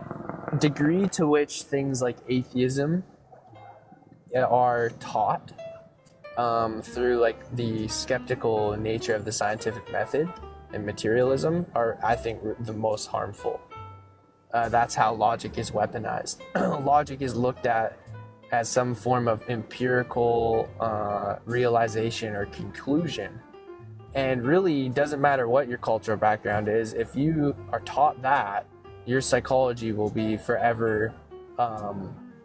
degree to which things like atheism are taught through like the skeptical nature of the scientific method and materialism are, I think, the most harmful. That's how logic is weaponized. Logic is looked at as some form of empirical realization or conclusion. And really, doesn't matter what your cultural background is, if you are taught that, your psychology will be forever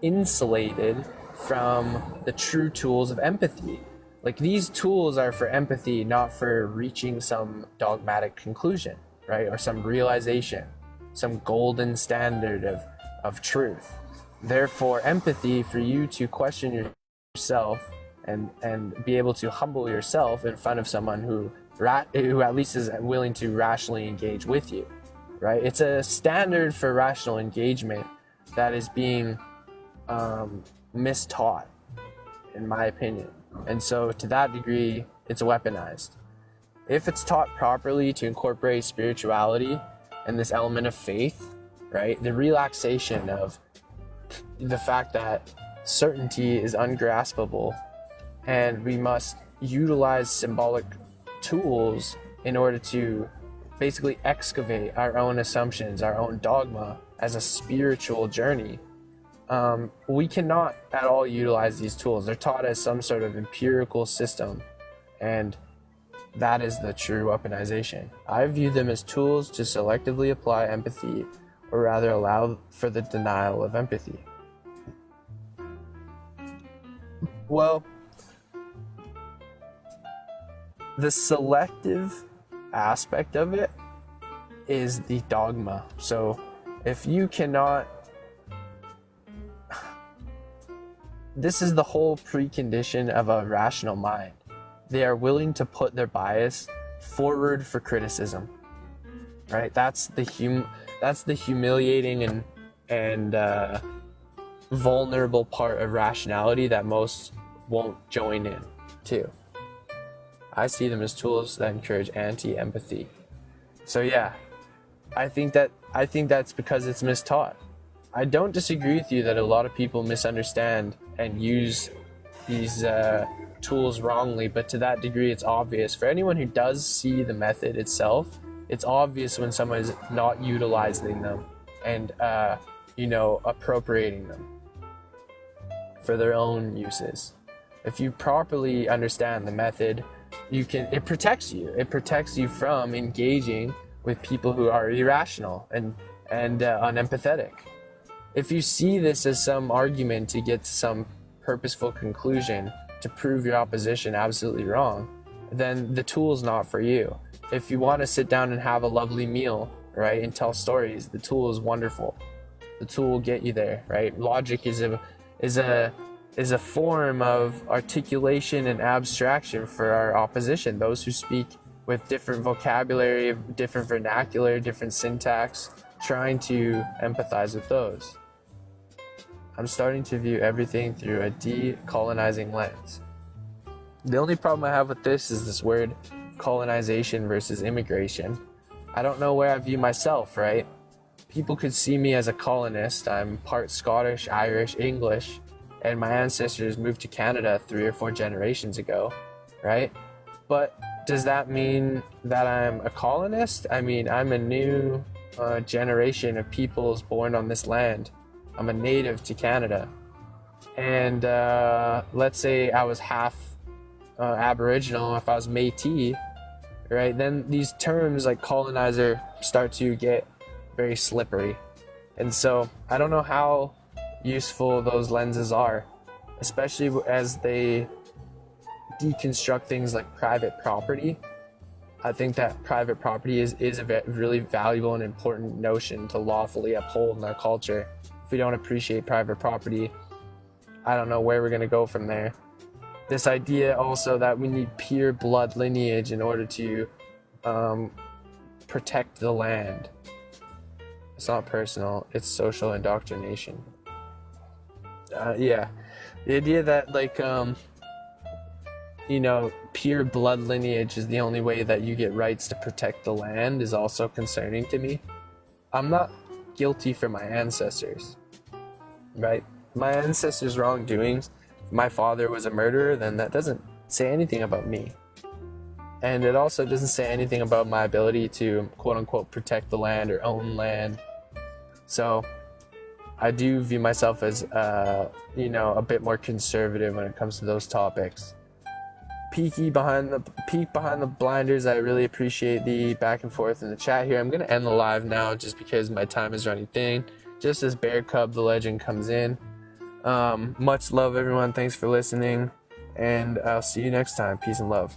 insulated from the true tools of empathy. Like, these tools are for empathy, not for reaching some dogmatic conclusion, right? Or some realization, some golden standard of truth. Therefore, empathy, for you to question yourself and be able to humble yourself in front of someone who at least is willing to rationally engage with you, right? It's a standard for rational engagement that is being mistaught, in my opinion. And so to that degree, it's weaponized. If it's taught properly to incorporate spirituality and this element of faith, right? The relaxation of the fact that certainty is ungraspable and we must utilize symbolic tools in order to basically excavate our own assumptions, our own dogma as a spiritual journey. We cannot at all utilize these tools. They're taught as some sort of empirical system, and that is the true weaponization. I view them as tools to selectively apply empathy, or rather allow for the denial of empathy. Well, the selective aspect of it is the dogma. So if you cannot, this is the whole precondition of a rational mind. They are willing to put their bias forward for criticism, right? That's the humiliating and vulnerable part of rationality that most won't join in to. I see them as tools that encourage anti-empathy. So yeah, I think that's because it's mistaught. I don't disagree with you that a lot of people misunderstand and use these tools wrongly, but to that degree it's obvious. For anyone who does see the method itself, it's obvious when someone is not utilizing them and appropriating them for their own uses. If you properly understand the method, it protects you. It protects you from engaging with people who are irrational and unempathetic. If you see this as some argument to get to some purposeful conclusion to prove your opposition absolutely wrong, then the tool's not for you. If you want to sit down and have a lovely meal, right, and tell stories, the tool is wonderful. The tool will get you there, right? Logic is a form of articulation and abstraction for our opposition, those who speak with different vocabulary, different vernacular, different syntax, trying to empathize with those. I'm starting to view everything through a decolonizing lens. The only problem I have with this is this word colonization versus immigration. I don't know where I view myself, right? People could see me as a colonist. I'm part Scottish, Irish, English, and my ancestors moved to Canada 3 or 4 generations ago, right? But does that mean that I'm a colonist? I mean, I'm a new generation of peoples born on this land. I'm a native to Canada. And let's say I was half Aboriginal, if I was Métis, right? Then these terms like colonizer start to get very slippery. And so I don't know how useful those lenses are, especially as they deconstruct things like private property. I think that private property is a really valuable and important notion to lawfully uphold in our culture. If we don't appreciate private property, I don't know where we're going to go from there. This idea also that we need pure blood lineage in order to protect the land. It's not personal, it's social indoctrination. The idea that pure blood lineage is the only way that you get rights to protect the land is also concerning to me. I'm not guilty for my ancestors, right? My ancestors' wrongdoings, if my father was a murderer, then that doesn't say anything about me. And it also doesn't say anything about my ability to, quote unquote, protect the land or own land. So I do view myself as, a bit more conservative when it comes to those topics. Peek behind the blinders. I really appreciate the back and forth in the chat here. I'm going to end the live now just because my time is running thin. Just as Bear Cub, the legend, comes in. Much love, everyone. Thanks for listening. And I'll see you next time. Peace and love.